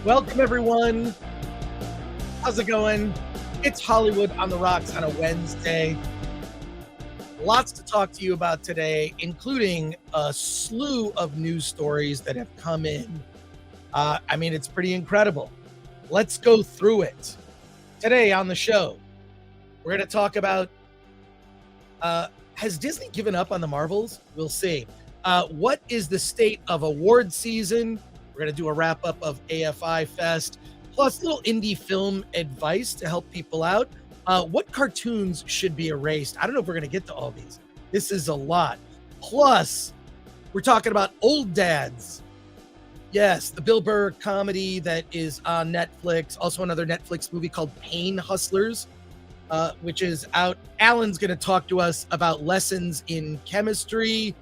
Welcome, everyone. How's it going? It's Hollywood on the Rocks on a Wednesday. Lots to talk to you about today, including a slew of news stories that have come in. It's pretty incredible. Let's go through it. Today on the show, we're going to talk about, has Disney given up on the Marvels? We'll see. What is the state of award season? We're going to do a wrap up of AFI Fest, plus little indie film advice to help people out. What cartoons should be erased? I don't know if we're going to get to all these. This is a lot. Plus, we're talking about Old Dads. Yes, the Bill Burr comedy that is on Netflix. Also another Netflix movie called Pain Hustlers, which is out. Alan's going to talk to us about lessons in chemistry,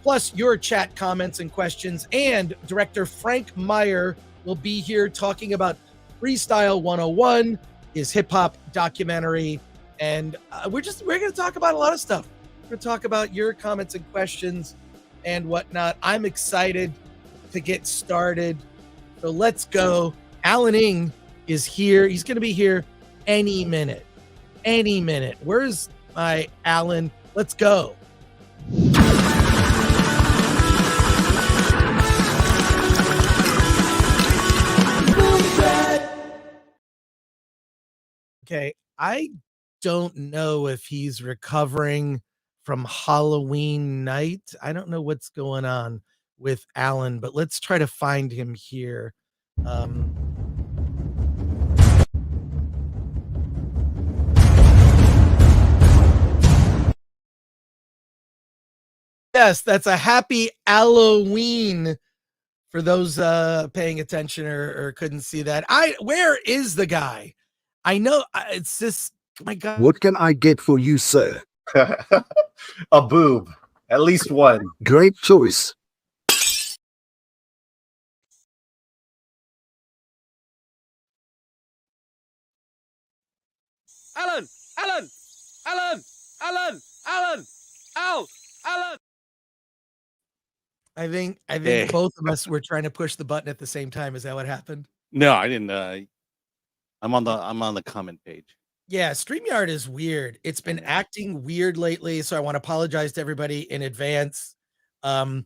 plus your chat comments and questions. And director Frank Meyer will be here talking about Freestyle 101, his hip hop documentary. And we're going to talk about a lot of stuff. We're going to talk about your comments and questions and whatnot. I'm excited to get started. So let's go. Alan Ng is here. He's going to be here any minute. Any minute. Where's my Alan? Let's go. Okay, I don't know if he's recovering from Halloween night. I don't know what's going on with Alan, but let's try to find him here. Yes, that's a happy Halloween for those paying attention or couldn't see that. Where is the guy? I know it's this. My God. What can I get for you, sir? A boob. At least one. Great choice. Alan! Alan! Alan! Alan! Alan! Al! Alan! I think Hey. both of us were trying to push the button at the same time. Is that what happened? No, I didn't. I'm on the comment page. Yeah, StreamYard is weird. It's been acting weird lately, so I want to apologize to everybody in advance. That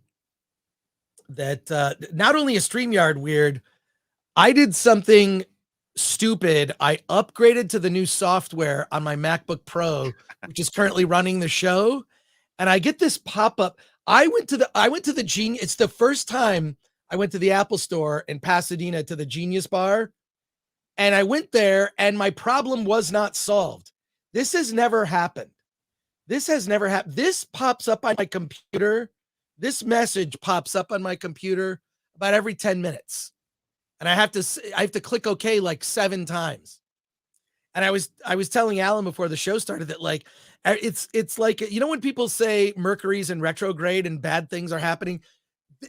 not only is StreamYard weird, I did something stupid. I upgraded to the new software on my MacBook Pro, which is currently running the show, and I get this pop-up. I went to the Genius. It's the first time I went to the Apple Store in Pasadena to the Genius Bar. And I went there and my problem was not solved. This has never happened. This has never happened. This pops up on my computer. This message pops up on my computer about every 10 minutes. And I have to click OK like 7 times. And I was telling Alan before the show started that like, it's like, you know, when people say Mercury's in retrograde and bad things are happening,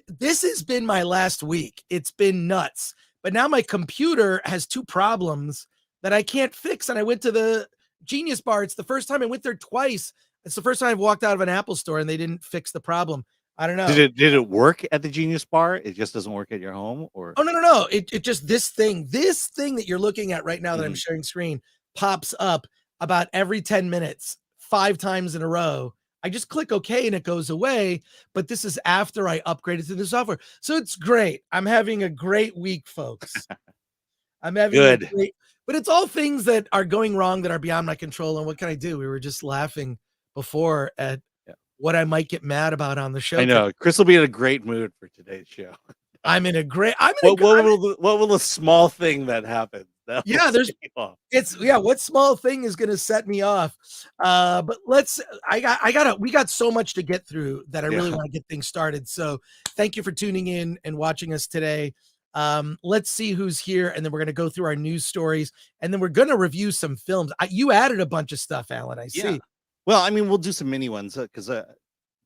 this has been my last week. It's been nuts. But now my computer has 2 problems that I can't fix. And I went to the Genius Bar. It's the first time I went there twice. It's the first time I've walked out of an Apple store and they didn't fix the problem. I don't know. Did it work at the Genius Bar? It just doesn't work at your home, or? Oh, no. It just, this thing that you're looking at right now that I'm sharing screen pops up about every 10 minutes, 5 times in a row. I just click OK and it goes away. But this is after I upgraded to the software. So it's great. I'm having a great week, folks. I'm having Good. But it's all things that are going wrong that are beyond my control. And what can I do? We were just laughing before at what I might get mad about on the show. I know Chris will be in a great mood for today's show. What will the small thing that happened? What small thing is going to set me off? But we got so much to get through that I really want to get things started. So thank you for tuning in and watching us today. Let's see who's here. And then we're going to go through our news stories and then we're going to review some films. You added a bunch of stuff, Alan. I see. Well, I mean, we'll do some mini ones because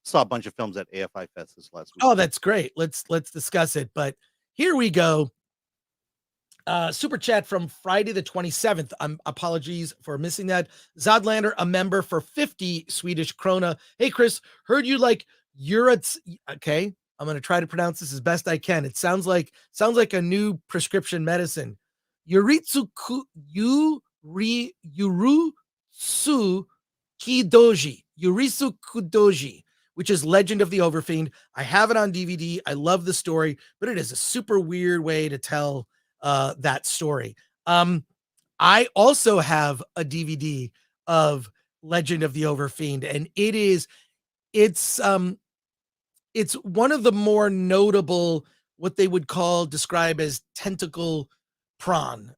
saw a bunch of films at AFI Fest this last week. Oh, that's great. Let's discuss it. But here we go. Super chat from Friday the 27th. Apologies for missing that. Zodlander, a member for 50 Swedish krona. Hey, Chris, heard you like Euros. Okay. I'm going to try to pronounce this as best I can. It sounds like a new prescription medicine. Yuritsu Kidoji. Yurisu Kudoji, which is Legend of the Overfiend. I have it on DVD. I love the story, but it is a super weird way to tell that story. I also have a DVD of Legend of the Overfiend, and it's one of the more notable, what they would describe as tentacle prawn.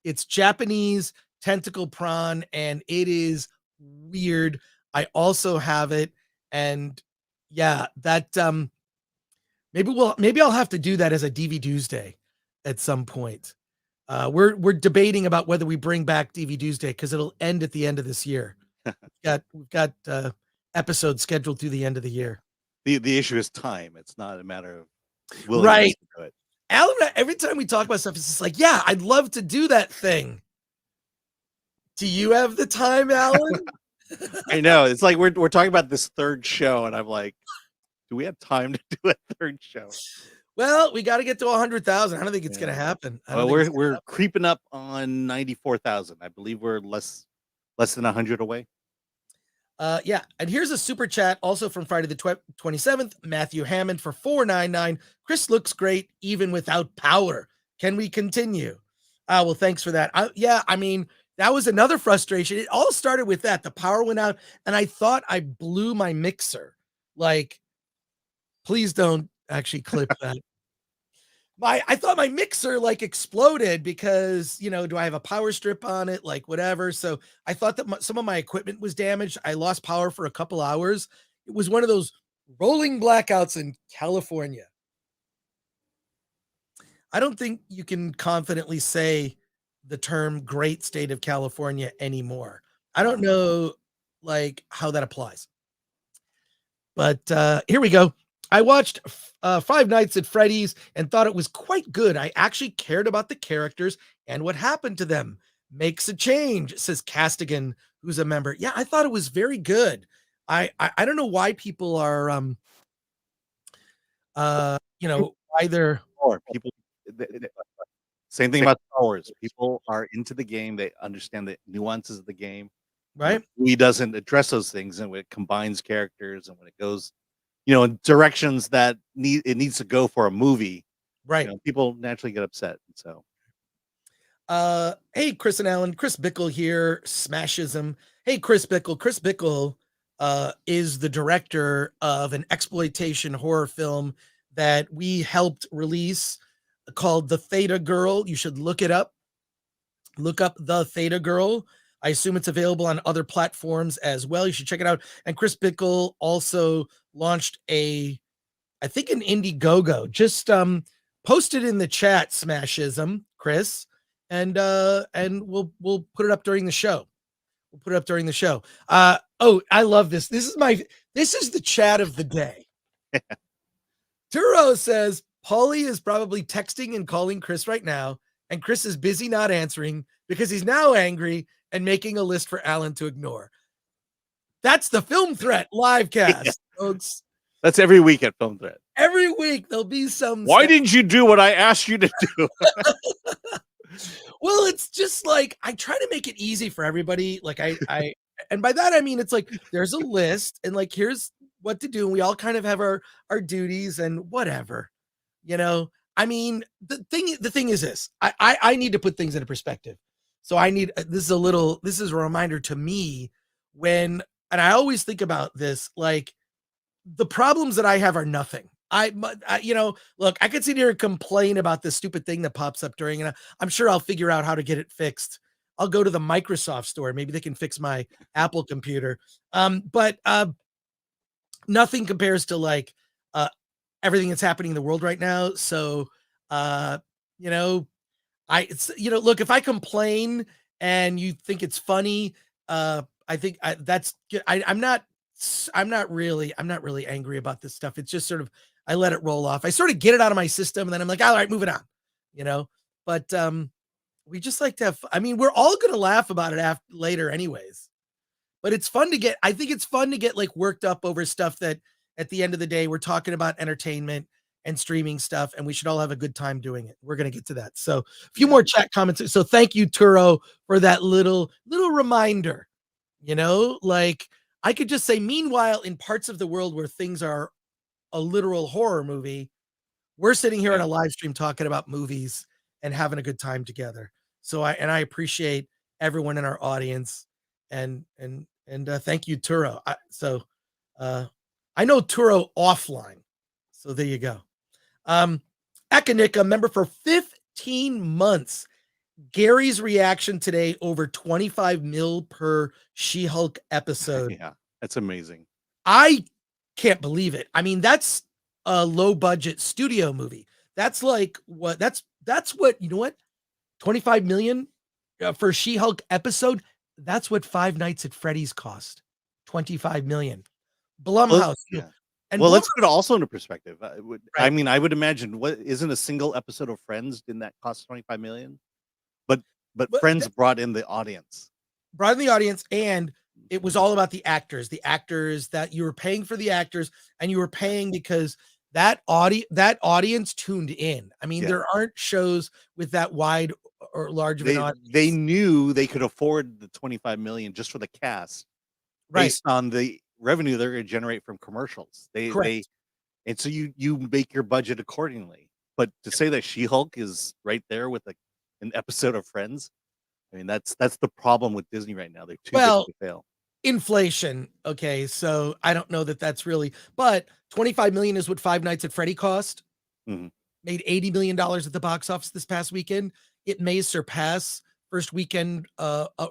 It's Japanese tentacle prawn, and it is weird. I also have it, and yeah, that maybe I'll have to do that as a DVD Tuesday at some point. We're debating about whether we bring back DVD Tuesday because it'll end at the end of this year. We've got episodes scheduled through the end of the year. The issue is time. It's not a matter of willingness right. to do it. Alan, every time we talk about stuff, it's just like, yeah, I'd love to do that thing. Do you have the time, Alan? I know. It's like we're talking about this third show, and I'm like, do we have time to do a third show? Well, we got to get to 100,000. I don't think it's going to happen. Well, we're creeping up on 94,000. I believe we're less than 100 away. Yeah, and here's a super chat also from Friday the 27th. Matthew Hammond for $4.99. Chris looks great even without power. Can we continue? Well, thanks for that. I mean, that was another frustration. It all started with that. The power went out, and I thought I blew my mixer. Like, please don't actually clip that. I thought my mixer like exploded because, do I have a power strip on it? Like whatever. So I thought that some of my equipment was damaged. I lost power for a couple hours. It was one of those rolling blackouts in California. I don't think you can confidently say the term great state of California anymore. I don't know like how that applies. But here we go. I watched Five Nights at Freddy's and thought it was quite good. I actually cared about the characters and what happened to them. Makes a change, says Castigan, who's a member. Yeah, I thought it was very good. I don't know why people are either people. Same thing about Star Wars. People are into the game. They understand the nuances of the game. Right. He doesn't address those things, and when it combines characters and when it goes, in directions that it needs to go for a movie, right? People naturally get upset. So, hey, Chris and Alan, Chris Bickle here, Smashism. Hey, Chris Bickle. Chris Bickle is the director of an exploitation horror film that we helped release called The Theta Girl. You should look it up. Look up The Theta Girl. I assume it's available on other platforms as well. You should check it out. And Chris Bickle also launched an Indiegogo. Just post it in the chat, Smashism, Chris, and we'll put it up during the show. We'll put it up during the show. Oh, I love this. This is the chat of the day. Turo says Paulie is probably texting and calling Chris right now, and Chris is busy not answering because he's now angry and making a list for Alan to ignore. That's the Film Threat Livecast, folks. That's every week at Film Threat. Every week there'll be some. Why didn't you do what I asked you to do? Well, it's just like I try to make it easy for everybody. Like I and by that I mean it's like there's a list and like here's what to do. And we all kind of have our duties and whatever, I mean, the thing is this. I need to put things into perspective. So this is a reminder to me and I always think about this, like the problems that I have are nothing. Look, I could sit here and complain about this stupid thing that pops up during, and I'm sure I'll figure out how to get it fixed. I'll go to the Microsoft store. Maybe they can fix my Apple computer. But nothing compares to like everything that's happening in the world right now. So, look, if I complain and you think it's funny, I think that's good. I'm not really angry about this stuff. It's just sort of, I let it roll off. I sort of get it out of my system and then I'm like, all right, moving on, but we just like to have, I mean, we're all going to laugh about it later anyways, but I think it's fun to get like worked up over stuff that at the end of the day, we're talking about entertainment and streaming stuff, and we should all have a good time doing it. We're going to get to that. So a few more chat comments. So thank you, Turo, for that little reminder. Like I could just say, meanwhile, in parts of the world where things are a literal horror movie, we're sitting here on a live stream talking about movies and having a good time together. So I appreciate everyone in our audience, and thank you, Turo. I know Turo offline, so there you go. Ekanika, member for 15 months. Gary's reaction today, over 25 mil per She-Hulk episode. Yeah, that's amazing. I can't believe it. I mean, that's a low budget studio movie. That's like what 25 million for She-Hulk episode. That's what Five Nights at Freddy's cost. 25 million. Blumhouse. And let's put it also into perspective. I mean, I would imagine, what isn't a single episode of Friends, didn't that cost 25 million? But Friends brought in the audience. And it was all about the actors that you were paying for, the actors, and you were paying because that audience tuned in. I mean, there aren't shows with that wide or large of an audience. They knew they could afford the 25 million just for the cast, based on the revenue they're going to generate from commercials. And so you make your budget accordingly. But to say that She-Hulk is right there with an episode of Friends, I mean, that's the problem with Disney right now. They're too big to fail. Inflation. Okay, so I don't know that that's really, but 25 million is what Five Nights at Freddy cost. Mm-hmm. Made $80 million at the box office this past weekend. It may surpass first weekend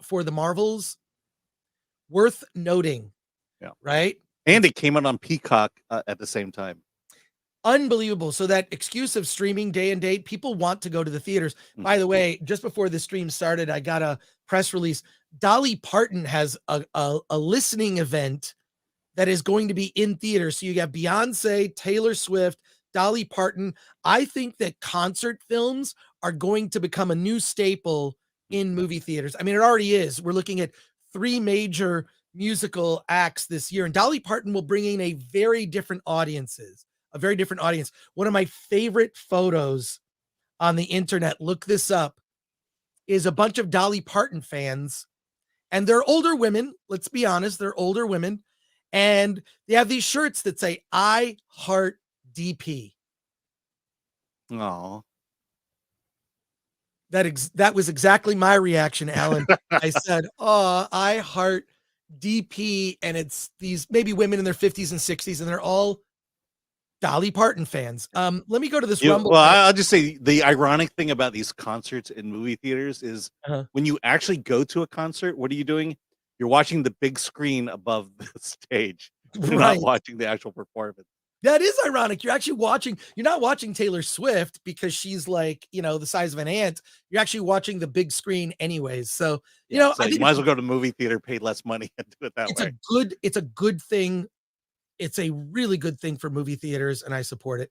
for the Marvels. Worth noting. Yeah. Right. And it came out on Peacock at the same time. Unbelievable. So that excuse of streaming day and date, people want to go to the theaters. By the way, just before the stream started, I got a press release. Dolly Parton has a listening event that is going to be in theaters. So you got Beyonce, Taylor Swift, Dolly Parton. I think that concert films are going to become a new staple in movie theaters. I mean, it already is. We're looking at 3 major musical acts this year, and Dolly Parton will bring in a very different audience. One of my favorite photos on the internet, look this up, is a bunch of Dolly Parton fans, and they're older women. Let's be honest, they're older women, and they have these shirts that say "I Heart DP." Oh, that was exactly my reaction, Alan. I said, "Oh, I heart DP," and it's these maybe women in their 50s and 60s, and they're all Dolly Parton fans. Let me go to this Rumble. Well, I'll just say the ironic thing about these concerts in movie theaters is when you actually go to a concert, what are you doing? You're watching the big screen above the stage. You're not watching the actual performance. That is ironic. You're not watching Taylor Swift because she's like, the size of an ant. You're actually watching the big screen anyways. So, so you might as well go to the movie theater, pay less money, and do it that way. It's a good thing. It's a really good thing for movie theaters, and I support it.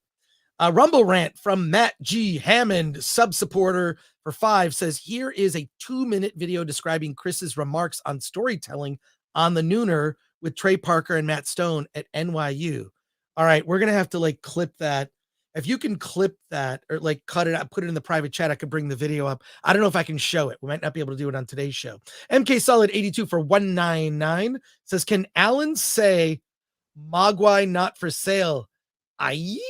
Rumble rant from Matt G. Hammond, sub-supporter for 5, says, here is a 2-minute video describing Chris's remarks on storytelling on the Nooner with Trey Parker and Matt Stone at NYU. All right, we're going to have to clip that. If you can clip that or cut it out, put it in the private chat, I could bring the video up. I don't know if I can show it. We might not be able to do it on today's show. MK Solid 82 for 199 says, can Alan say Mogwai not for sale? Aye.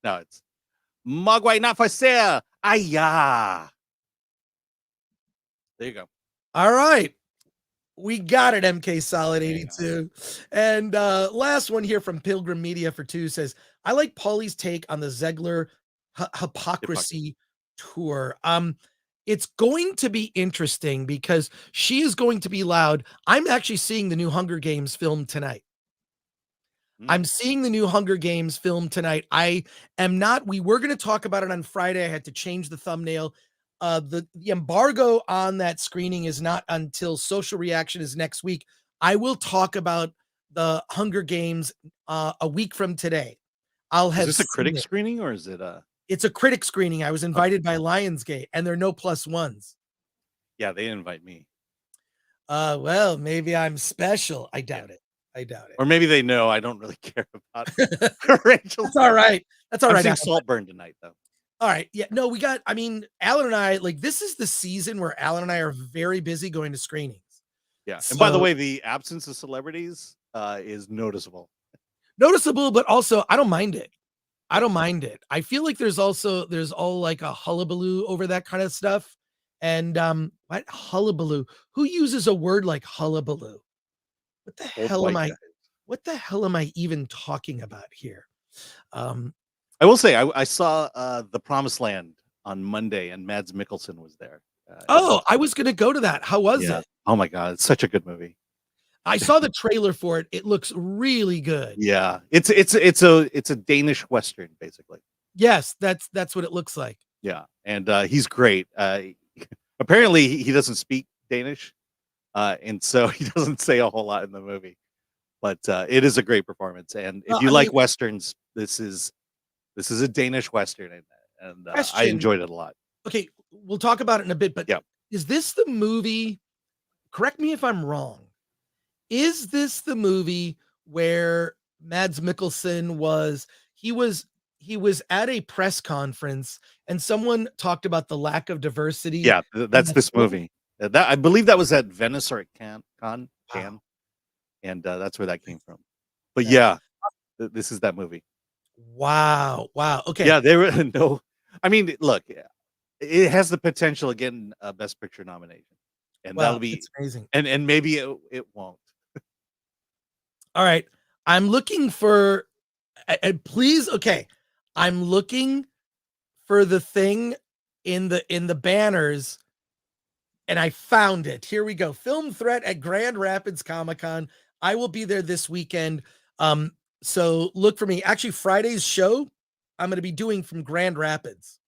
No, it's Mogwai not for sale. Ayah. There you go. All right. We got it, MK Solid 82. And last one here from Pilgrim Media for 2 says, I like Paulie's take on the Zegler hypocrisy tour. It's going to be interesting because she is going to be loud. I'm actually seeing the new Hunger Games film tonight. I'm seeing the new Hunger Games film tonight. I am not. We were going to talk about it on Friday. I had to change the thumbnail. The embargo on that screening is not until social reaction is next week. I will talk about the Hunger Games a week from today. I'll have. Is this a critic screening or is it a? It's a critic screening. I was invited by Lionsgate, and there are no +1s. Yeah, they invite me. Well, maybe I'm special. I doubt it. I doubt it. Or maybe they know I don't really care about Rachel. That's all right. That's all I'm right. seeing Alan. Saltburn tonight, though. All right. Yeah. No, I mean, Alan and I, like, this is the season where Alan and I are very busy going to screenings. Yeah. And by the So way, the absence of celebrities is noticeable. noticeable, but also I don't mind it. I don't mind it. I feel like there's all like a hullabaloo over that kind of stuff. And what hullabaloo? Who uses a word like hullabaloo? What the Old hell white am I? guy. What the hell am I even talking about here? I will say I saw The Promised Land on Monday, and Mads Mikkelsen was there. Oh, I was gonna go to that. How was Yeah. it? Oh my god, it's such a good movie. I saw the trailer for it. It looks really good. Yeah, it's a Danish Western, basically. Yes, that's what it looks like. Yeah, and he's great. Apparently, he doesn't speak Danish, and so he doesn't say a whole lot in the movie. But it is a great performance, and if you like westerns, this is a Danish Western, and I enjoyed it a lot. Okay, we'll talk about it in a bit, but yeah, is this the movie? Correct me if I'm wrong. Is this the movie where Mads Mikkelsen he was at a press conference and someone talked about the lack of diversity? Yeah, that's this movie. That I believe that was at Venice or at Cannes, Wow. and that's where that came from. But yeah, this is that movie. Wow. Okay. Yeah, there were no. I mean, look, it has the potential of getting a Best Picture nomination, and that'll be it's amazing. And maybe it won't. All right. I'm looking for please, okay. I'm looking for the thing in the banners, and I found it. Here we go. Film Threat at Grand Rapids Comic-Con. I will be there this weekend. So look for me. Actually, Friday's show I'm going to be doing from Grand Rapids,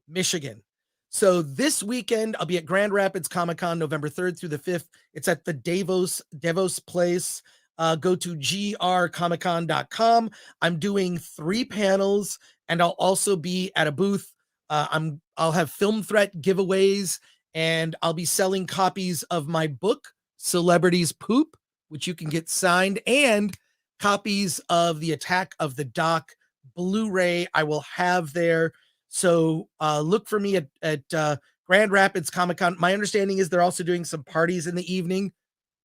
Michigan. So this weekend I'll be at Grand Rapids Comic-Con, November 3rd through the 5th. It's at the Davos place. Go to grcomiccon.com. I'm doing 3 panels, and I'll also be at a booth. I'll have Film Threat giveaways, and I'll be selling copies of my book, Celebrities Poop, which you can get signed, and copies of the Attack of the Doc Blu-ray I will have there. So look for me at Grand Rapids Comic-Con. My understanding is they're also doing some parties in the evening.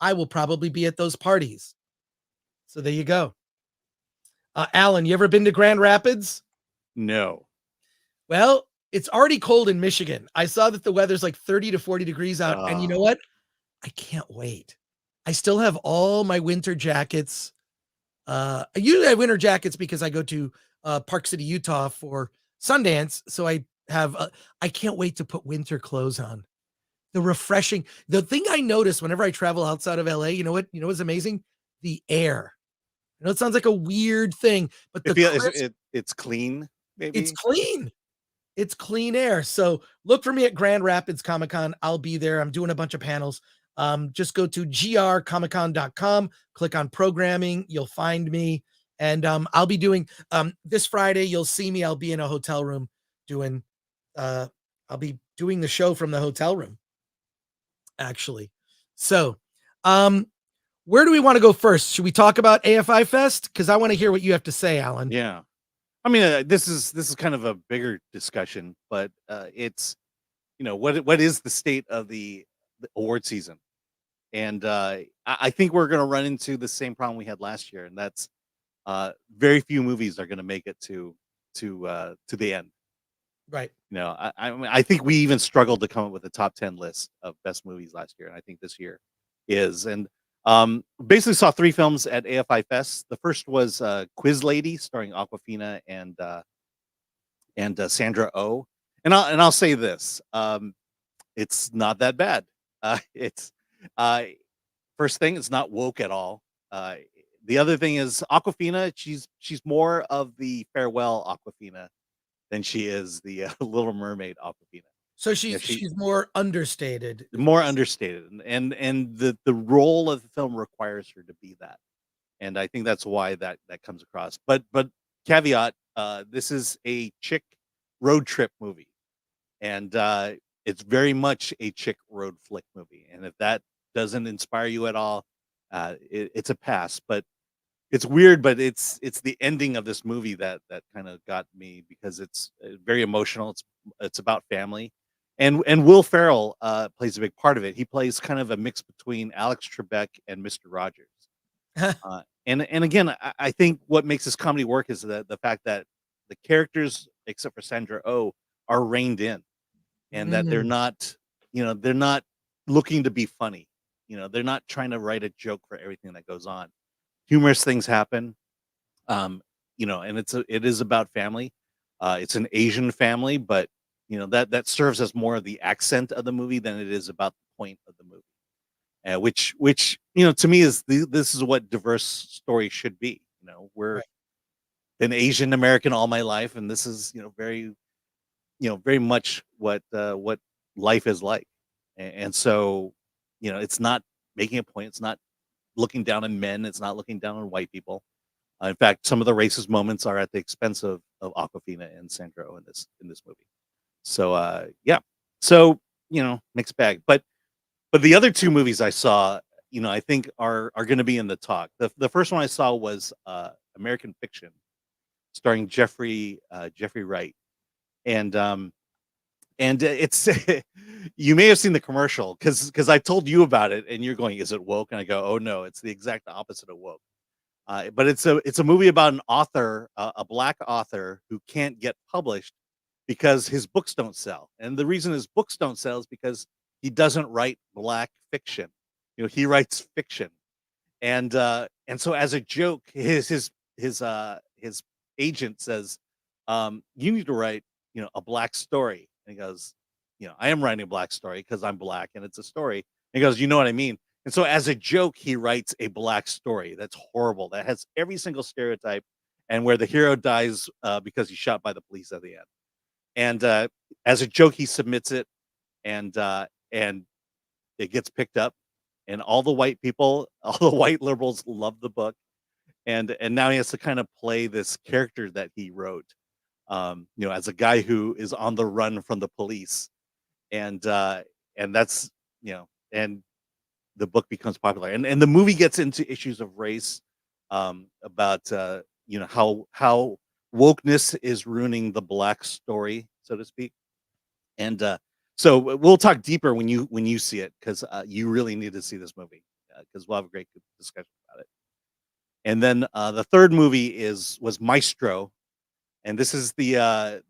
I will probably be at those parties. So there you go. Alan, you ever been to Grand Rapids? No. Well, it's already cold in Michigan. I saw that the weather's like 30 to 40 degrees out. And you know what? I can't wait. I still have all my winter jackets. I usually have winter jackets because I go to Park City, Utah for Sundance. So I can't wait to put winter clothes on. The thing I notice whenever I travel outside of LA, you know what's amazing? The air. I know it sounds like a weird thing, but it's clean. Maybe it's clean. It's clean air. So look for me at Grand Rapids Comic-Con. I'll be there. I'm doing a bunch of panels. Just go to grcomiccon.com, click on programming. You'll find me. And I'll be doing this Friday. You'll see me. I'll be in a hotel room doing I'll be doing the show from the hotel room, actually. So where do we want to go first? Should we talk about AFI Fest? Because I want to hear what you have to say, Alan. Yeah. I mean, this is kind of a bigger discussion, but it's what is the state of the award season, and I think we're going to run into the same problem we had last year, and that's very few movies are going to make it to the end. Right. I think we even struggled to come up with a top 10 list of best movies last year, and I think this year is. And basically saw 3 films at AFI Fest. The first was Quiz Lady, starring Awkwafina and Sandra Oh. And I'll say this, it's not that bad. It's first thing, it's not woke at all. The other thing is Awkwafina. She's more of the farewell Awkwafina than she is the Little Mermaid Awkwafina. So she's more understated. More understated, and the role of the film requires her to be that, and I think that's why that comes across. But caveat: this is a chick road trip movie, and it's very much a chick road flick movie. And if that doesn't inspire you at all, it's a pass. But it's weird, but it's the ending of this movie that kind of got me, because it's very emotional. It's about family, and Will Ferrell plays a big part of it. He plays kind of a mix between Alex Trebek and Mr. Rogers. And again, I think what makes this comedy work is the fact that the characters, except for Sandra Oh, are reined in, and that they're not, they're not looking to be funny. They're not trying to write a joke for everything that goes on. Humorous things happen, and it is about family. It's an Asian family, but that serves as more of the accent of the movie than it is about the point of the movie. Which to me this is what diverse story should be. We're an Asian American all my life, and this is very much what life is like. And so it's not making a point. It's not looking down on men. It's not looking down on white people. In fact, some of the racist moments are at the expense of Aquafina and Sandra Oh in this movie. So yeah, so mixed bag. But the other two movies I saw, I think are going to be in the talk. The first one I saw was American Fiction, starring Jeffrey Wright, and it's you may have seen the commercial because I told you about it, and you're going, "Is it woke?" And I go, "Oh no, it's the exact opposite of woke." But it's a movie about an author, a black author who can't get published because his books don't sell, and the reason his books don't sell is because he doesn't write black fiction. He writes fiction, and so as a joke, his agent says, "You need to write, a black story." And he goes, "I am writing a black story because I'm black and it's a story." And he goes, "You know what I mean?" And so as a joke, he writes a black story that's horrible, that has every single stereotype, and where the hero dies because he's shot by the police at the end. And as a joke, he submits it, and it gets picked up, and all the white people, all the white liberals love the book, and now he has to kind of play this character that he wrote, as a guy who is on the run from the police, and that's and the book becomes popular, and the movie gets into issues of race, about how wokeness is ruining the black story, so to speak, and so we'll talk deeper when you see it, because you really need to see this movie, because we'll have a great discussion about it. And then the third movie was Maestro, and this is the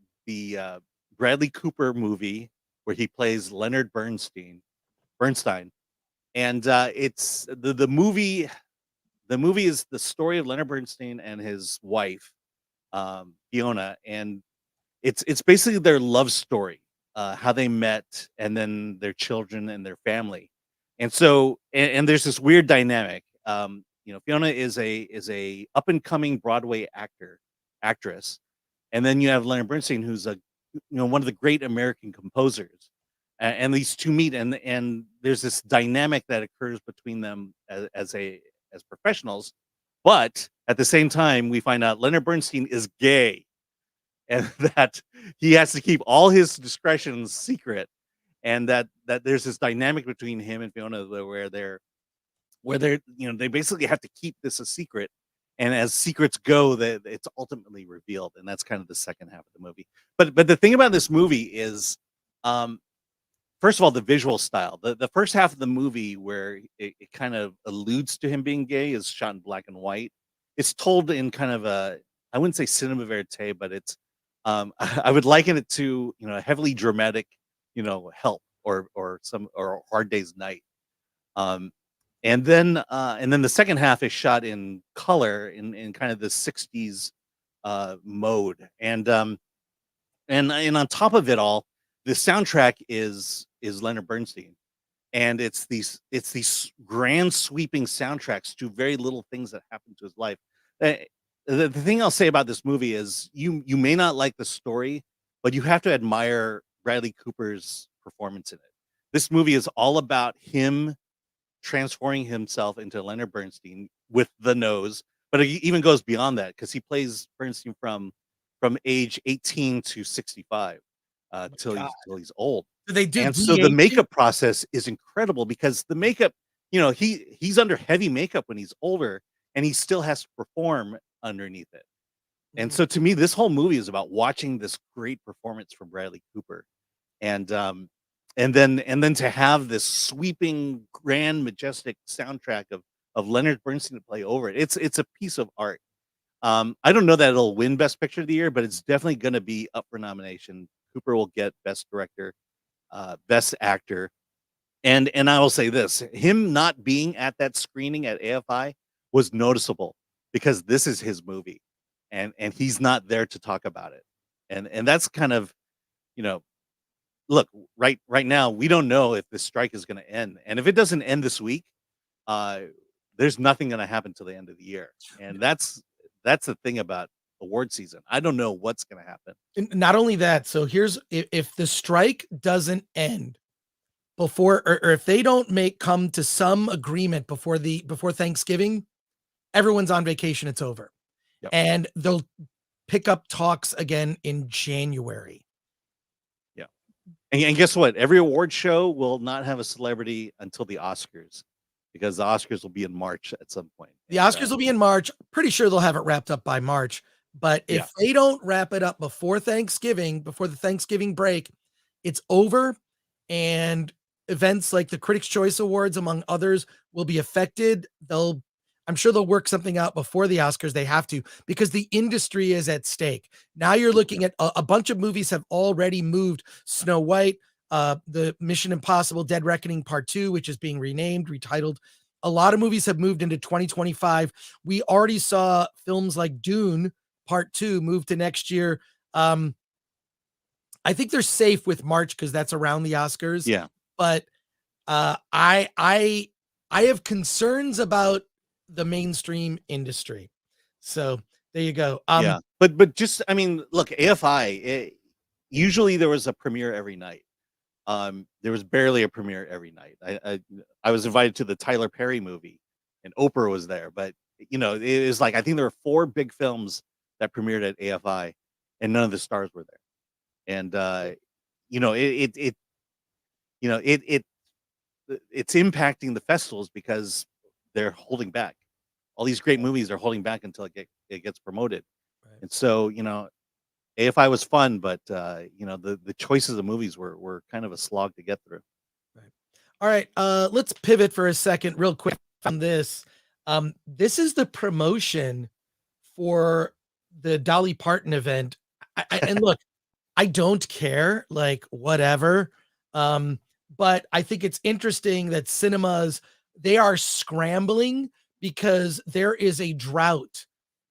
Bradley Cooper movie where he plays Leonard Bernstein, and it's the movie. The movie is the story of Leonard Bernstein and his wife, Fiona, and it's basically their love story, how they met, and then their children and their family. And so, and there's this weird dynamic. Fiona is a up and coming Broadway actress, and then you have Leonard Bernstein, who's one of the great American composers, and these two meet, and there's this dynamic that occurs between them as professionals, but at the same time, we find out Leonard Bernstein is gay, and that he has to keep all his discretions secret, and that there's this dynamic between him and Fiona where they're they basically have to keep this a secret, and as secrets go, that it's ultimately revealed, and that's kind of the second half of the movie. But the thing about this movie is, first of all, the visual style. The first half of the movie, where it kind of alludes to him being gay, is shot in black and white. It's told in kind of a, I wouldn't say cinema verite, but it's I would liken it to a heavily dramatic Help, or Hard Day's Night. And then the second half is shot in color, in kind of the 60s mode, and on top of it all, the soundtrack is Leonard Bernstein, and it's these grand sweeping soundtracks to very little things that happen to his life. The thing I'll say about this movie is, you may not like the story, but you have to admire Bradley Cooper's performance in it. This movie is all about him transforming himself into Leonard Bernstein with the nose, but it even goes beyond that, because he plays Bernstein from age 18 to 65, till he's old. Do they do And so the de-aging? makeup process is incredible, because the makeup, he's under heavy makeup when he's older, and he still has to perform underneath it. And so to me, this whole movie is about watching this great performance from Bradley Cooper. And then to have this sweeping, grand, majestic soundtrack of Leonard Bernstein to play over it. It's a piece of art. I don't know that it'll win Best Picture of the Year, but it's definitely going to be up for nomination. Cooper will get Best Director, Best Actor, and I will say this: him not being at that screening at AFI was noticeable because this is his movie, and he's not there to talk about it, and that's kind of, look, right now we don't know if the strike is going to end, and if it doesn't end this week, there's nothing going to happen till the end of the year, and that's the thing about award season. I don't know what's going to happen. And not only that, so here's if the strike doesn't end before, or if they don't come to some agreement before Thanksgiving, everyone's on vacation. It's over. Yep. And they'll pick up talks again in January. Yeah. And guess what? Every award show will not have a celebrity until the Oscars, because the Oscars will be in March at some point. The Oscars will be in March. Pretty sure they'll have it wrapped up by March. But if they don't wrap it up before Thanksgiving, before the Thanksgiving break, it's over. And events like the Critics' Choice Awards, among others, will be affected. I'm sure they'll work something out before the Oscars. They have to, because the industry is at stake. Now you're looking at a bunch of movies have already moved. Snow White, the Mission Impossible Dead Reckoning Part 2, which is being retitled. A lot of movies have moved into 2025. We already saw films like Dune Part 2 move to next year. I think they're safe with March because that's around the Oscars. Yeah. But I have concerns about the mainstream industry. So there you go. Yeah. But just, I mean, look, AFI, usually there was a premiere every night. There was barely a premiere every night. I was invited to the Tyler Perry movie, and Oprah was there. But it was like, I think there were 4 big films that premiered at AFI, and none of the stars were there. And it's impacting the festivals because they're holding back. All these great movies are holding back until it gets promoted. Right. And so, AFI was fun, but the choices of movies were kind of a slog to get through. Right. All right. Let's pivot for a second real quick on this. This is the promotion for the Dolly Parton event. And look, I don't care, like, whatever. But I think it's interesting that cinemas, they are scrambling because there is a drought.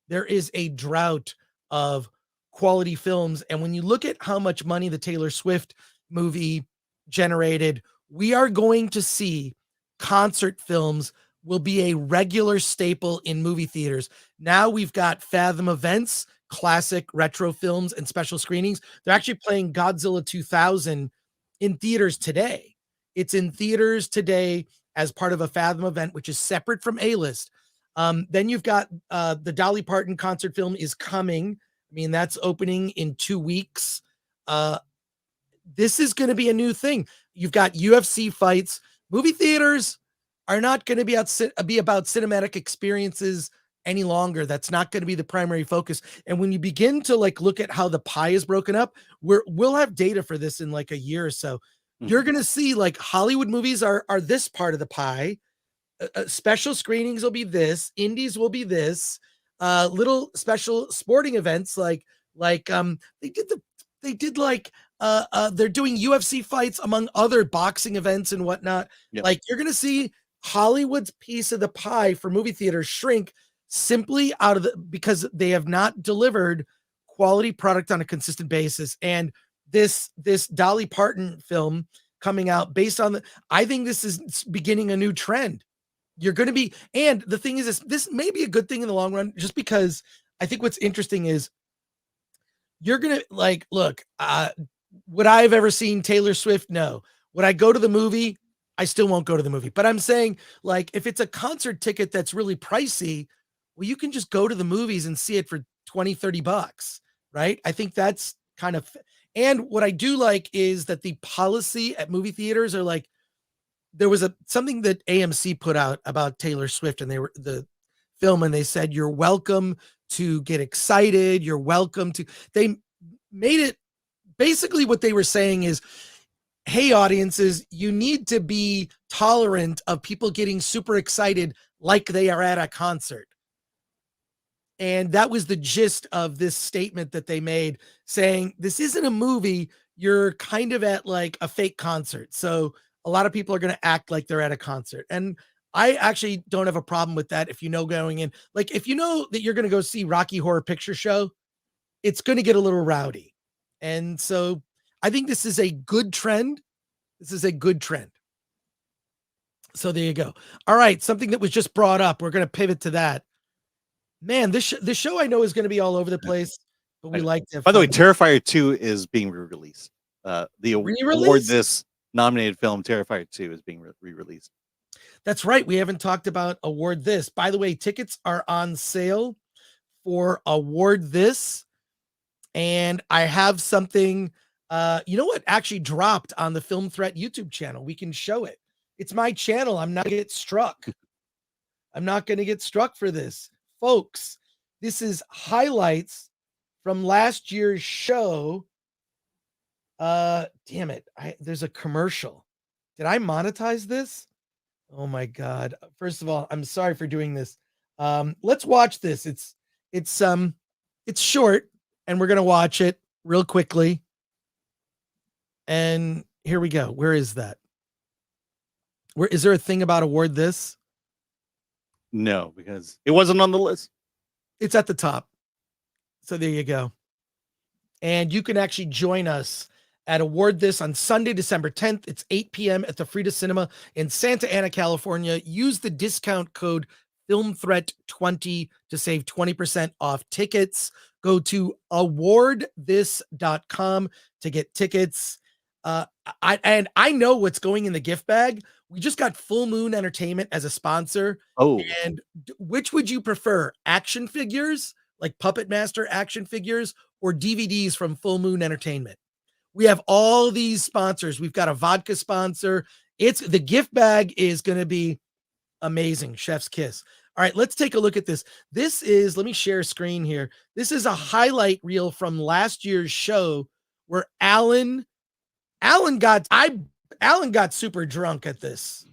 There is a drought of quality films. And when you look at how much money the Taylor Swift movie generated, we are going to see concert films will be a regular staple in movie theaters. Now we've got Fathom Events, classic retro films and special screenings. They're actually playing Godzilla 2000 in theaters today. It's in theaters today as part of a Fathom event, which is separate from A-List. Then you've got the Dolly Parton concert film is coming. I mean, that's opening in 2 weeks. This is going to be a new thing. You've got UFC fights. Movie theaters are not going to be about cinematic experiences any longer. That's not going to be the primary focus. And when you begin to look at how the pie is broken up, we'll have data for this in like a year or so. Mm-hmm. You're going to see Hollywood movies are this part of the pie. Special screenings will be this. Indies will be this. Little special sporting events they're doing UFC fights among other boxing events and whatnot. Yep. You're going to see Hollywood's piece of the pie for movie theaters shrink simply because they have not delivered quality product on a consistent basis. And this Dolly Parton film coming out based on I think this is beginning a new trend. You're going to be, and the thing is this may be a good thing in the long run, just because I think what's interesting is you're going to look, would I have ever seen Taylor Swift? No. Would I go to the movie? I still won't go to the movie, but I'm saying if it's a concert ticket that's really pricey, well, you can just go to the movies and see it for $20-$30, right? I think that's kind of, and what I do like is that the policy at movie theaters are there was something that AMC put out about Taylor Swift, and they were the film, and they said, you're welcome to get excited. You're welcome to, they made it basically what they were saying is, hey, audiences, you need to be tolerant of people getting super excited like they are at a concert. And that was the gist of this statement that they made, saying this isn't a movie. You're kind of at like a fake concert. So a lot of people are going to act like they're at a concert. And I actually don't have a problem with that. If you know going in, like if you know that you're going to go see Rocky Horror Picture Show, it's going to get a little rowdy. And so I think this is a good trend. This is a good trend. So there you go. All right. Something that was just brought up. We're going to pivot to that. Man, this show I know is going to be all over the place, but we like to. By the way, Terrifier 2 is being re-released. The award this nominated film, Terrifier 2, is being re-released. That's right. We haven't talked about Award This. By the way, tickets are on sale for Award This. And I have something, you know what, actually dropped on the Film Threat YouTube channel. We can show it. It's my channel. I'm not going to get struck. I'm not going to get struck for this. Folks, this is highlights from last year's show. Damn it. There's a commercial. Did I monetize this? Oh my God. First of all, I'm sorry for doing this. Let's watch this. It's short, and we're going to watch it real quickly. And here we go. Where is that? Where is there a thing about Award This? No, because it wasn't on the list. It's at the top. So there you go. And you can actually join us at Award This on Sunday, December 10th. It's 8 p.m. at the Frida Cinema in Santa Ana, California. Use the discount code FilmThreat20 to save 20% off tickets. Go to awardthis.com to get tickets. I know what's going in the gift bag. We just got Full Moon Entertainment as a sponsor. Oh, and which would you prefer? Action figures, like Puppet Master action figures, or DVDs from Full Moon Entertainment? We have all these sponsors. We've got a vodka sponsor. The gift bag is going to be amazing. Chef's kiss. All right, let's take a look at this. This is, let me share screen here. This is a highlight reel from last year's show where Alan got super drunk at this.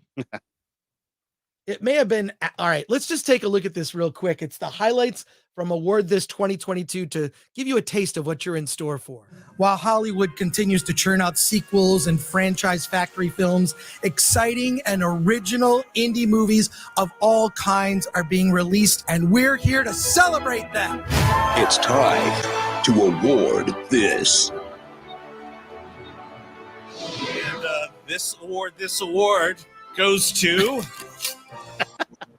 It may have been, all right, let's just take a look at this real quick. It's the highlights from Award This 2022 to give you a taste of what you're in store for. While Hollywood continues to churn out sequels and franchise factory films, exciting and original indie movies of all kinds are being released, and we're here to celebrate them. It's time to award this. And this award goes to...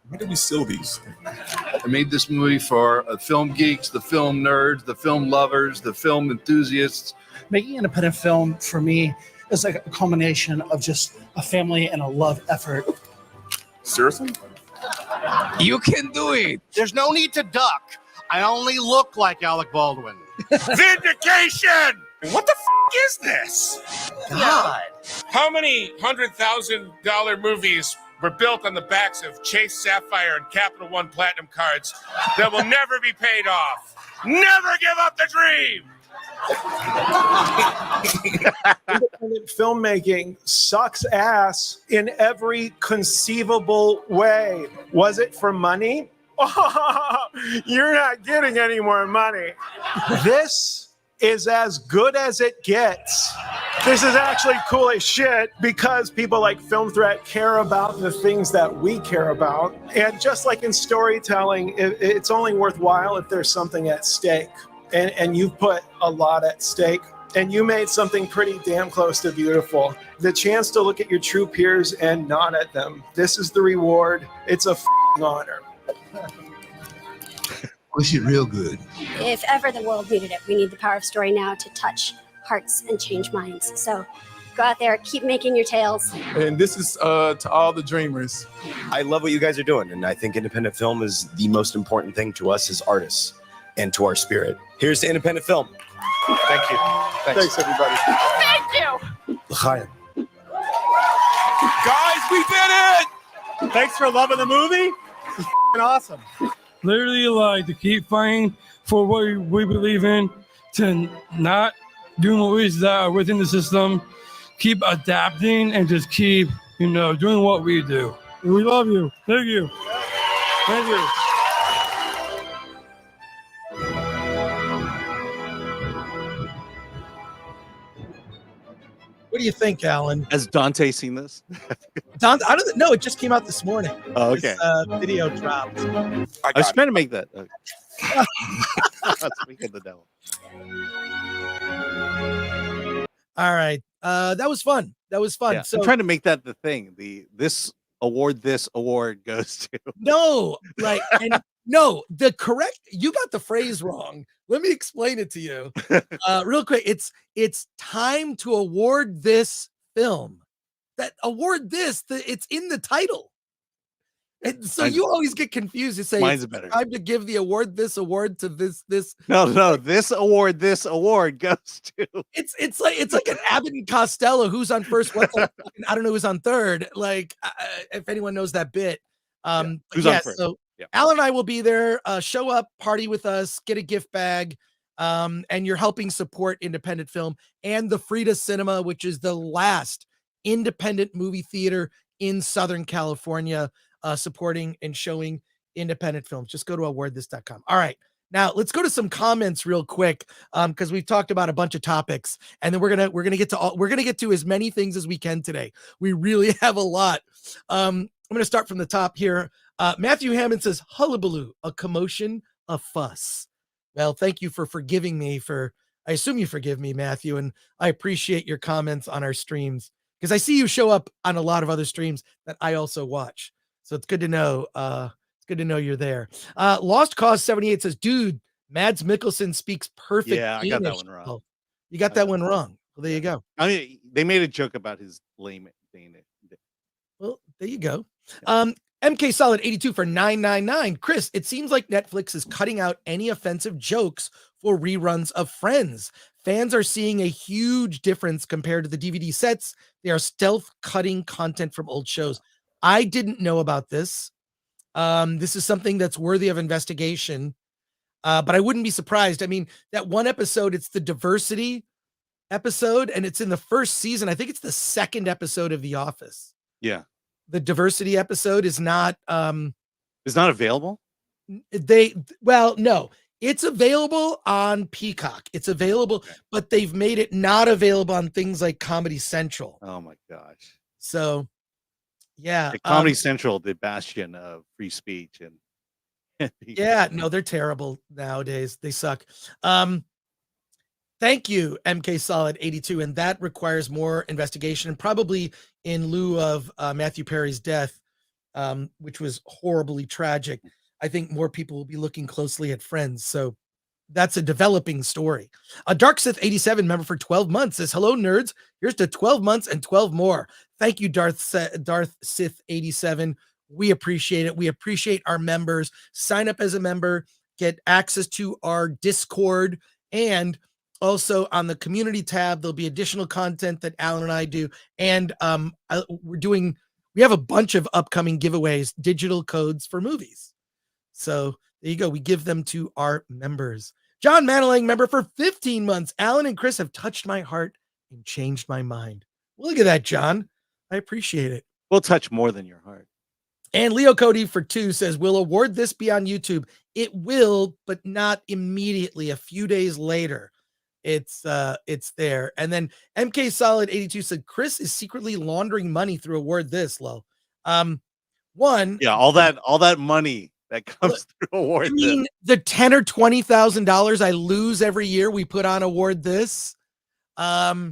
Why did we steal these? I made this movie for film geeks, the film nerds, the film lovers, the film enthusiasts. Making independent film for me is like a culmination of just a family and a love effort. Seriously? You can do it. There's no need to duck. I only look like Alec Baldwin. Vindication! What the is this? God. How many $100,000 movies were built on the backs of Chase Sapphire and Capital One Platinum cards that will never be paid off? Never give up the dream! Independent filmmaking sucks ass in every conceivable way. Was it for money? Oh, you're not getting any more money. This is as good as it gets. This is actually cool as shit because people like Film Threat care about the things that we care about. And just like in storytelling, it's only worthwhile if there's something at stake. And you put a lot at stake. And you made something pretty damn close to beautiful. The chance to look at your true peers and nod at them. This is the reward. It's a honor. Was it real good? If ever the world needed it, we need the power of story now to touch hearts and change minds. So go out there, keep making your tales. And this is to all the dreamers. I love what you guys are doing, and I think independent film is the most important thing to us as artists and to our spirit. Here's to independent film. Thank you. Thanks everybody. Thank you. L'chaim. Guys, we did it! Thanks for loving the movie. This is awesome. Literally, like, to keep fighting for what we believe in, to not do movies that are within the system, keep adapting, and just keep, doing what we do. We love you. Thank you. Thank you. What do you think, Alan? Has Dante seen this? I don't know. It just came out this morning. Oh, okay. This, video dropped. I was trying to make that. Speaking of the devil. All right. That was fun. Yeah, So I'm trying to make that the thing. This award goes to. No, like, and no, you got the phrase wrong. Let me explain it to you real quick. It's time to award this film. It's in the title. And so you always get confused. You say mine's better. Time to give the award to this. No, this award goes to. It's like an Abbott and Costello. Who's on first? I don't know who's on third. Like, if anyone knows that bit. Who's on first? So Alan and I will be there. Show up, party with us, get a gift bag. And you're helping support independent film and the Frida Cinema, which is the last independent movie theater in Southern California, supporting and showing independent films. Just go to awardthis.com. All right. Now let's go to some comments real quick. Because we've talked about a bunch of topics, and then we're gonna get to as many things as we can today. We really have a lot. I'm gonna start from the top here. Matthew Hammond says, hullabaloo, a commotion, a fuss. Well, thank you for forgiving me I assume you forgive me, Matthew, and I appreciate your comments on our streams, because I see you show up on a lot of other streams that I also watch. So it's good to know. It's good to know you're there. Lost Cause 78 says, dude, Mads Mikkelsen speaks perfect. Yeah, I got that one wrong. Oh, you got that one wrong. Well, there you go. I mean, they made a joke about his lame thing. Well, there you go. MK Solid 82 for 999. Chris, it seems like Netflix is cutting out any offensive jokes for reruns of Friends. Fans are seeing a huge difference compared to the DVD sets. They are stealth cutting content from old shows. I didn't know about this. This is something that's worthy of investigation. But I wouldn't be surprised. I mean, that one episode, it's the diversity episode, and it's in the first season. I think it's the second episode of The Office. Yeah. The diversity episode is not available. No, it's available on Peacock. It's available, but they've made it not available on things like Comedy Central. Oh my gosh. So yeah, Comedy Central, the bastion of free speech, and yeah, no, they're terrible nowadays. They suck. Thank you, MK Solid 82. And that requires more investigation, and probably in lieu of Matthew Perry's death, which was horribly tragic. I think more people will be looking closely at Friends. So that's a developing story. Dark Sith 87 member for 12 months says, hello, nerds. Here's to 12 months and 12 more. Thank you, Darth Sith 87. We appreciate it. We appreciate our members. Sign up as a member, get access to our Discord, and also on the community tab, there'll be additional content that Alan and I do. And we have a bunch of upcoming giveaways, digital codes for movies. So there you go. We give them to our members. John Manalang, member for 15 months. Alan and Chris have touched my heart and changed my mind. Well, look at that, John. I appreciate it. We'll touch more than your heart. And Leo Cody for 2 says, will award this be on YouTube? It will, but not immediately. A few days later. It's there. And then MK Solid 82 said, Chris is secretly laundering money through award this, low. One. Yeah, all that money that comes through award. I mean, the $10,000 or $20,000 I lose every year we put on award this. Yeah,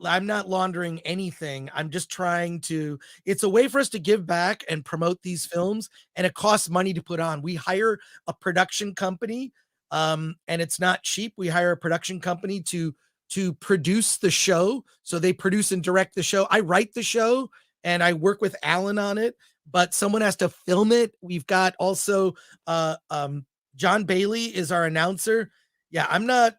I'm not laundering anything. I'm just trying to, it's a way for us to give back and promote these films, and it costs money to put on. We hire a production company, and it's not cheap. We hire a production company to produce the show. So they produce and direct the show. I write the show and I work with Alan on it, but someone has to film it. We've got also John Bailey is our announcer. Yeah, I'm not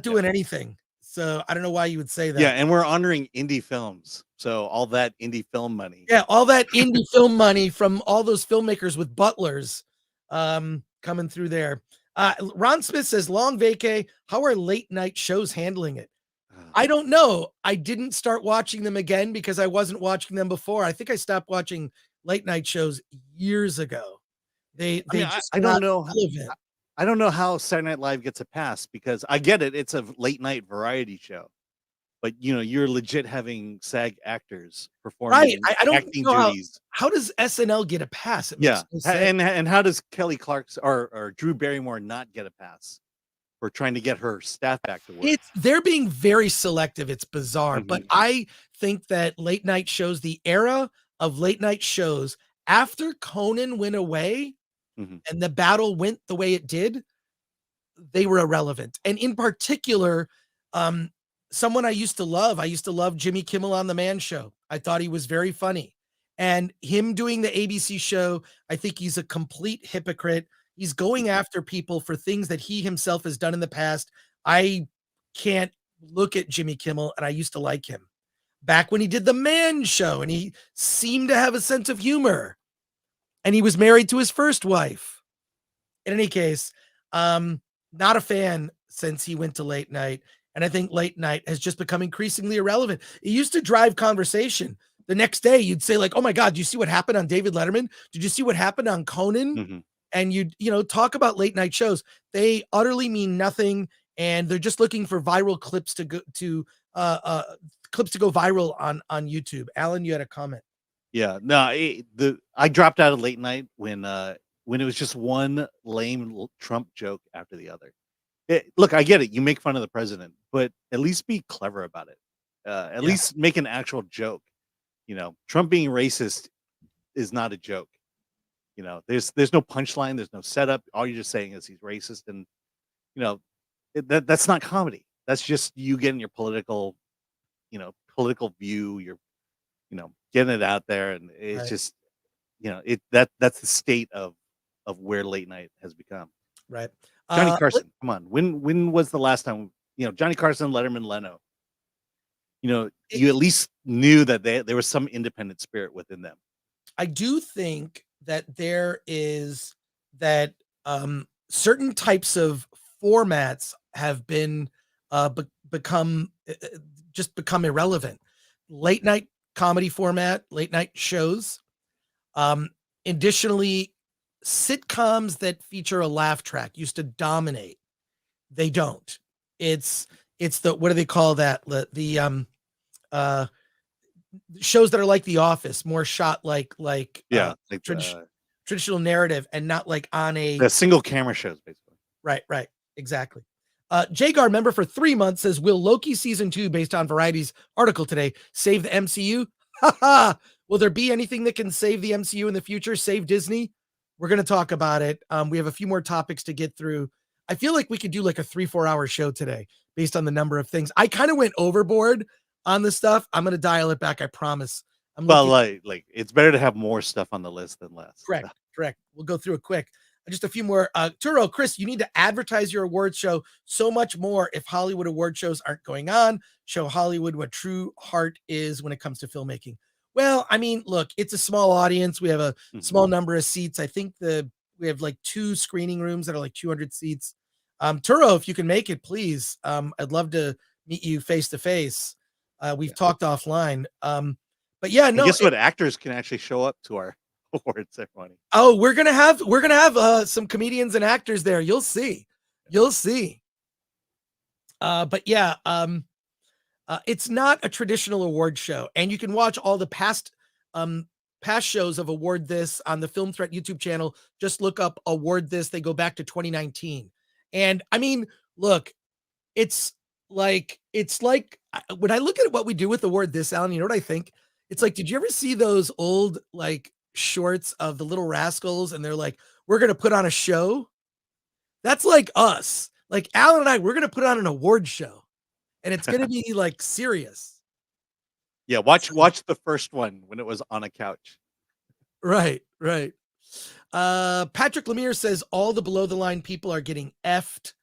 doing anything. So I don't know why you would say that. Yeah, and we're honoring indie films. So all that indie film money. Yeah, all that indie film money from all those filmmakers with butlers coming through there. Ron Smith says, long vacay. How are late night shows handling it? I don't know. I didn't start watching them again because I wasn't watching them before. I think I stopped watching late night shows years ago. I don't know. I don't know how Saturday Night Live gets a pass because I get it. It's a late night variety show, but you're legit having SAG actors performing. Right. I don't acting know duties. How does SNL get a pass? It makes no sense. And how does Kelly Clarkson or Drew Barrymore not get a pass for trying to get her staff back to work? They're being very selective. It's bizarre, but I think that late night shows, the era of late night shows after Conan went away and the battle went the way it did, they were irrelevant. And in particular, someone I used to love Jimmy Kimmel on The Man Show. I thought he was very funny. And him doing the ABC show, I think he's a complete hypocrite. He's going after people for things that he himself has done in the past. I can't look at Jimmy Kimmel, and I used to like him back when he did The Man Show, and he seemed to have a sense of humor. And he was married to his first wife. In any case, not a fan since he went to late night. And I think late night has just become increasingly irrelevant. It used to drive conversation. The next day you'd say like, oh my God, do you see what happened on David Letterman? Did you see what happened on Conan? And you'd, talk about late night shows. They utterly mean nothing. And they're just looking for viral clips to go viral on YouTube. Alan, you had a comment. Yeah, no, I dropped out of late night when it was just one lame Trump joke after the other. Look, I get it. You make fun of the president, but at least be clever about it. At least make an actual joke. Trump being racist is not a joke. There's no punchline. There's no setup. All you're just saying is he's racist, and that's not comedy. That's just you getting your political view. You're getting it out there, and it's just that's the state of where late night has become. Right. Johnny Carson, come on. When was the last time Johnny Carson, Letterman, Leno? You at least knew that there was some independent spirit within them. I do think that there is that certain types of formats have been become irrelevant. Late night comedy format, late night shows. Additionally, sitcoms that feature a laugh track used to dominate. They don't. It's the, what do they call that? The shows that are like The Office, more shot like traditional narrative and not like on the single camera shows, basically. Right. Exactly. Jagar, member for 3 months, says, will Loki season 2, based on Variety's article today, save the MCU? Will there be anything that can save the MCU in the future? Save Disney? We're going to talk about it. We have a few more topics to get through. I feel like we could do like a 3-4 hour show today based on the number of things. I kind of went overboard on this stuff. I'm going to dial it back. I promise. Like it's better to have more stuff on the list than less. Correct. We'll go through it quick. Just a few more. Turo, Chris, you need to advertise your award show so much more if Hollywood award shows aren't going on. Show Hollywood what true heart is when it comes to filmmaking. Well, I mean, look, it's a small audience. We have a small number of seats. I think we have like 2 screening rooms that are like 200 seats. Turo, if you can make it, please. I'd love to meet you face to face. We've talked offline. But yeah, no. And guess what? Actors can actually show up to our award ceremony. Oh, we're gonna have some comedians and actors there. You'll see. But yeah, it's not a traditional award show, and you can watch all the past shows of Award This on the Film Threat YouTube channel. Just look up Award This. They go back to 2019, and I mean, look, it's like when I look at what we do with Award This, Alan, you know what I think? It's like, did you ever see those old like shorts of the Little Rascals, and they're like, we're gonna put on a show? That's like us. Like Alan and I, we're gonna put on an award show, and it's gonna be like serious. Yeah, watch the first one when it was on a couch. Right. Patrick Lemire says all the below the line people are getting effed.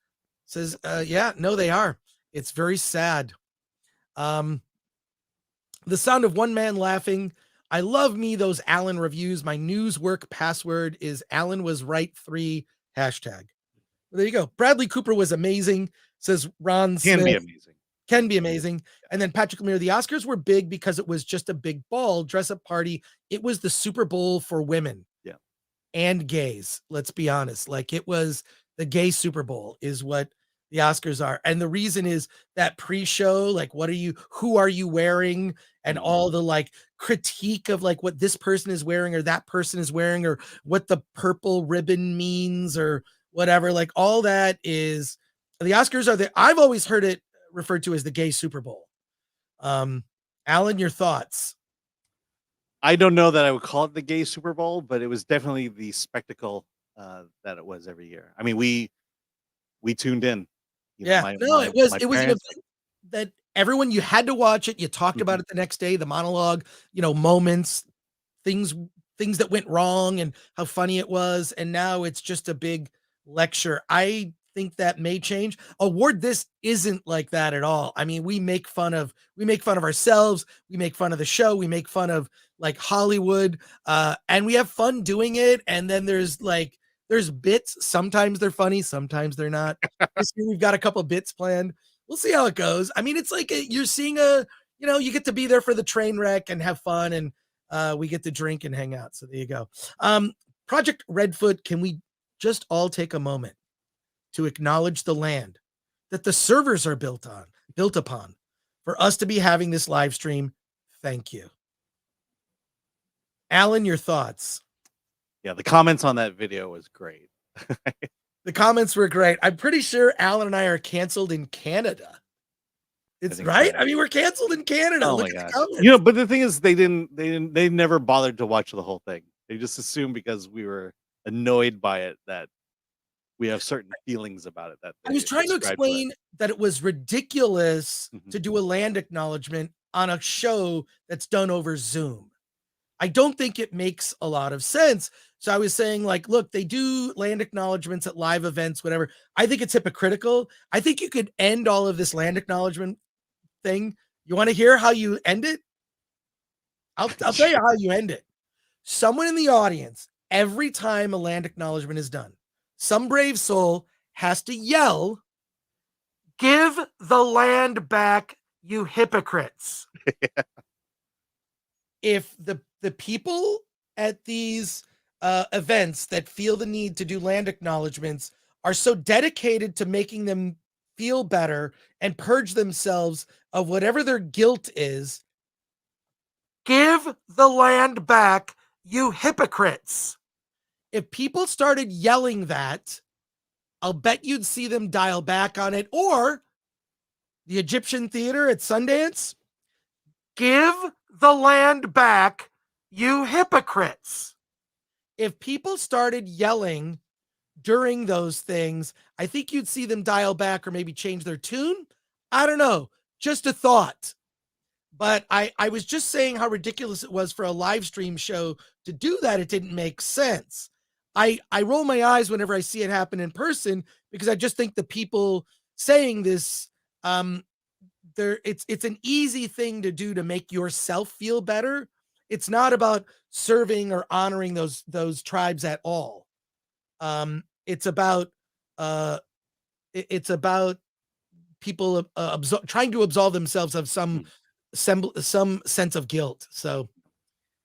Says, yeah, no, they are. It's very sad. The sound of one man laughing. I love me those Alan reviews. My news work password is Alan was right 3 hashtag. There you go. Bradley Cooper was amazing, says Ron Smith. Can be amazing. Can be amazing. And then Patrick Lemire, the Oscars were big because it was just a big ball, dress up party. It was the Super Bowl for women. Yeah. And gays. Let's be honest. Like it was the gay Super Bowl is what the Oscars are. And the reason is that pre-show, like who are you wearing? And all the like critique of like what this person is wearing or that person is wearing or what the purple ribbon means or whatever. Like all that is the Oscars are I've always heard it referred to as the gay Super Bowl. Alan, your thoughts? I don't know that I would call it the gay Super Bowl, but it was definitely the spectacle that it was every year. I mean, we tuned in. It was an event that everyone, you had to watch it. You talked about it the next day, the monologue, moments, things that went wrong and how funny it was. And now it's just a big lecture. I think that may change. Award this isn't like that at all. I mean, we make fun of ourselves, we make fun of the show, we make fun of like Hollywood, and we have fun doing it. And then there's bits. Sometimes they're funny, sometimes they're not. This year we've got a couple bits planned. We'll see how it goes. I mean, it's like you're seeing you get to be there for the train wreck and have fun, and we get to drink and hang out. So there you go. Project Redfoot, can we just all take a moment to acknowledge the land that the servers are built upon for us to be having this live stream? Thank you. Alan, your thoughts? Yeah, the comments on that video was great. The comments were great. I'm pretty sure Alan and I are canceled in Canada. It's right. I mean, we're canceled in Canada. Oh Look my at god! the comments. But the thing is, they never bothered to watch the whole thing. They just assumed because we were annoyed by it that we have certain feelings about it. That I was trying to explain that it was ridiculous to do a land acknowledgement on a show that's done over Zoom. I don't think it makes a lot of sense. So I was saying, like, look, they do land acknowledgements at live events, whatever. I think it's hypocritical. I think you could end all of this land acknowledgement thing. You want to hear how you end it? I'll tell you how you end it. Someone in the audience, every time a land acknowledgement is done, some brave soul has to yell, "Give the land back, you hypocrites." If the people at these events that feel the need to do land acknowledgements are so dedicated to making them feel better and purge themselves of whatever their guilt is, give the land back, you hypocrites. If people started yelling that, I'll bet you'd see them dial back on it. Or the Egyptian Theater at Sundance, give the land back, you hypocrites. If people started yelling during those things, I think you'd see them dial back or maybe change their tune. I don't know. Just a thought. But I was just saying how ridiculous it was for a live stream show to do that. It didn't make sense. I roll my eyes whenever I see it happen in person because I just think the people saying this, it's an easy thing to do to make yourself feel better. It's not about serving or honoring those tribes at all. It's about people trying to absolve themselves of some sense of guilt. So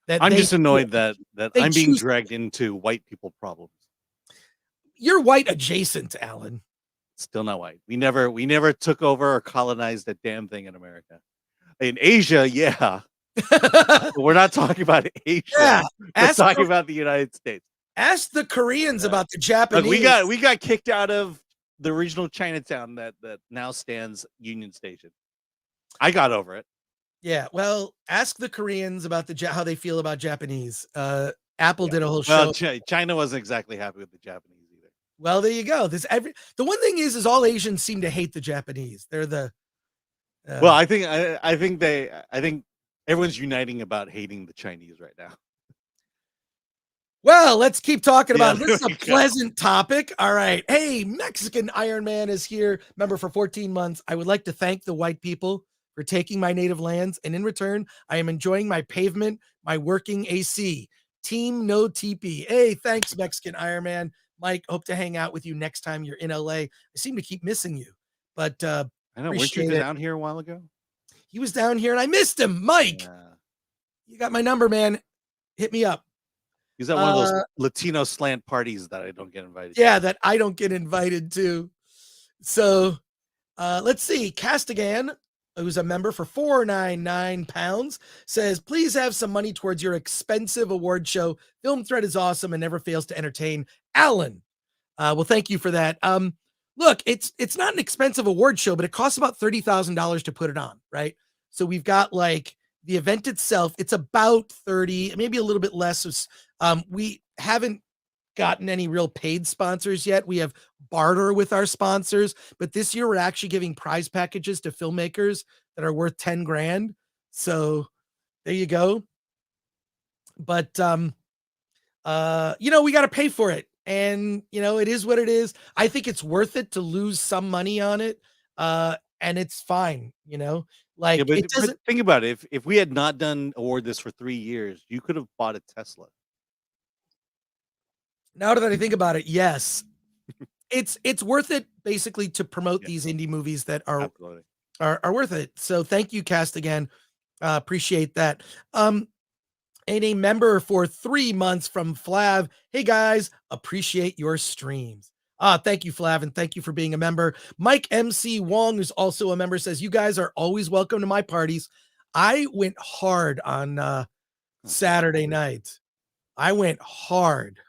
I'm just annoyed that I'm being dragged into white people problems. You're white adjacent, Alan. Still not white. We never took over or colonized a damn thing in America. In Asia, yeah. We're not talking about Asia. Yeah. We're talking about the United States. Ask the Koreans about the Japanese. Look, we got kicked out of the original Chinatown that now stands Union Station. I got over it. Yeah, well, ask the Koreans about how they feel about Japanese. Apple did a whole show. Well, China wasn't exactly happy with the Japanese either. Well, there you go. The one thing is all Asians seem to hate the Japanese. They're the well, I think everyone's uniting about hating the Chinese right now. Well, let's keep talking about Yeah, it. This is there a we go. pleasant topic. All right. Hey, Mexican Iron Man is here, member for 14 months. I would like to thank the white people for taking my native lands, and in return, I am enjoying my pavement, my working AC. Team no TP. Hey, thanks, Mexican Iron Man. Mike, hope to hang out with you next time you're in LA. I seem to keep missing you, but I know. Weren't you appreciate it. down here a while ago? He was down here and I missed him. Mike, you got my number, man. Hit me up. He's at one of those Latino slant parties that I don't get invited Yeah, that I don't get invited to. So let's see. Castigan, who's a member for £4.99, says, please have some money towards your expensive award show. Film Threat is awesome and never fails to entertain. Alan. Well, thank you for that. Look, it's not an expensive award show, but it costs about $30,000 to put it on, right? So we've got like the event itself, it's about 30, maybe a little bit less. We haven't gotten any real paid sponsors yet. We have barter with our sponsors, but this year we're actually giving prize packages to filmmakers that are worth 10 grand. So there you go. But, we got to pay for it. And, it is what it is. I think it's worth it to lose some money on it. And it's fine, like yeah, but, it doesn't. but think about it. If we had not done award this for 3 years, you could have bought a Tesla. Now that I think about it, yes, it's worth it basically to promote these indie movies that are worth it. So thank you, Cast, again. Appreciate that. And a member for 3 months from Flav. Hey guys, appreciate your streams. Thank you, Flav, and thank you for being a member. Mike MC Wong, who's also a member, says you guys are always welcome to my parties. I went hard on Saturday night. I went hard.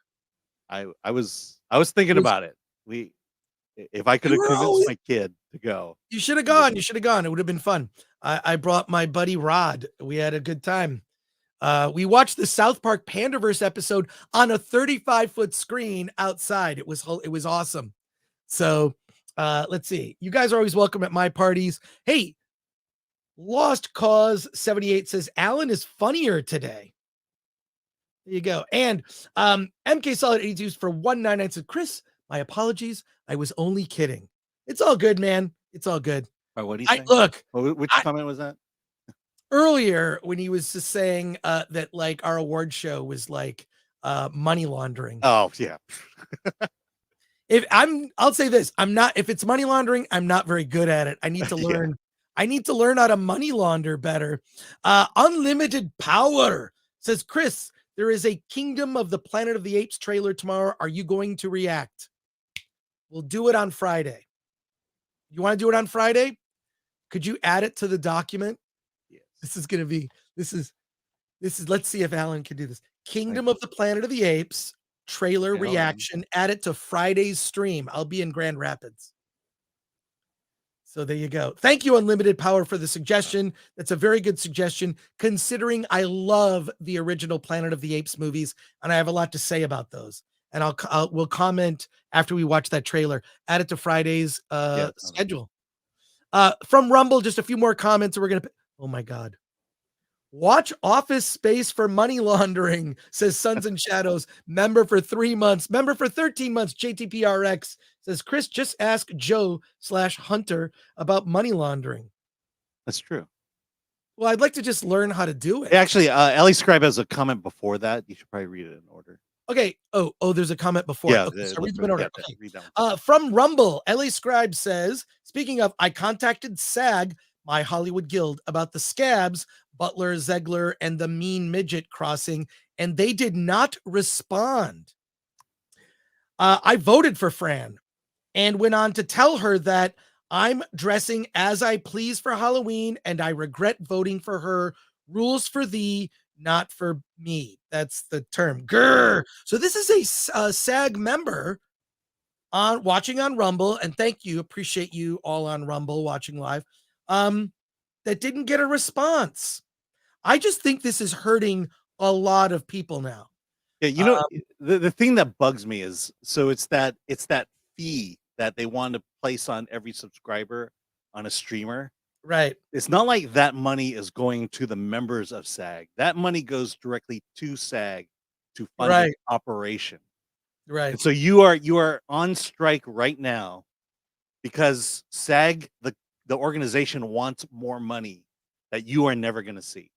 I was thinking about it. If I could have convinced my kid to go. You should have gone. You should have gone. It would have been fun. I brought my buddy Rod. We had a good time. We watched the South Park Pandaverse episode on a 35-foot screen outside. It was awesome. So let's see. You guys are always welcome at my parties. Hey, Lost Cause 78 says Alan is funnier today. There you go. And MK Solid 82 for 199 said, Chris, my apologies. I was only kidding. It's all good, man. It's all good. What do you say? Look, which comment was that? Earlier when he was just saying that like our award show was like money laundering. Oh yeah. I'll say this. If it's money laundering, I'm not very good at it. I need to learn. Yeah. I need to learn how to money launder better. Unlimited Power says, Chris, there is a Kingdom of the Planet of the Apes trailer tomorrow. Are you going to react? We'll do it on Friday. You want to do it on Friday? Could you add it to the document? Yes. This is, let's see if Alan can do this. Kingdom of the Planet of the Apes trailer reaction. Add it to Friday's stream. I'll be in Grand Rapids. So there you go. Thank you, Unlimited Power, for the suggestion. That's a very good suggestion, considering I love the original Planet of the Apes movies, and I have a lot to say about those. And we'll comment after we watch that trailer. Add it to Friday's schedule. From Rumble, just a few more comments. We're gonna. Oh my God. Watch Office Space for money laundering, says Sons and Shadows. Member for 3 months. Member for 13 months. JTPRX says, Chris, just ask Joe/Hunter about money laundering. That's true. Well, I'd like to just learn how to do it. Actually, Ellie Scribe has a comment before that. You should probably read it in order. Okay. Oh, there's a comment before. Yeah. Okay, so read them in order. Okay. Read from Rumble, Ellie Scribe says, speaking of, I contacted SAG, my Hollywood Guild, about the Scabs, Butler, Zegler, and the Mean Midget crossing, and they did not respond. I voted for Fran and went on to tell her that I'm dressing as I please for Halloween, and I regret voting for her. Rules for thee, not for me. That's the term. Grr. So this is a SAG member watching on Rumble, and thank you. Appreciate you all on Rumble watching live. That didn't get a response. I just think this is hurting a lot of people now. Yeah, the thing that bugs me is it's that fee that they want to place on every subscriber on a streamer. Right. It's not like that money is going to the members of SAG. That money goes directly to SAG to fund its operation. Right. And so you are on strike right now because SAG, the organization, wants more money that you are never going to see.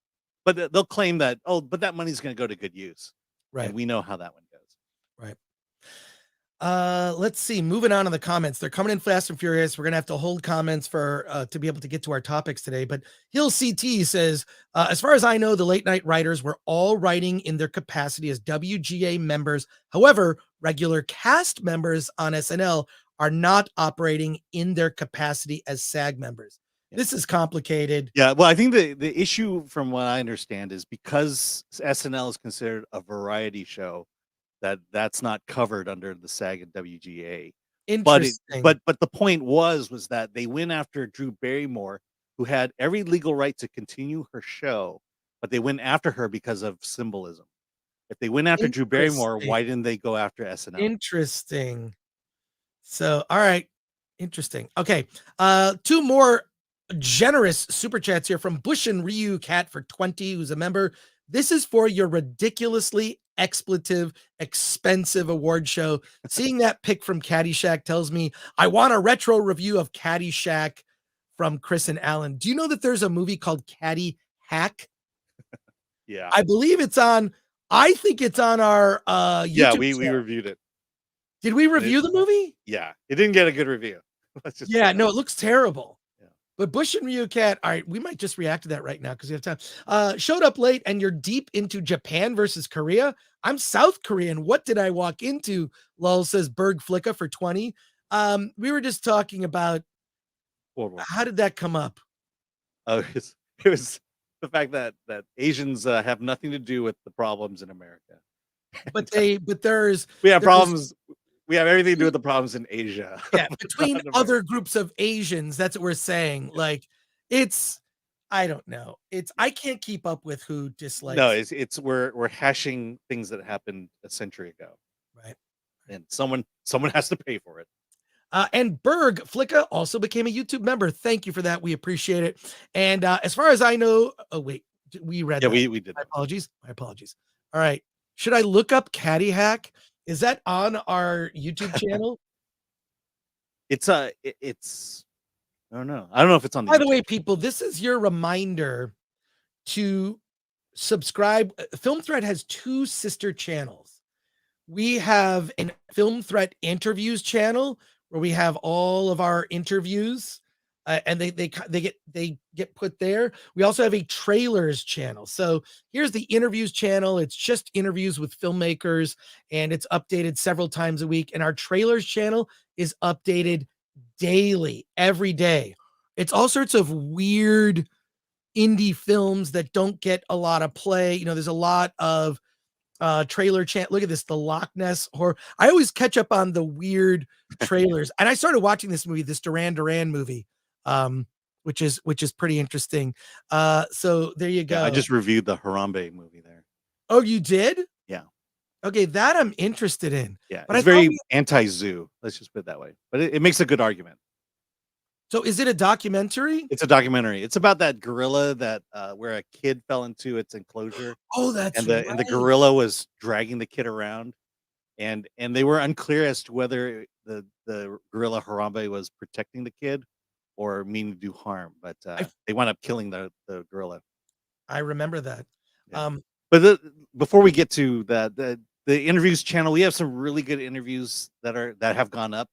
But they'll claim that, but that money's going to go to good use. Right. And we know how that one goes. Right. Let's see. Moving on to the comments. They're coming in fast and furious. We're gonna have to hold comments for to be able to get to our topics today. But Hill CT says, as far as I know, the late night writers were all writing in their capacity as WGA members. However, regular cast members on SNL are not operating in their capacity as SAG members. This is complicated. Yeah, well, I think the issue, from what I understand, is because SNL is considered a variety show, that's not covered under the SAG and WGA. Interesting. But the point was that they went after Drew Barrymore, who had every legal right to continue her show, but they went after her because of symbolism. If they went after Drew Barrymore, why didn't they go after SNL? Interesting. So, all right. Interesting. Okay. Two more generous super chats here from Bush and Ryu Cat for 20, who's a member. This is for your ridiculously expletive, expensive award show. Seeing that pic from Caddyshack tells me I want a retro review of Caddyshack from Chris and Alan. Do you know that there's a movie called Caddy Hack? Yeah. I believe it's on, I think it's on our YouTube yeah, we channel. reviewed it. Did we review the movie? Yeah, it didn't get a good review. Yeah, no, it looks terrible. Yeah. But Bush and Ryu Cat, all right, we might just react to that right now because we have time. Showed up late and you're deep into Japan versus Korea. I'm South Korean. What did I walk into? Lol, says Berg Flicka for 20. We were just talking about how did that come up? Oh, it was the fact that Asians have nothing to do with the problems in America. But there's we have problems. We have everything to do with the problems in Asia. Yeah, between other groups of Asians, that's what we're saying. Like, it's, I don't know. I can't keep up with who dislikes. No, we're hashing things that happened a century ago. Right. And someone has to pay for it. And Berg Flicka also became a YouTube member. Thank you for that. We appreciate it. And as far as I know, oh wait, we read. Yeah, that. we did. My apologies. All right. Should I look up Caddy Hack? Is that on our YouTube channel? It's I don't know. I don't know if it's on. By the way, people, this is your reminder to subscribe. Film Threat has two sister channels. We have a Film Threat interviews channel where we have all of our interviews, and they get put there. We also have a trailers channel. So here's the interviews channel. It's just interviews with filmmakers, and it's updated several times a week. And our trailers channel is updated daily, every day. It's all sorts of weird indie films that don't get a lot of play. You know, there's a lot of trailer chant. Look at this, the Loch Ness horror. I always catch up on the weird trailers. And I started watching this movie, this Duran Duran movie, which is pretty interesting. So there you go. Yeah, I just reviewed the Harambe movie there. Oh, you did? Yeah. Okay, that I'm interested in. Yeah, but it's very anti-zoo. Let's just put it that way. But it makes a good argument. So is it a documentary? It's a documentary. It's about that gorilla that where a kid fell into its enclosure. Oh, that's and the gorilla was dragging the kid around, and they were unclear as to whether the gorilla Harambe was protecting the kid or meaning to do harm. But they wound up killing the gorilla. I remember that. Yeah. But before we get to that, the interviews channel, we have some really good interviews that have gone up.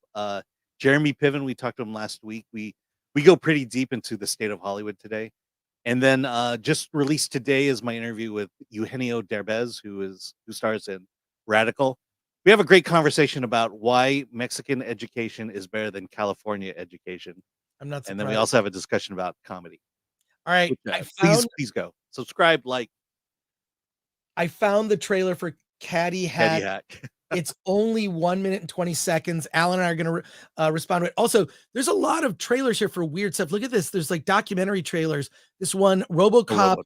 Jeremy Piven, we talked to him last week. We go pretty deep into the state of Hollywood today. And then just released today is my interview with Eugenio Derbez, who stars in Radical. We have a great conversation about why Mexican education is better than California education. I'm not surprised. And then we also have a discussion about comedy. All right. Please go. Subscribe, like. I found the trailer for Caddy Hack. It's only 1 minute and 20 seconds. Alan and I are going to respond to it. Also, there's a lot of trailers here for weird stuff. Look at this. There's like documentary trailers. This one, RoboCop,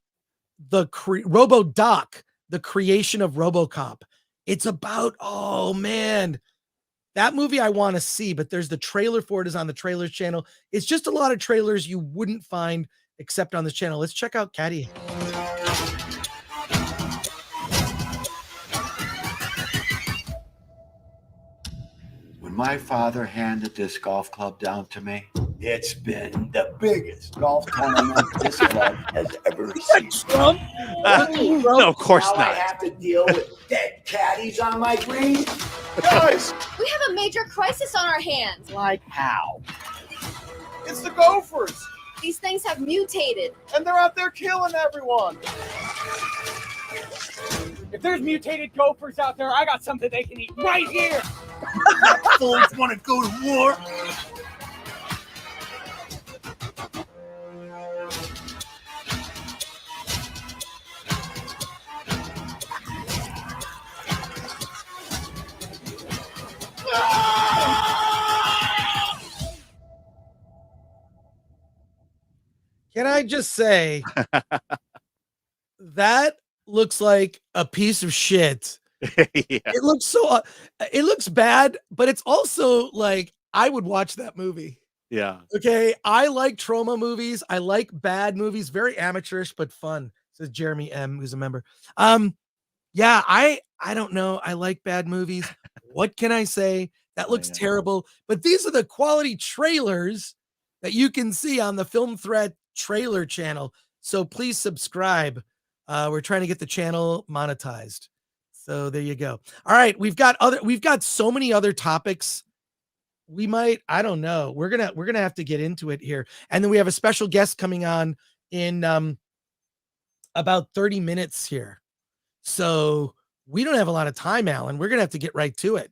RoboDoc, the creation of RoboCop. It's about, oh man, that movie I want to see, but there's the trailer for it is on the trailers channel. It's just a lot of trailers you wouldn't find except on this channel. Let's check out Caddy. my father handed this golf club down to me, it's been the biggest golf tournament this club has ever seen. No, of course Now I not. have to deal with dead caddies on my green. Guys, We have a major crisis on our hands. like how? It's the Gophers, These things have mutated. and they're out there killing everyone. If there's mutated Gophers out there, I got something they can eat right here. Fools want to go to war? Can I just say that looks like a piece of shit. Yeah. It looks bad, but it's also like I would watch that movie. Yeah. Okay, I like trauma movies. I like bad movies, very amateurish but fun. Says Jeremy M, who's a member. Yeah, I don't know. I like bad movies. What can I say? That looks terrible. But these are the quality trailers that you can see on the Film Threat trailer channel. So please subscribe. We're trying to get the channel monetized. So there you go. All right, we've got so many other topics. I don't know. We're gonna have to get into it here. And then we have a special guest coming on in about 30 minutes here. So we don't have a lot of time, Alan. We're gonna have to get right to it.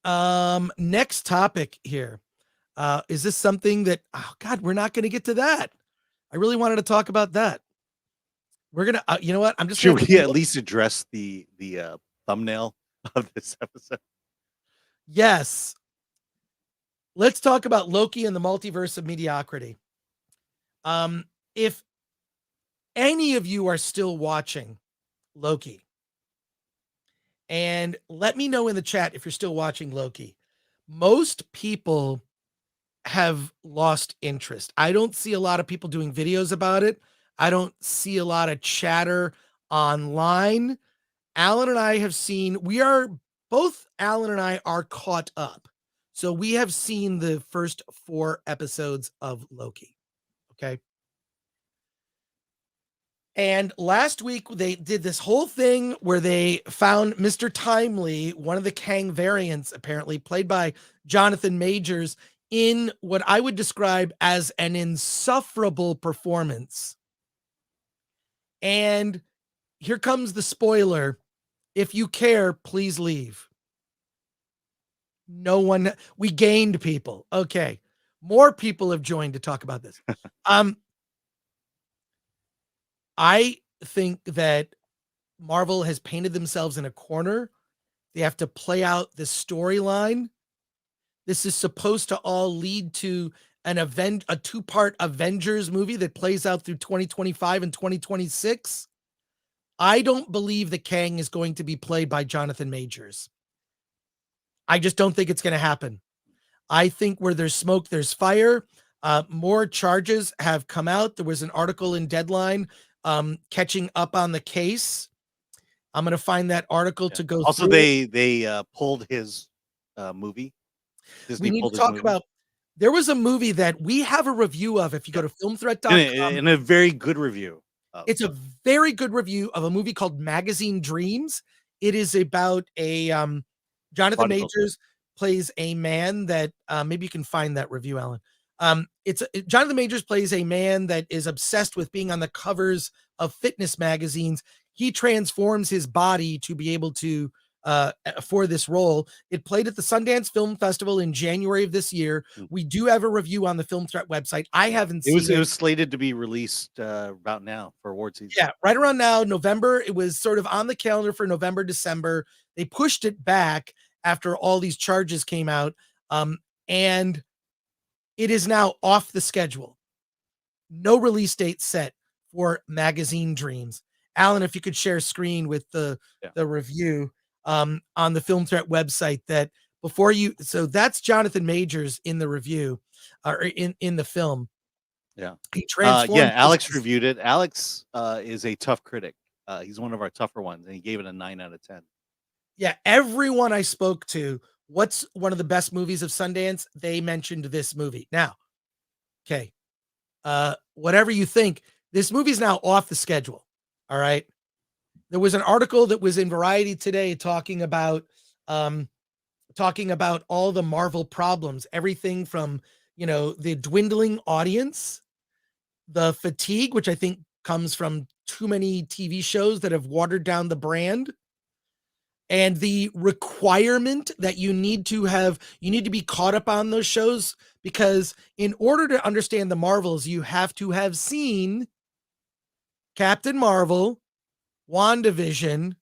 Yeah. Next topic here. Is this something that, oh God, we're not gonna get to that. I really wanted to talk about that. We're gonna, you know what? I'm just. Should we at least address the thumbnail of this episode? Yes. Let's talk about Loki and the Multiverse of Mediocrity. If any of you are still watching Loki, and let me know in the chat if you're still watching Loki. Most people have lost interest. I don't see a lot of people doing videos about it. I don't see a lot of chatter online. Alan and I have seen, both Alan and I are caught up. So we have seen the first 4 episodes of Loki. Okay. And last week they did this whole thing where they found Mr. Timely, one of the Kang variants, apparently played by Jonathan Majors, in what I would describe as an insufferable performance. And here comes the spoiler. If you care, please leave. No one, we gained people. Okay. More people have joined to talk about this. I think that Marvel has painted themselves in a corner. They have to play out the storyline. This is supposed to all lead to a 2-part Avengers movie that plays out through 2025 and 2026. I don't believe that Kang is going to be played by Jonathan Majors. I just don't think it's going to happen. I think where there's smoke, there's fire. More charges have come out. There was an article in Deadline catching up on the case. I'm going to find that article to go also through. they pulled his movie. Disney We need pulled to his talk movie. about, there was a movie that we have a review of. If you go to filmthreat.com, and a very good review. It's a very good review of a movie called Magazine Dreams. It is about a Jonathan Majors plays a man that maybe you can find that review, Alan. Jonathan Majors plays a man that is obsessed with being on the covers of fitness magazines. He transforms his body to be able to for this role. It played at the Sundance Film Festival in January of this year. We do have a review on the Film Threat website. I haven't seen it. It was slated to be released about now for award season. Yeah, right around now, November. It was sort of on the calendar for November, December. They pushed it back after all these charges came out. And it is now off the schedule. No release date set for Magazine Dreams. Alan, if you could share screen with the review on the Film Threat website, that before you, so that's Jonathan Majors in the review or in the film. Yeah. He transformed. Alex reviewed it. Alex is a tough critic. He's one of our tougher ones, and he gave it a 9 out of 10. Yeah, everyone I spoke to, what's one of the best movies of Sundance? They mentioned this movie. Now, okay, whatever you think, this movie's now off the schedule. All right. There was an article that was in Variety today talking about all the Marvel problems, everything from, the dwindling audience, the fatigue, which I think comes from too many TV shows that have watered down the brand, and the requirement that you need to be caught up on those shows, because in order to understand the Marvels, you have to have seen Captain Marvel, WandaVision,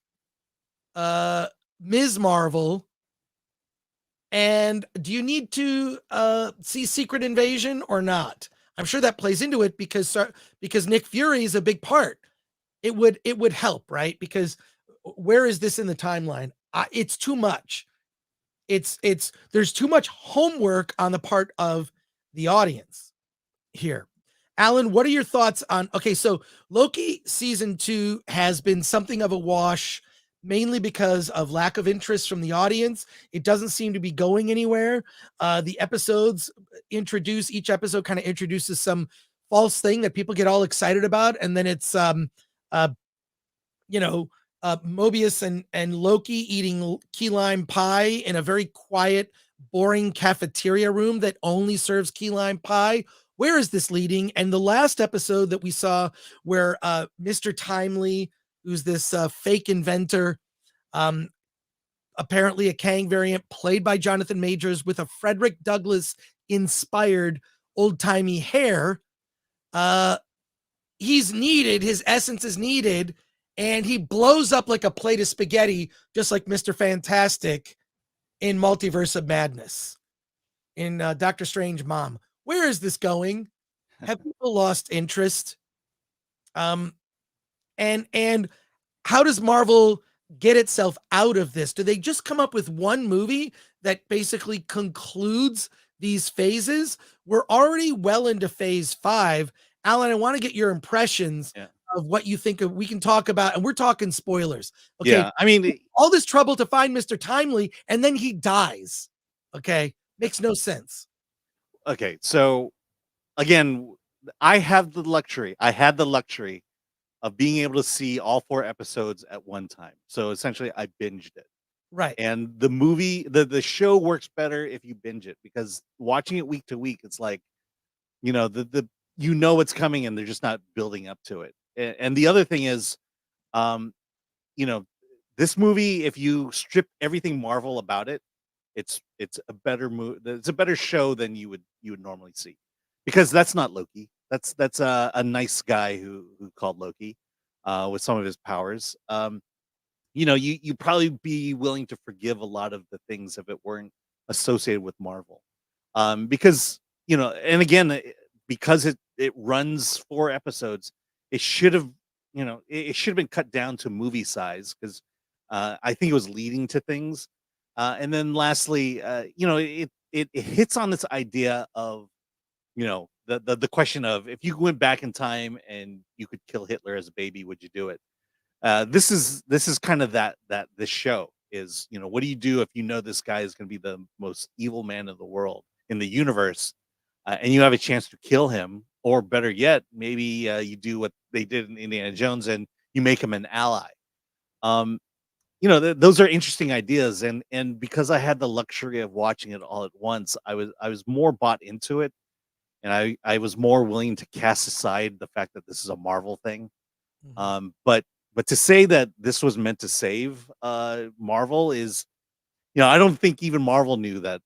Ms. Marvel, and do you need to see Secret Invasion or not? I'm sure that plays into it because Nick Fury is a big part. It would help, right? Because where is this in the timeline? It's too much. There's too much homework on the part of the audience here. Alan, what are your thoughts on, okay, so Loki season 2 has been something of a wash, mainly because of lack of interest from the audience. It doesn't seem to be going anywhere. The episodes each episode kind of introduces some false thing that people get all excited about. And then it's, Mobius and Loki eating key lime pie in a very quiet, boring cafeteria room that only serves key lime pie. Where is this leading? And the last episode that we saw where Mr. Timely, who's this fake inventor, apparently a Kang variant played by Jonathan Majors with a Frederick Douglass inspired old-timey hair, he's needed, his essence is needed, and he blows up like a plate of spaghetti, just like Mr. Fantastic in Multiverse of Madness, in Doctor Strange Mom. Where is this going? Have people lost interest? And how does Marvel get itself out of this? Do they just come up with one movie that basically concludes these phases? We're already well into phase 5. Alan, I want to get your impressions of what you think of. We can talk about, and we're talking spoilers. Okay. Yeah, I mean, all this trouble to find Mr. Timely, and then he dies. Okay. Makes no sense. Okay, so again, I had the luxury of being able to see all 4 episodes at one time. So essentially I binged it. Right. And the movie, the show works better if you binge it, because watching it week to week, it's like, what's coming and they're just not building up to it. And the other thing is, this movie, if you strip everything Marvel about it, it's a better movie. It's a better show than you would normally see, because that's not Loki. That's a nice guy who called Loki with some of his powers. You probably be willing to forgive a lot of the things if it weren't associated with Marvel, because and again, because it runs 4 episodes, it should have been cut down to movie size, because I think it was leading to things. And then lastly, it hits on this idea of, the question of, if you went back in time and you could kill Hitler as a baby, would you do it? This is kind of that this show is, what do you do if you know this guy is going to be the most evil man in the world, in the universe, and you have a chance to kill him, or better yet, maybe you do what they did in Indiana Jones and you make him an ally. Those are interesting ideas, and because I had the luxury of watching it all at once, I was more bought into it, and I was more willing to cast aside the fact that this is a Marvel thing. But to say that this was meant to save Marvel is, I don't think even Marvel knew that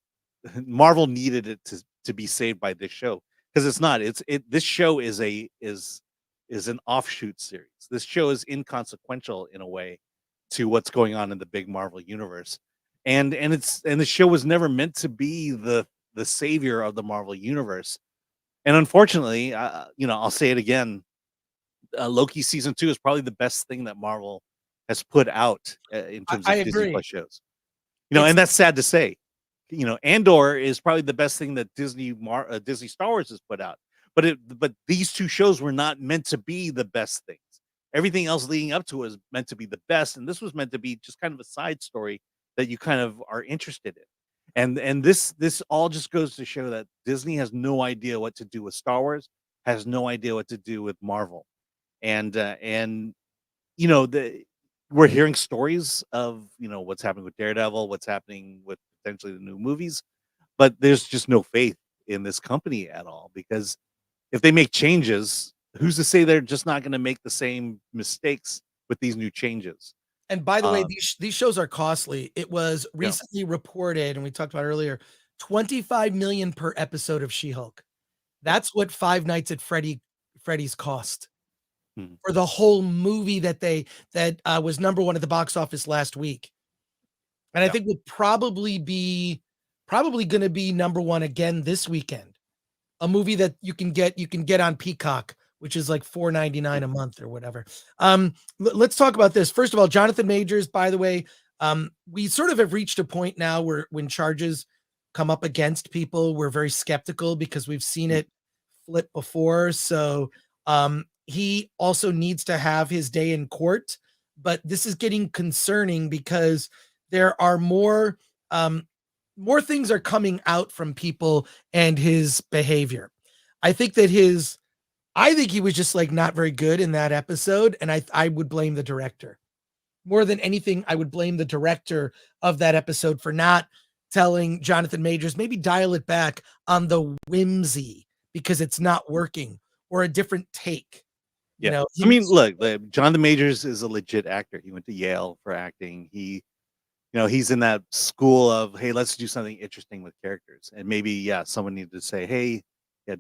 Marvel needed it to be saved by this show, because it's not. This show is an offshoot series. This show is inconsequential in a way to what's going on in the big Marvel universe, and the show was never meant to be the savior of the Marvel universe. And unfortunately, I'll say it again, Loki season 2 is probably the best thing that Marvel has put out in terms of Disney Plus shows. And that's sad to say. Andor is probably the best thing that Disney Star Wars has put out. But these 2 shows were not meant to be the best things. everything else leading up to it was meant to be the best, and this was meant to be just kind of a side story that you kind of are interested in. And this all just goes to show that Disney has no idea what to do with Star Wars, has no idea what to do with Marvel. And you know, we're hearing stories of, you know, what's happening with Daredevil, what's happening with potentially the new movies, but there's just no faith in this company at all, because if they make changes, who's to say they're just not going to make the same mistakes with these new changes? And by the way, these shows are costly. It was Yeah. recently reported, and we talked about earlier, 25 million per episode of She-Hulk. That's what Five Nights at Freddy's cost for the whole movie that was #1 at the box office last week. And I think would probably going to be #1 again this weekend. A movie that you can get on Peacock, which is like $4.99 a month or whatever. Let's talk about this. First of all, Jonathan Majors, by the way, we sort of have reached a point now where when charges come up against people, we're very skeptical because we've seen it flip before. So he also needs to have his day in court, but this is getting concerning because there are more things are coming out from people and his behavior. I think he was just like not very good in that episode. And I would blame the director more than anything. I would blame the director of that episode for not telling Jonathan Majors, maybe dial it back on the whimsy because it's not working, or a different take. Yeah. You know, I mean, look, Jonathan Majors is a legit actor. He went to Yale for acting. He's in that school of, hey, let's do something interesting with characters. And maybe, someone needed to say, hey,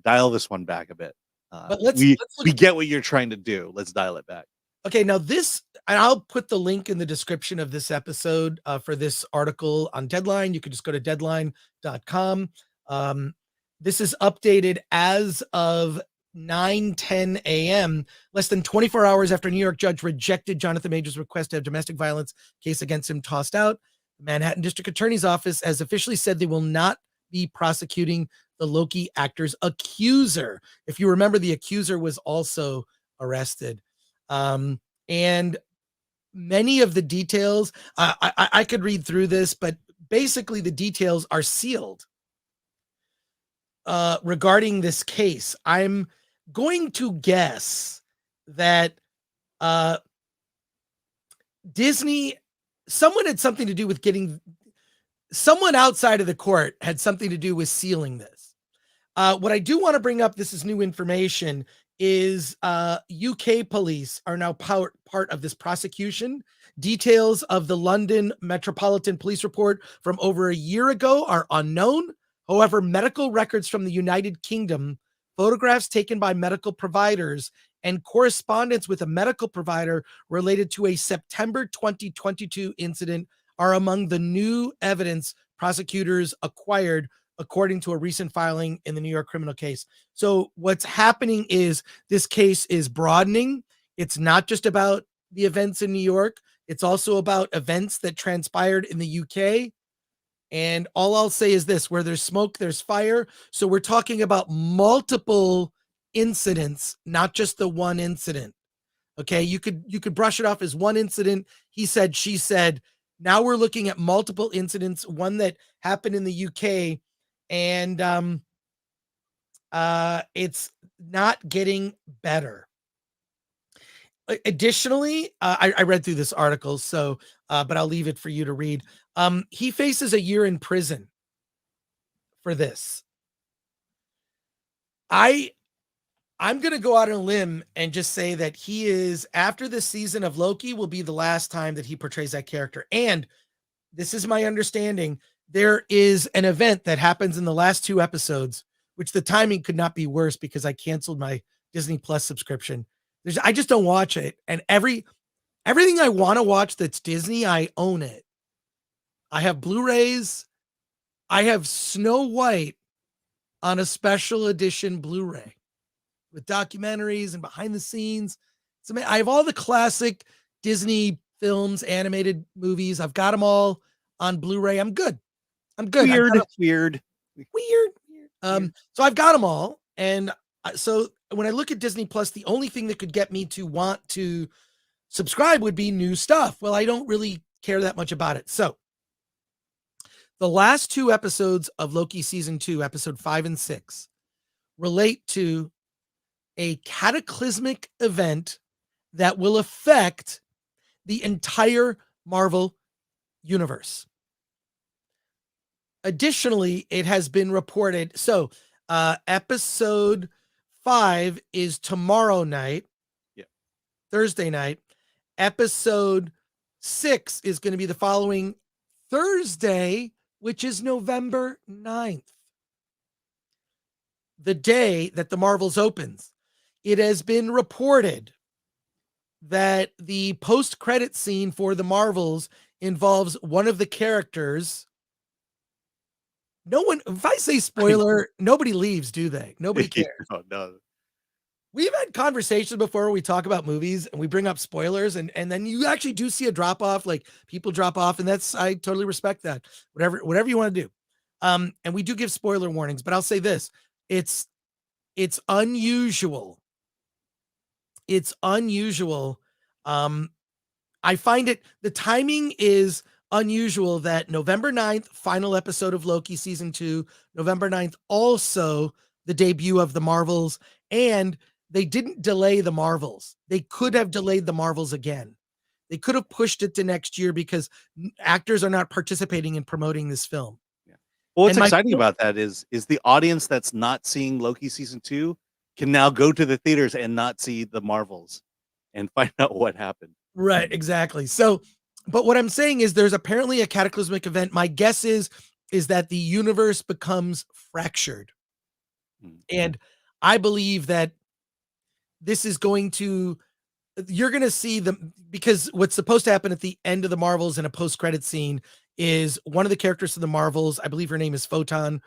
dial this one back a bit. But we get what you're trying to do. Let's dial it back. Okay, now and I'll put the link in the description of this episode for this article on Deadline. You can just go to deadline.com. This is updated as of 9:10 a.m., less than 24 hours after a New York judge rejected Jonathan Majors' request to have domestic violence case against him tossed out. The Manhattan District Attorney's Office has officially said they will not be prosecuting the Loki actor's accuser. If you remember, the accuser was also arrested. And many of the details, I could read through this, but basically the details are sealed regarding this case. I'm going to guess that Disney, someone had something to do with someone outside of the court had something to do with sealing this. What I do want to bring up, this is new information, is UK police are now part of this prosecution. Details of the London Metropolitan Police report from over a year ago are unknown. However, medical records from the United Kingdom, photographs taken by medical providers, and correspondence with a medical provider related to a September 2022 incident are among the new evidence prosecutors acquired, according to a recent filing in the New York criminal case. So what's happening is this case is broadening. It's not just about the events in New York. It's also about events that transpired in the UK. And all I'll say is this: where there's smoke, there's fire. So we're talking about multiple incidents, not just the one incident. Okay, you could brush it off as one incident. He said, she said. Now we're looking at multiple incidents, one that happened in the UK, and it's not getting better. Additionally, I read through this article, so but I'll leave it for you to read. He faces a year in prison for this. I'm going to go out on a limb and just say that he is, after this season of Loki, will be the last time that he portrays that character. And this is my understanding. There is an event that happens in the last 2 episodes, which the timing could not be worse because I canceled my Disney Plus subscription. I just don't watch it. And everything I want to watch that's Disney, I own it. I have Blu-rays. I have Snow White on a special edition Blu-ray with documentaries and behind the scenes. So I have all the classic Disney films, animated movies. I've got them all on Blu-ray. I'm good. Weird. So I've got them all. And so when I look at Disney Plus, the only thing that could get me to want to subscribe would be new stuff. Well, I don't really care that much about it. So the last 2 episodes of Loki season 2, episode 5 and 6, relate to a cataclysmic event that will affect the entire Marvel universe. Additionally, it has been reported. So episode 5 is tomorrow night, Thursday night. Episode 6 is going to be the following Thursday, which is November 9th, the day that the Marvels opens. It has been reported that the post-credit scene for the Marvels involves one of the characters. No one, if I say spoiler, nobody leaves, do they? Nobody cares. No. We've had conversations before where we talk about movies and we bring up spoilers, and then you actually do see a drop off, like people drop off, and I totally respect that. Whatever you want to do. And we do give spoiler warnings, but I'll say this. It's unusual. It's unusual. I find the timing is unusual that November 9th, final episode of Loki season 2, November 9th, also the debut of the Marvels, and they didn't delay the Marvels. They could have delayed the Marvels again. They could have pushed it to next year because actors are not participating in promoting this film. Yeah. Well, what's exciting about that is the audience that's not seeing Loki season 2 can now go to the theaters and not see the Marvels and find out what happened. Right, exactly. So, but what I'm saying is there's apparently a cataclysmic event. My guess is that the universe becomes fractured. And I believe that this is going to, you're going to see because what's supposed to happen at the end of the Marvels in a post-credit scene is one of the characters of the Marvels, I believe her name is Photon,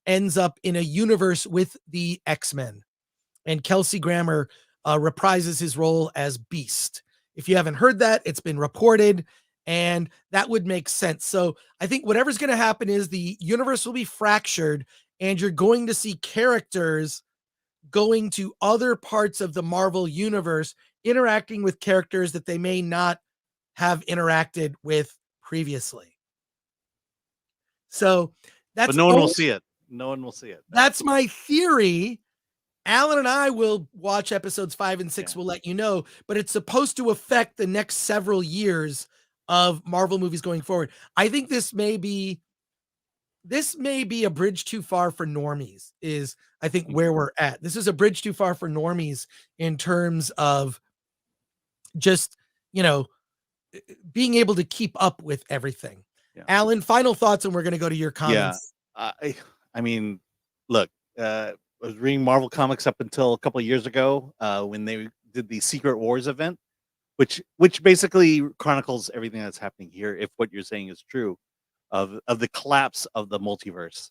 ends up in a universe with the X-Men. And Kelsey Grammer reprises his role as Beast. If you haven't heard that, it's been reported, and that would make sense. So I think whatever's going to happen is the universe will be fractured, and you're going to see characters going to other parts of the Marvel universe, interacting with characters that they may not have interacted with previously. So but no one will see it. No one will see it. That's my theory. Alan and I will watch episodes 5 and 6. We'll let you know, but it's supposed to affect the next several years of Marvel movies going forward. I think this may be a bridge too far for normies, is I think where we're at. This is a bridge too far for normies in terms of just, being able to keep up with everything. Yeah. Alan, final thoughts, and we're going to go to your comments. Yeah. I mean, look, I was reading Marvel comics up until a couple of years ago when they did the Secret Wars event, which basically chronicles everything that's happening here, if what you're saying is true, of the collapse of the multiverse,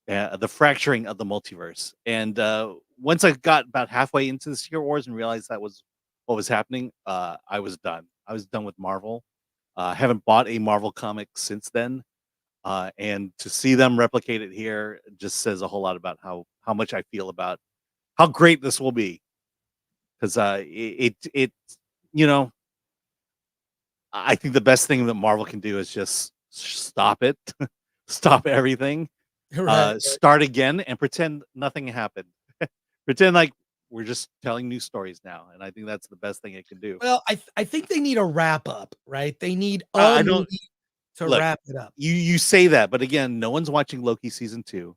the fracturing of the multiverse. And once I got about halfway into the Secret Wars and realized that was what was happening, I was done. I was done with Marvel. I haven't bought a Marvel comic since then. And to see them replicate it here just says a whole lot about how much I feel about how great this will be. Because I think the best thing that Marvel can do is just stop it, stop everything, start again, and pretend nothing happened. Pretend like we're just telling new stories now, and I think that's the best thing it can do. Well, I think they need a wrap up, right? They need to wrap it up. You say that, but again, no one's watching Loki season 2.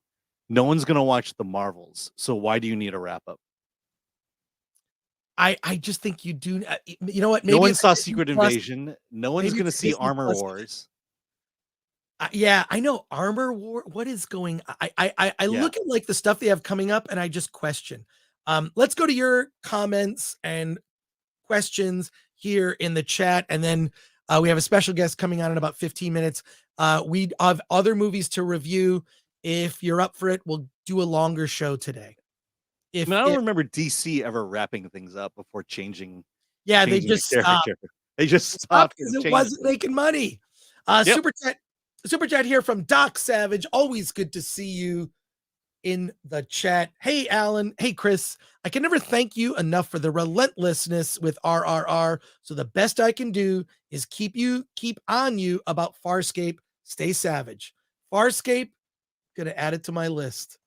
No one's gonna watch the Marvels. So why do you need a wrap up? I just think you do. You know what? Maybe no one saw Secret Invasion. No one's gonna see Armor Wars. Yeah, I know Armor War. What is going? I look at like the stuff they have coming up, and I just question. Let's go to your comments and questions here in the chat, and then we have a special guest coming on in about 15 minutes. We have other movies to review. If you're up for it, we'll do a longer show today. I don't remember DC ever wrapping things up before changing. Yeah, they just stopped. They just stopped because it wasn't making money. Super chat here from Doc Savage. Always good to see you. in the chat. Hey, Alan. Hey, Chris. I can never thank you enough for the relentlessness with RRR. So the best I can do is keep on you about Farscape. Stay savage. Farscape, gonna add it to my list.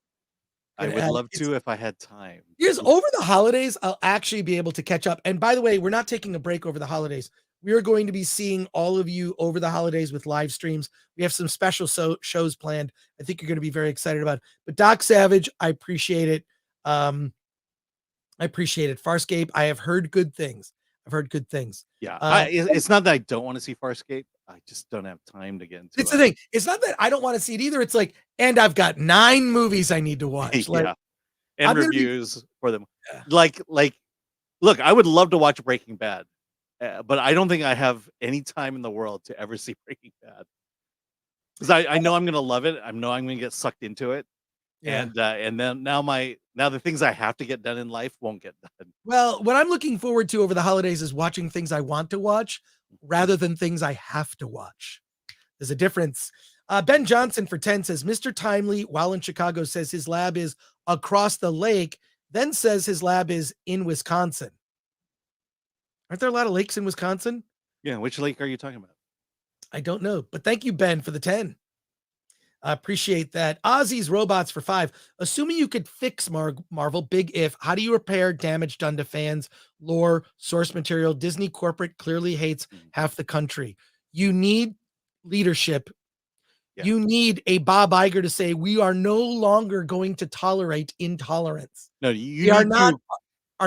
I would love to if I had time. Here's over the holidays, I'll actually be able to catch up. And by the way, we're not taking a break over the holidays. We are going to be seeing all of you over the holidays with live streams. We have some special shows planned. I think you're going to be very excited about it. But Doc Savage, I appreciate it. I appreciate it. Farscape, I have heard good things. Yeah, it's not that I don't want to see Farscape. I just don't have time to get into it. It's the thing. It's not that I don't want to see it either. It's like, and I've got 9 movies I need to watch. Like, yeah, and reviews for them. Like, look, I would love to watch Breaking Bad, but I don't think I have any time in the world to ever see Breaking Bad because I know I'm going to love it. I know I'm going to get sucked into it. Yeah. And then now the things I have to get done in life won't get done. Well, what I'm looking forward to over the holidays is watching things I want to watch rather than things I have to watch. There's a difference. Ben Johnson for 10 says, Mr. Timely, while in Chicago, says his lab is across the lake, then says his lab is in Wisconsin. Aren't there a lot of lakes in Wisconsin? Yeah, which lake are you talking about? I don't know, but thank you, Ben, for the 10. I appreciate that. Ozzy's Robots for 5. Assuming you could fix Marvel, big if, how do you repair damage done to fans, lore, source material? Disney corporate clearly hates half the country. You need leadership. Yeah. You need a Bob Iger to say, we are no longer going to tolerate intolerance. No, you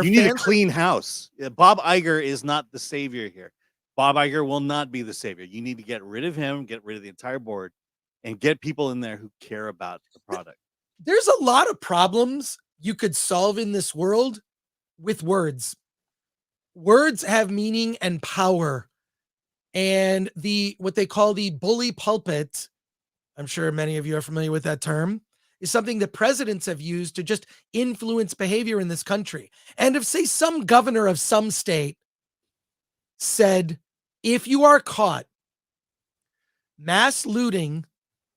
need a clean house. Bob Iger is not the savior here. Bob Iger will not be the savior. You need to get rid of him, get rid of the entire board, and get people in there who care about the product. There's a lot of problems you could solve in this world with words. Words have meaning and power. And what they call the bully pulpit, I'm sure many of you are familiar with that term, is something that presidents have used to just influence behavior in this country. And if, say, some governor of some state said, if you are caught mass looting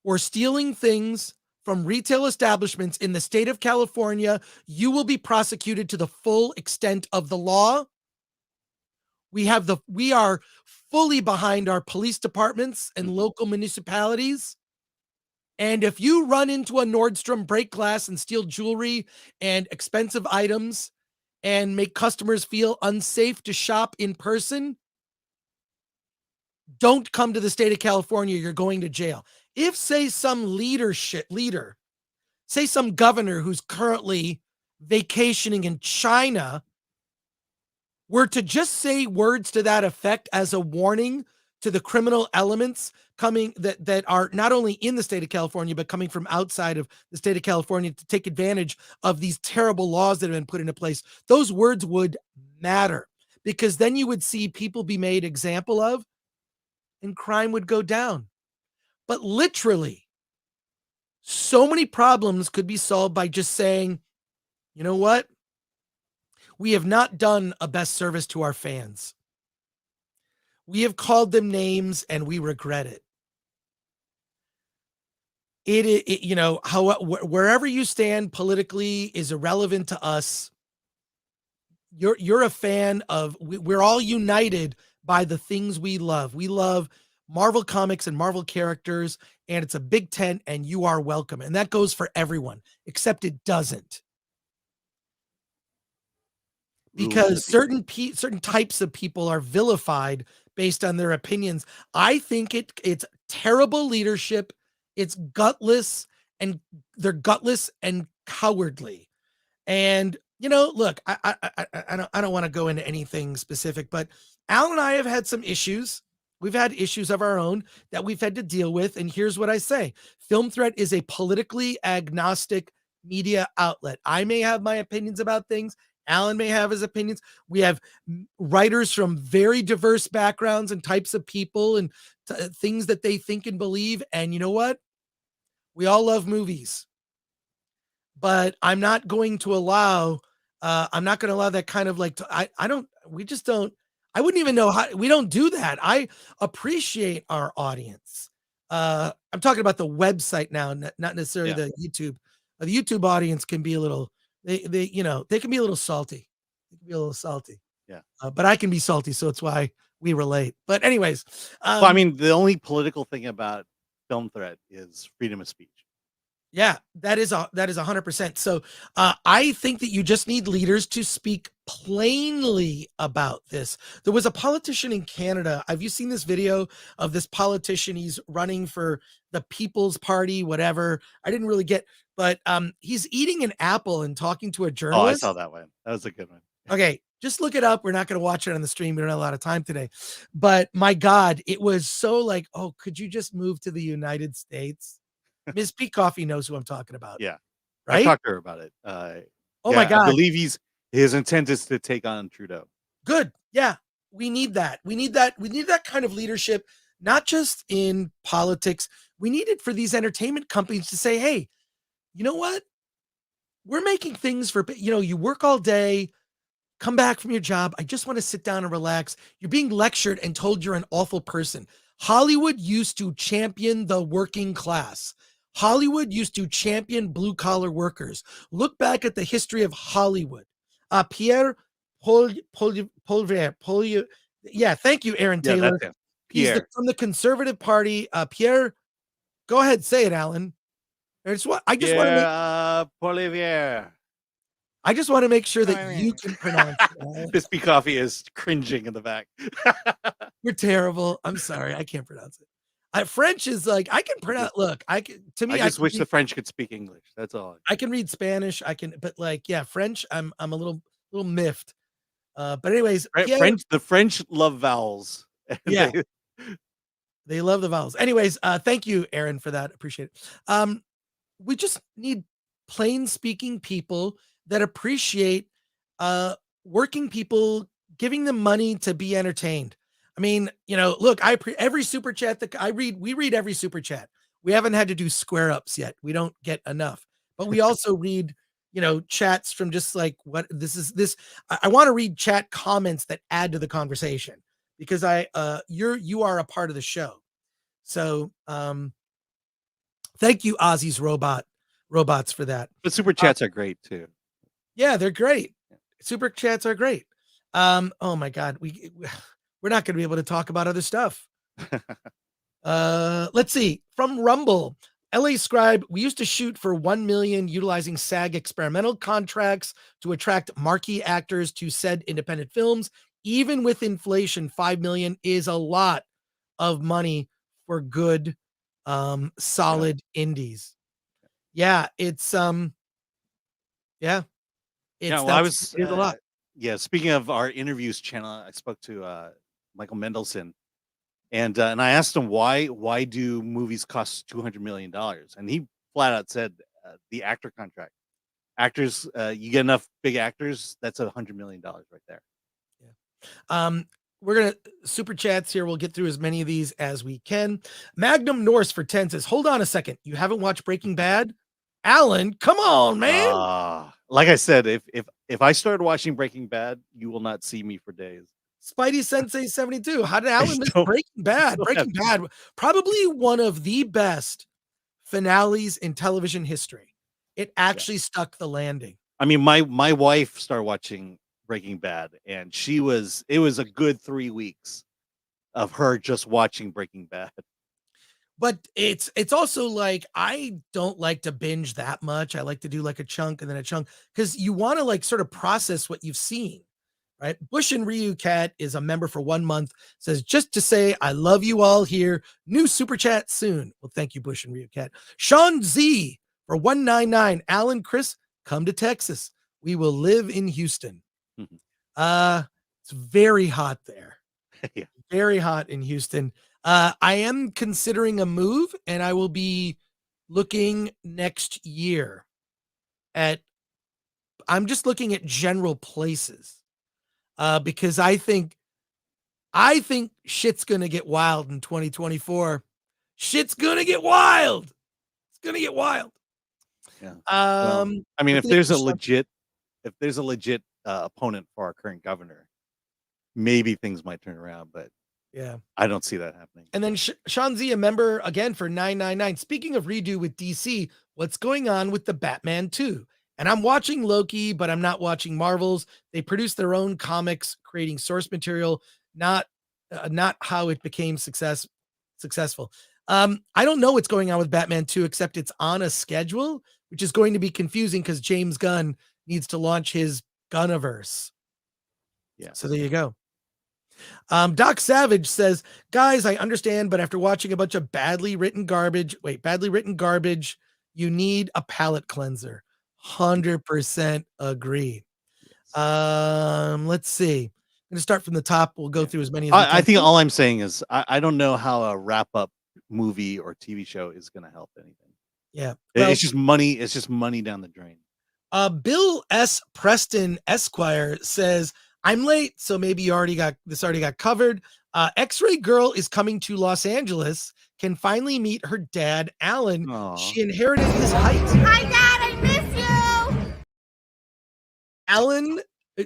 or stealing things from retail establishments in the state of California, you will be prosecuted to the full extent of the law. We are fully behind our police departments and local municipalities. And if you run into a Nordstrom, break glass and steal jewelry and expensive items and make customers feel unsafe to shop in person, don't come to the state of California. You're going to jail. If, say, some leader, say some governor who's currently vacationing in China were to just say words to that effect as a warning to the criminal elements coming that are not only in the state of California, but coming from outside of the state of California to take advantage of these terrible laws that have been put into place, those words would matter, because then you would see people be made example of and crime would go down. But literally, so many problems could be solved by just saying, you know what? We have not done a best service to our fans. We have called them names and we regret it. Wherever you stand politically is irrelevant to us. You're a fan of, we're all united by the things we love. We love Marvel comics and Marvel characters, and it's a big tent, and you are welcome. And that goes for everyone, except it doesn't. Because certain types of people are vilified based on their opinions. I think it's terrible leadership. It's gutless, and they're gutless and cowardly. And look, I don't want to go into anything specific, but Alan and I have had some issues. We've had issues of our own that we've had to deal with. And here's what I say. Film Threat is a politically agnostic media outlet. I may have my opinions about things. Alan may have his opinions. We have writers from very diverse backgrounds and types of people and things that they think and believe. And you know what? We all love movies. But I'm not going to allow that kind of I wouldn't even know how. We don't do that. I appreciate our audience. I'm talking about the website now, not necessarily the YouTube The YouTube audience can be a little, they can be a little salty. They can be a little salty. Yeah. But I can be salty, so it's why we relate. But anyways, Well, I mean, the only political thing about Film Threat is freedom of speech. yeah, that is 100%. So I think that you just need leaders to speak plainly about this. There was a politician in Canada. Have you seen this video of this politician? He's running for the People's Party, whatever. I didn't really get, but he's eating an apple and talking to a Oh, I journalist. saw that one. That was a good one. Okay, just look it up. We're not going to watch it on the stream. We don't have a lot of time today. But my God, it was so like, oh, could you just move to the United States? Ms. Pete Coffee knows who I'm talking about. Yeah. I Right? talked to her about it. Oh my God. I believe his intent is to take on Trudeau. Good. Yeah. We need that. We need that kind of leadership, not just in politics. We need it for these entertainment companies to say, hey, you know what? We're making things for, you work all day, come back from your job. I just want to sit down and relax. You're being lectured and told you're an awful person. Hollywood used to champion the working class. Hollywood used to champion blue collar workers. Look back at the history of Hollywood. Pierre Poilievre. Yeah, thank you, Aaron Yeah, Taylor. that's him. He's Pierre. from the Conservative Party. Pierre, go ahead, say it, Alan. I just want to Poilievre. I just want to make sure that you can pronounce it. Miss P Coffee is cringing in the back. You're terrible. I'm sorry, I can't pronounce it. French is like I can pronounce. Look, I can. To me, I just wish can the French could speak English. That's all. I can read Spanish. But like, yeah, French. I'm a little miffed. But anyways, Pierre, The French love vowels. Yeah. They love the vowels. Anyways, thank you, Aaron, for that. Appreciate it. We just need plain speaking people that appreciate working people, giving them money to be entertained. I mean, look, every super chat that we read every super chat. We haven't had to do square ups yet. We don't get enough, but we also read, chats from just like what this. I want to read chat comments that add to the conversation because you are a part of the show. So, thank you, Ozzy's robots for that. But super chats are great too. Yeah, they're great. Super chats are great. Oh my God, we're not going to be able to talk about other stuff. Let's see. From Rumble, LA Scribe, we used to shoot for 1 million utilizing SAG experimental contracts to attract marquee actors to said independent films. Even with inflation, 5 million is a lot of money for good, solid indies. Yeah, it's yeah. It's a lot. Yeah, speaking of our interviews channel, I spoke to Michael Mendelsohn, and I asked him why do movies cost $200 million, and he flat out said the actor contract. Actors, you get enough big actors, that's $100 million right there. Yeah. We're gonna super chats here. We'll get through as many of these as we can. Magnum Norse for 10 says, "Hold on a second. You haven't watched Breaking Bad, Alan? Come on, man." Like I said, if I started watching Breaking Bad, you will not see me for days. Spidey Sensei 72. How did Alan miss Breaking Bad? Breaking Bad, probably one of the best finales in television history. It actually stuck the landing. I mean, my wife started watching Breaking Bad, and it was a good 3 weeks of her just watching Breaking Bad. But it's also like I don't like to binge that much. I like to do like a chunk and then a chunk because you want to like sort of process what you've seen, right? Bush and Ryu Cat is a member for 1 month. Says just to say I love you all here. New super chat soon. Well, thank you, Bush and Ryu Cat. Sean Z for 199. Alan, Chris, come to Texas. We will live in Houston. It's very hot there. Yeah. Very hot in Houston. I am considering a move, and I will be looking next year I'm just looking at general places because I think shit's going to get wild in 2024. Shit's going to get wild. It's going to get wild. Yeah. I mean, if there's a legit opponent for our current governor, maybe things might turn around, but Yeah. I don't see that happening. And then Sean Z, a member again for 999. Speaking of redo with DC, what's going on with the Batman 2? And I'm watching Loki, but I'm not watching Marvel's. They produce their own comics, creating source material, not how it became successful. I don't know what's going on with Batman 2, except it's on a schedule, which is going to be confusing because James Gunn needs to launch his Gunniverse. Yeah. So there you go. Doc Savage says, guys, I understand, but after watching a bunch of badly written garbage, you need a palate cleanser. 100% agree. Let's see. I'm going to start from the top. We'll go through as many as we can. I think all I'm saying is I don't know how a wrap-up movie or TV show is going to help anything. Yeah. It's just money. It's just money down the drain. Bill S. Preston Esquire says, I'm late, so maybe you already got covered. X-Ray Girl is coming to Los Angeles, can finally meet her dad, Alan. Aww. She inherited his height. Hi, Dad, I miss you. Alan,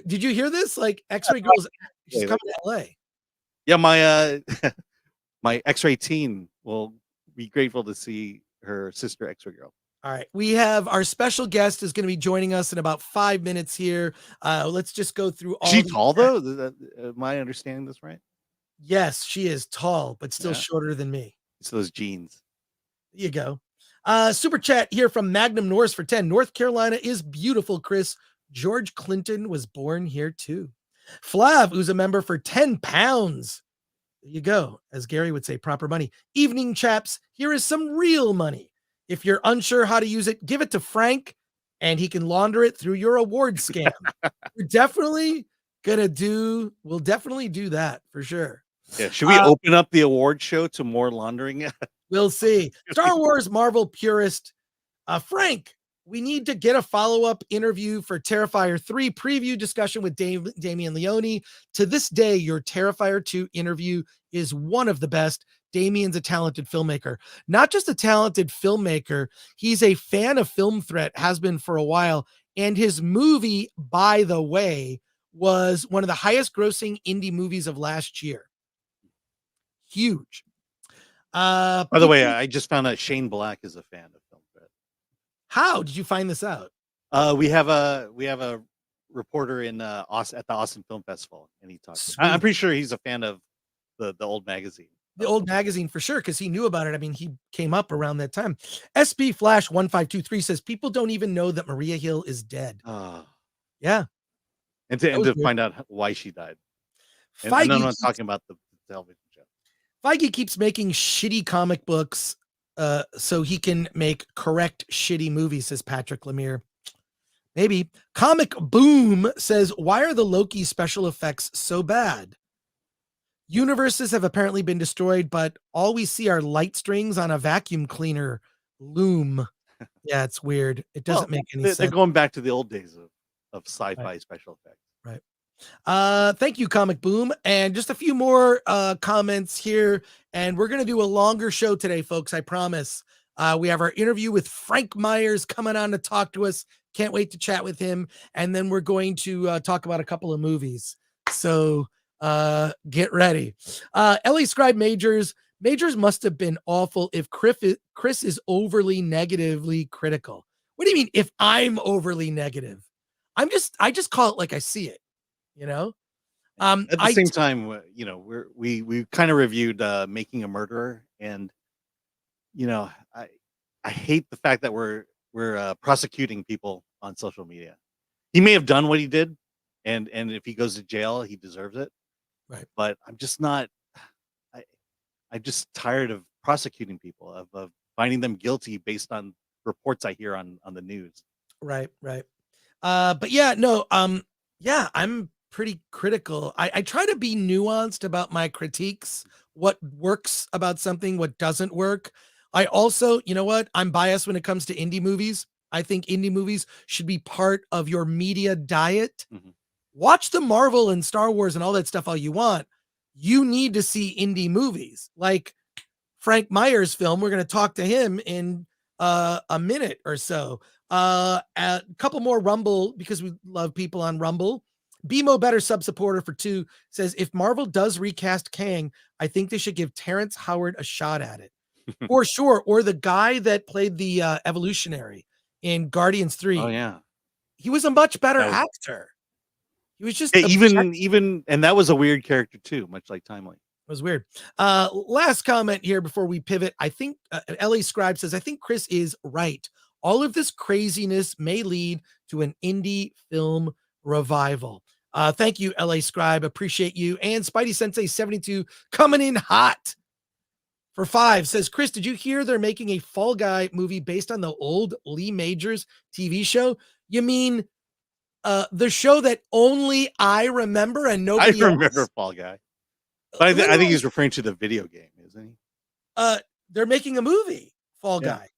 did you hear this? Like, X-Ray Girl's she's coming to LA. Yeah, my my X-Ray teen will be grateful to see her sister X-Ray Girl. All right. We have our special guest is going to be joining us in about 5 minutes here. Let's just go through all. Is she tall though? Am I understanding this right? Yes, she is tall, but still shorter than me. It's those jeans. There you go. Super chat here from Magnum Norse for 10. North Carolina is beautiful, Chris. George Clinton was born here too. Flav, who's a member for 10 pounds. There you go. As Gary would say, proper money. Evening, chaps. Here is some real money. If you're unsure how to use it, give it to Frank and he can launder it through your award scam. We'll definitely do that for sure. Yeah. Should we open up the award show to more laundering? We'll see. Star Wars Marvel purist. Frank, we need to get a follow-up interview for Terrifier 3 preview discussion with Damian Leone. To this day, your Terrifier 2 interview is one of the best. Damian's a talented filmmaker. Not just a talented filmmaker, he's a fan of Film Threat, has been for a while. And his movie, by the way, was one of the highest grossing indie movies of last year. Huge. By the way, I just found out Shane Black is a fan of Film Threat. How did you find this out? We have a reporter in at the Austin Film Festival, and he talks. I'm pretty sure he's a fan of the old magazine. The old magazine for sure, because he knew about it. I mean, he came up around that time. SP Flash 1523 says people don't even know that Maria Hill is dead. Yeah. And to find out why she died. And I'm not talking about the television show. Feige keeps making shitty comic books so he can make correct shitty movies, says Patrick Lemire. Maybe. Comic Boom says, why are the Loki special effects so bad? Universes have apparently been destroyed, but all we see are light strings on a vacuum cleaner loom. Yeah, it's weird. It doesn't make any sense. They're going back to the old days of sci-fi special effects. Right. Thank you, Comic Boom. And just a few more comments here. And we're going to do a longer show today, folks. I promise. We have our interview with Frank Myers coming on to talk to us. Can't wait to chat with him. And then we're going to talk about a couple of movies. So get ready. Ellie Scribe Majors must have been awful if Chris is overly negatively critical. What do you mean if I'm overly negative? I just call it like I see it, you know. At the same time, you know, we kind of reviewed Making a Murderer, and you know, I hate the fact that we're prosecuting people on social media. He may have done what he did, and if he goes to jail, he deserves it. Right. But I'm just not. I'm just tired of prosecuting people, of finding them guilty based on reports I hear on the news. Right. But yeah, no. Yeah, I'm pretty critical. I try to be nuanced about my critiques. What works about something, what doesn't work. I also, you know what? I'm biased when it comes to indie movies. I think indie movies should be part of your media diet. Mm-hmm. Watch the Marvel and Star Wars and all that stuff all you want. You need to see indie movies like Frank Myers' film. We're going to talk to him in a minute or so. A couple more Rumble, because we love people on Rumble. BMO Better sub supporter for 2 says, if Marvel does recast Kang, I think they should give Terrence Howard a shot at it. For sure. Or the guy that played the evolutionary in Guardians 3. Oh yeah. He was a much better actor. He was just even and that was a weird character too, much like Timely. It was weird. Last comment here before we pivot. I think LA Scribe says, I think Chris is right. All of this craziness may lead to an indie film revival. Thank you, LA Scribe. Appreciate you. And Spidey Sensei 72 coming in hot for 5 says, Chris, did you hear they're making a Fall Guy movie based on the old Lee Majors TV show? You mean the show that only I remember and nobody I remember else? Fall Guy. But I think he's referring to the video game, isn't he? They're making a movie, Fall Guy.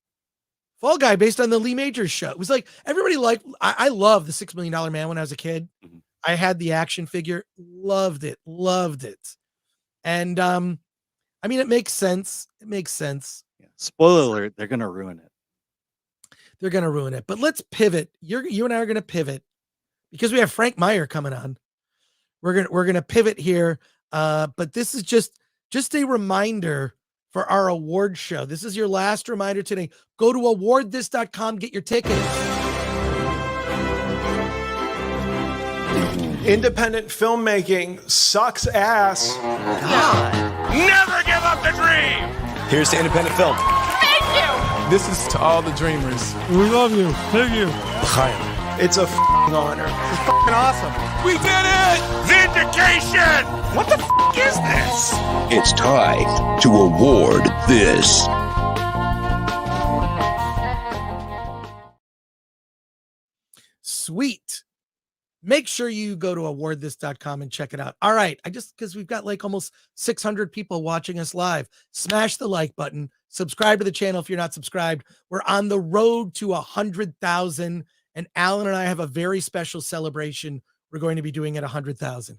Fall Guy based on the Lee Majors show. It was like everybody liked. I loved the $6 Million Man when I was a kid. Mm-hmm. I had the action figure, loved it. And I mean, it makes sense. Yeah. Spoiler alert: they're gonna ruin it. But let's pivot. You and I are gonna pivot because we have Frank Meyer coming on. We're gonna pivot here. But this is just a reminder for our award show. This is your last reminder today. Go to awardthis.com, get your tickets. Independent filmmaking sucks ass. Never give up the dream. Here's to independent film. Thank you. This is to all the dreamers. We love you. Thank you. It's a honor. It's fucking awesome. We did it! Vindication! What the is this? It's time to award this. Sweet. Make sure you go to awardthis.com and check it out. All right. Because we've got like almost 600 people watching us live. Smash the like button. Subscribe to the channel if you're not subscribed. We're on the road to 100,000. And Alan and I have a very special celebration we're going to be doing at 100,000.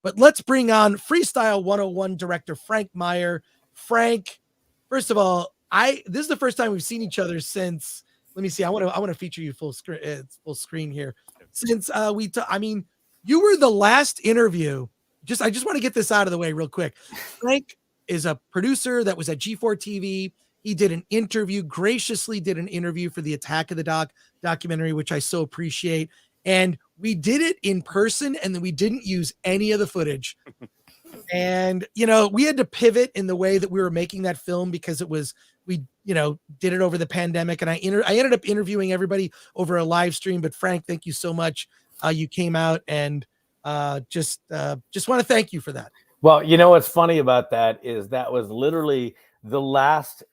But let's bring on Freestyle 101 director Frank Meyer. Frank, first of all, this is the first time we've seen each other since. Let me see. I want to feature you full screen here. Since you were the last interview. I just want to get this out of the way real quick. Frank is a producer that was at G4 TV. He graciously did an interview for the Attack of the documentary, which I so appreciate. And we did it in person, and then we didn't use any of the footage. And, we had to pivot in the way that we were making that film because we did it over the pandemic. And I ended up interviewing everybody over a live stream. But Frank, thank you so much. You came out and just want to thank you for that. Well, what's funny about that is that was literally the last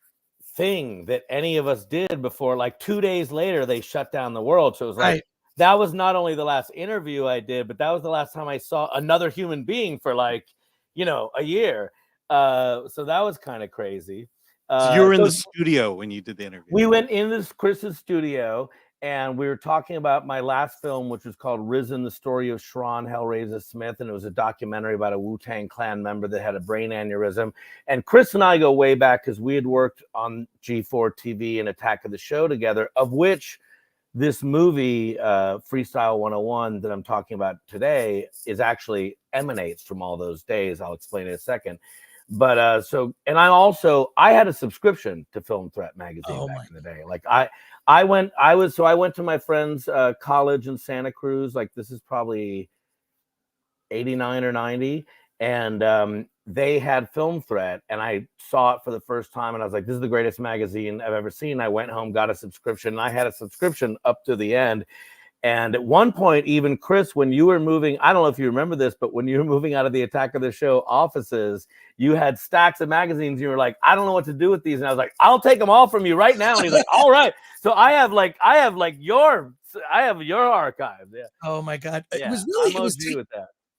thing that any of us did before, like 2 days later, they shut down the world. So it was like, that was not only the last interview I did, but that was the last time I saw another human being for a year. So that was kind of crazy. So you were in the studio when you did the interview. We went into Chris's studio and we were talking about my last film, which was called Risen, the story of Sharon Hellraiser Smith. And it was a documentary about a Wu-Tang Clan member that had a brain aneurysm. And Chris and I go way back because we had worked on G4 TV and Attack of the Show together, of which this movie, Freestyle 101, that I'm talking about today, is emanates from all those days. I'll explain in a second. But I had a subscription to Film Threat magazine back in the day. Like I went to my friend's college in Santa Cruz. Like this is probably 89 or 90. And they had Film Threat, and I saw it for the first time, and I was like, this is the greatest magazine I've ever seen. I went home, got a subscription, and I had a subscription up to the end. And at one point, even Chris, when you were moving, I don't know if you remember this, but when you were moving out of the Attack of the Show offices, you had stacks of magazines. You were like, I don't know what to do with these. And I was like, I'll take them all from you right now. And he's like, all right. So I have your archive. Yeah. Oh my God. Yeah,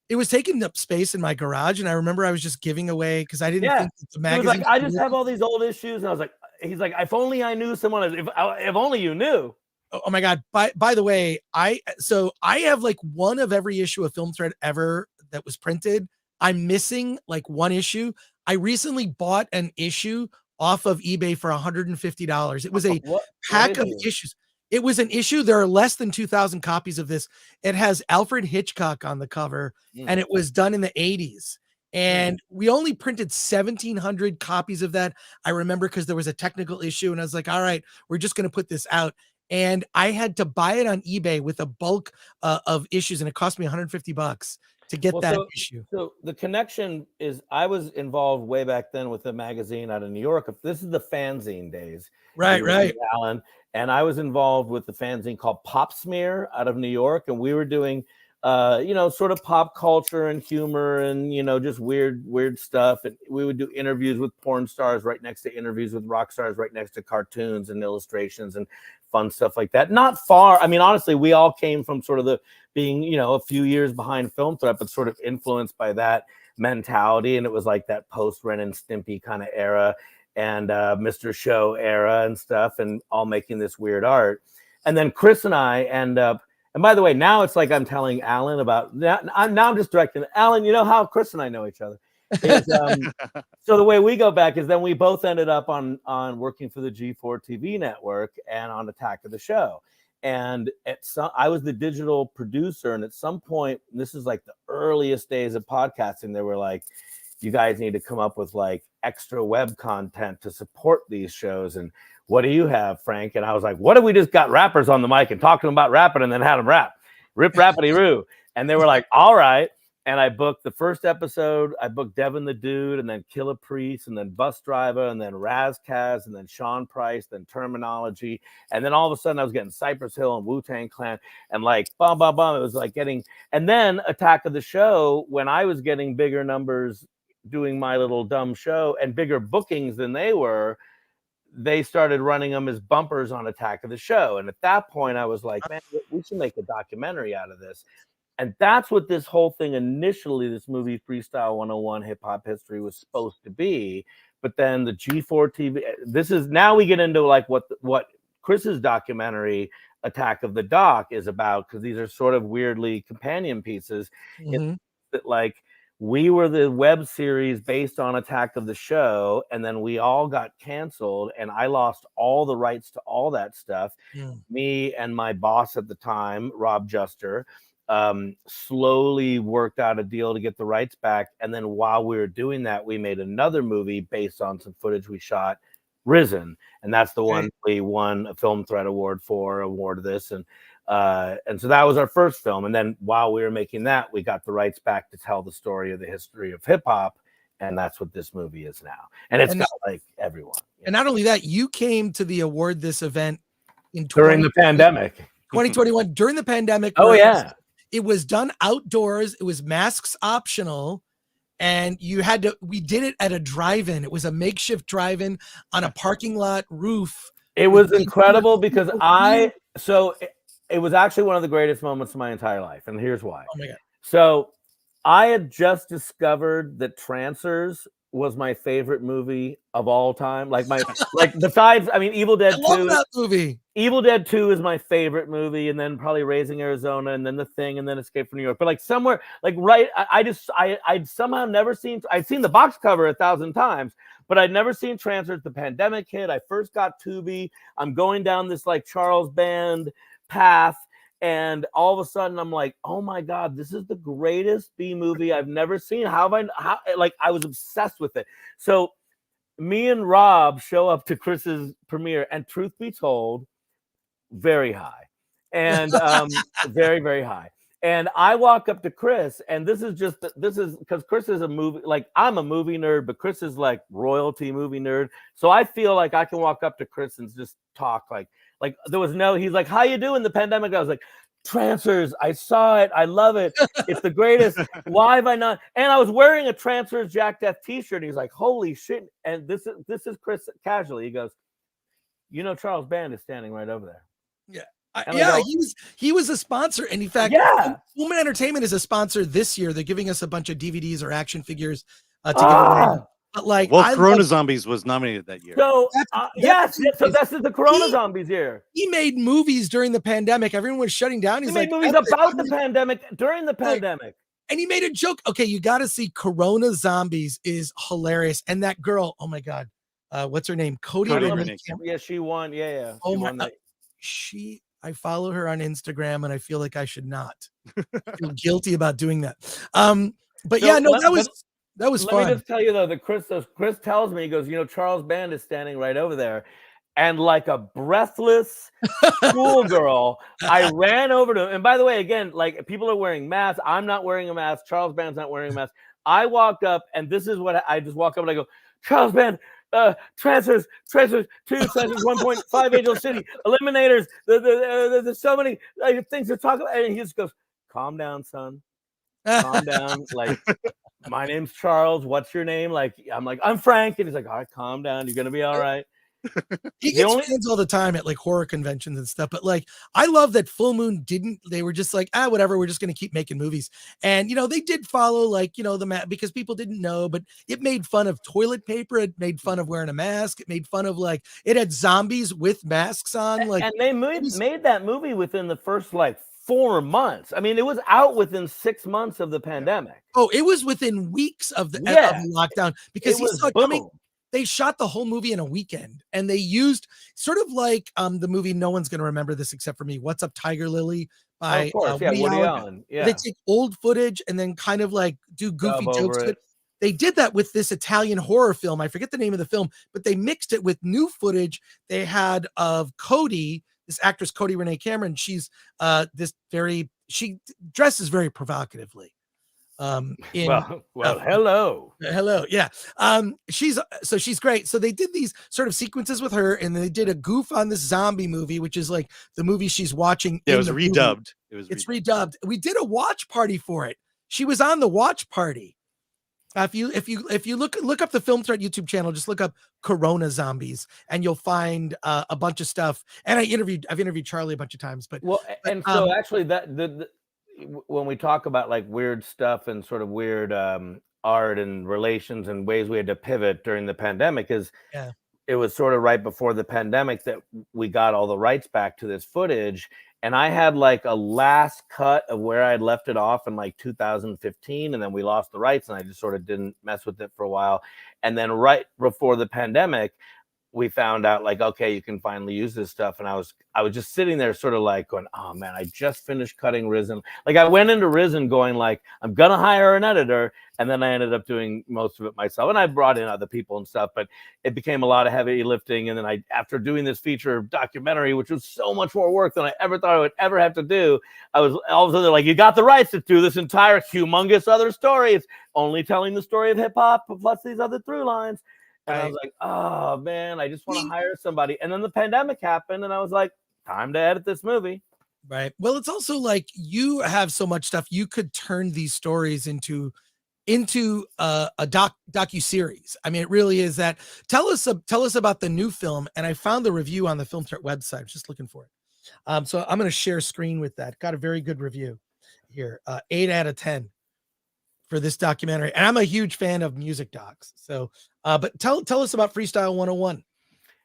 it was taking up space in my garage. And I remember I was just giving away because I didn't think the magazine. Like, I just have all these old issues. And I was like, he's like, if only I knew someone, if only you knew. Oh my God. By the way, I have like one of every issue of Film Threat ever that was printed. I'm missing like one issue. I recently bought an issue off of eBay for $150. It was a pack of issues. It was an issue. There are less than 2,000 copies of this. It has Alfred Hitchcock on the cover, and it was done in the 80s. And we only printed 1,700 copies of that. I remember because there was a technical issue, and I was like, all right, we're just going to put this out. And I had to buy it on eBay with a bulk of issues, and it cost me $150 to get that issue. So the connection is I was involved way back then with a magazine out of New York. This is the fanzine days. Right. Alan. And I was involved with the fanzine called Pop Smear out of New York. And we were doing, sort of pop culture and humor and, just weird stuff. And we would do interviews with porn stars right next to interviews with rock stars, right next to cartoons and illustrations and fun stuff like that. Not far. I mean, honestly, we all came from sort of the being, a few years behind Film Threat, but sort of influenced by that mentality. And it was like that post Ren and Stimpy kind of era and Mr. Show era and stuff, and all making this weird art. And then Chris and I end up, and by the way, now it's like I'm telling Alan about that. Now I'm just directing Alan. You know how Chris and I know each other. So the way we go back is then we both ended up on working for the G4 TV network and on Attack of the Show. And I was the digital producer. And at some point, this is like the earliest days of podcasting, they were like, you guys need to come up with like extra web content to support these shows. And what do you have, Frank? And I was like, what if we just got rappers on the mic and talked to them about rapping and then had them rap? Rip Rappity Roo. And they were like, all right. And I booked the first episode. I booked Devin the Dude, and then Killa Priest, and then Bus Driver, and then Raz Kaz, and then Sean Price, then Terminology. And then all of a sudden I was getting Cypress Hill and Wu-Tang Clan and like bum. It was like getting, and then Attack of the Show, when I was getting bigger numbers doing my little dumb show and bigger bookings than they were, they started running them as bumpers on Attack of the Show. And at that point I was like, man, we should make a documentary out of this. And that's what this whole thing initially, this movie Freestyle 101 Hip Hop History, was supposed to be. But then the G4 TV, this is, now we get into like what Chris's documentary Attack of the Doc is about, because these are sort of weirdly companion pieces. That like, we were the web series based on Attack of the Show, and then we all got canceled, and I lost all the rights to all that stuff. Me and my boss at the time, Rob Juster, slowly worked out a deal to get the rights back. And then while we were doing that, we made another movie based on some footage we shot, Risen. And that's the one we won a Film Threat Award for, awarded this. And so that was our first film. And then while we were making that, we got the rights back to tell the story of the history of hip hop. And that's what this movie is now. And it's got like everyone. And not only that, you came to the award this event during the pandemic, 2021, during the pandemic. Oh yeah. It was done outdoors. It was masks optional. And we did it at a drive-in. It was a makeshift drive-in on a parking lot roof. It was incredible because it was actually one of the greatest moments of my entire life. And here's why. Oh my God. So I had just discovered that Trancers was my favorite movie of all time. Like besides, I mean, Evil Dead 2. I love that movie. Evil Dead 2 is my favorite movie, and then probably Raising Arizona, and then The Thing, and then Escape from New York. But like somewhere, like I'd somehow never seen, I'd seen the box cover 1,000 times, but I'd never seen Trancers. The pandemic hit. I first got Tubi. I'm going down this like Charles Band path, and all of a sudden I'm like, oh my God, this is the greatest B movie I've never seen. I was obsessed with it. So me and Rob show up to Chris's premiere, and truth be told, very high, and very, very high. And I walk up to Chris, and this is because Chris is a movie, like I'm a movie nerd, but Chris is like royalty movie nerd. So I feel like I can walk up to Chris and just talk like there was no, he's like, how you doing? The pandemic. I was like, Trancers, I saw it. I love it. It's the greatest. Why have I not? And I was wearing a Trancers Jack Death t-shirt. And he's like, holy shit. And this is Chris casually. He goes, Charles Band is standing right over there. Yeah. He was a sponsor. And in fact, Woman Entertainment is a sponsor this year. They're giving us a bunch of DVDs or action figures to give away. But like, Corona Zombies was nominated that year. So yes, so that's the Corona Zombies year. He made movies during the pandemic. Everyone was shutting down. He made movies about the pandemic, during the pandemic. And he made a joke. Okay, you got to see Corona Zombies is hilarious. And that girl, oh my God, what's her name? Cody. Yeah, she won. Yeah. Oh my God. I follow her on Instagram, and I feel like I should not. I feel guilty about doing that. But So yeah, no, let- that was Let fun. me just tell you though, that Chris tells me, he goes, Charles Band is standing right over there. And like a breathless schoolgirl, I ran over to him. And by the way, again, like people are wearing masks. I'm not wearing a mask. Charles Band's not wearing a mask. I walked up, and this is what I just walk up and I go, Charles Band, transfers 2, transfers 1.5 Angel City, eliminators. There's so many things to talk about. And he just goes, calm down, son. Calm down. Like, my name's Charles. What's your name? Like, I'm like, I'm Frank. And he's like, all right, calm down. You're going to be all right. He gets fans all the time at like horror conventions and stuff, but like I love that Full Moon they were just like, whatever, we're just going to keep making movies. And they did follow like the because people didn't know, but it made fun of toilet paper, it made fun of wearing a mask, it made fun of like it had zombies with masks on, like, and they made that movie within the first like 4 months. I mean, it was out within 6 months of the pandemic. Oh, it was within weeks of the lockdown, because he saw it coming. They shot the whole movie in a weekend, and they used sort of like the movie, no one's going to remember this except for me, What's Up, Tiger Lily, by Woody Allen. Yeah. They take old footage and then kind of like do goofy jokes to it. They did that with this Italian horror film. I forget the name of the film, but they mixed it with new footage they had of Cody, this actress Cody Renee Cameron. She's she dresses very provocatively. Hello. Yeah. She's great. So they did these sort of sequences with her, and they did a goof on this zombie movie, which is like the movie she's watching. It was redubbed. It's redubbed. We did a watch party for it. She was on the watch party. If you look up the Film Threat YouTube channel, just look up Corona Zombies, and you'll find a bunch of stuff. And I've interviewed Charlie a bunch of times, but actually when we talk about like weird stuff and sort of weird art and relations and ways we had to pivot during the pandemic, it was sort of right before the pandemic that we got all the rights back to this footage. And I had like a last cut of where I had left it off in like 2015. And then we lost the rights, and I just sort of didn't mess with it for a while. And then right before the pandemic, we found out like, okay, you can finally use this stuff. And I was just sitting there sort of like going, oh man, I just finished cutting Risen. Like I went into Risen going like, I'm going to hire an editor. And then I ended up doing most of it myself. And I brought in other people and stuff, but it became a lot of heavy lifting. And then after doing this feature documentary, which was so much more work than I ever thought I would ever have to do, I was all of a sudden like, you got the rights to do this entire humongous other story. It's only telling the story of hip hop plus these other through lines. And I was like, oh man, I just want to hire somebody. And then the pandemic happened, and I was like, time to edit this movie. Right. Well, it's also like you have so much stuff. You could turn these stories into a docu-series. I mean, it really is that. Tell us about the new film. And I found the review on the Film Threat website. I was just looking for it. So I'm going to share screen with that. Got a very good review here. 8 out of 10. For this documentary. And I'm a huge fan of music docs. So, but tell us about Freestyle 101.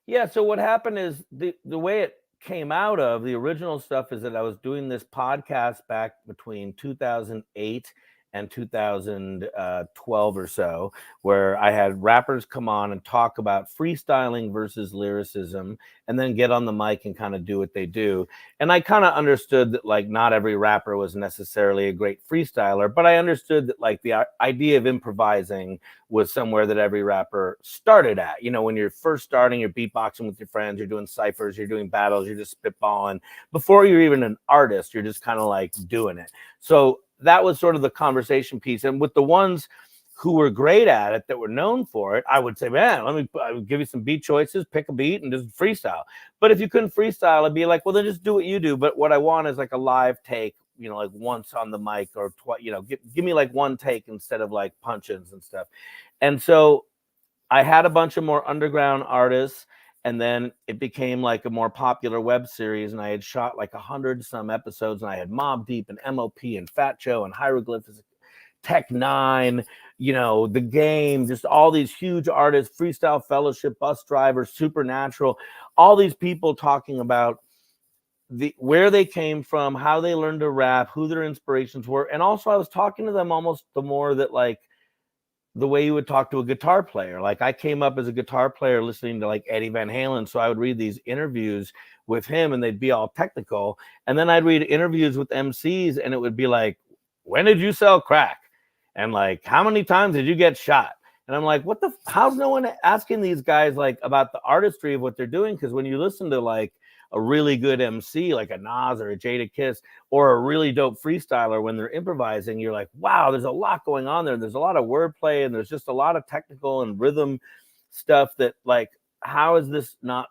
Yeah. So what happened is the way it came out of the original stuff is that I was doing this podcast back between 2008 and 2012 or so, where I had rappers come on and talk about freestyling versus lyricism, and then get on the mic and kind of do what they do. And I kind of understood that like not every rapper was necessarily a great freestyler, but I understood that like the idea of improvising was somewhere that every rapper started at. You know, when you're first starting, you're beatboxing with your friends, you're doing ciphers, you're doing battles, you're just spitballing. Before you're even an artist, you're just kind of like doing it. So that was sort of the conversation piece. And with the ones who were great at it, that were known for it, I would say, man, I would give you some beat choices, pick a beat and just freestyle. But if you couldn't freestyle, I'd be like, well, then just do what you do. But what I want is like a live take, you know, like once on the mic or twice, you know, give me like one take instead of like punch-ins and stuff. And so I had a bunch of more underground artists. And then it became like a more popular web series, and I had shot like 100 some episodes, and I had Mobb Deep and MOP and Fat Joe and Hieroglyphics, Tech Nine, you know, The Game, just all these huge artists, Freestyle Fellowship, Bus Drivers, Supernatural, all these people talking about where they came from, how they learned to rap, who their inspirations were. And also I was talking to them almost the more that like the way you would talk to a guitar player. Like I came up as a guitar player listening to like Eddie Van Halen. So I would read these interviews with him and they'd be all technical. And then I'd read interviews with MCs and it would be like, when did you sell crack? And like, how many times did you get shot? And I'm like, how's no one asking these guys like about the artistry of what they're doing? Because when you listen to like a really good MC, like a Nas or a Jada Kiss, or a really dope freestyler, when they're improvising, you're like, wow, there's a lot going on there. There's a lot of wordplay and there's just a lot of technical and rhythm stuff that like, how is this not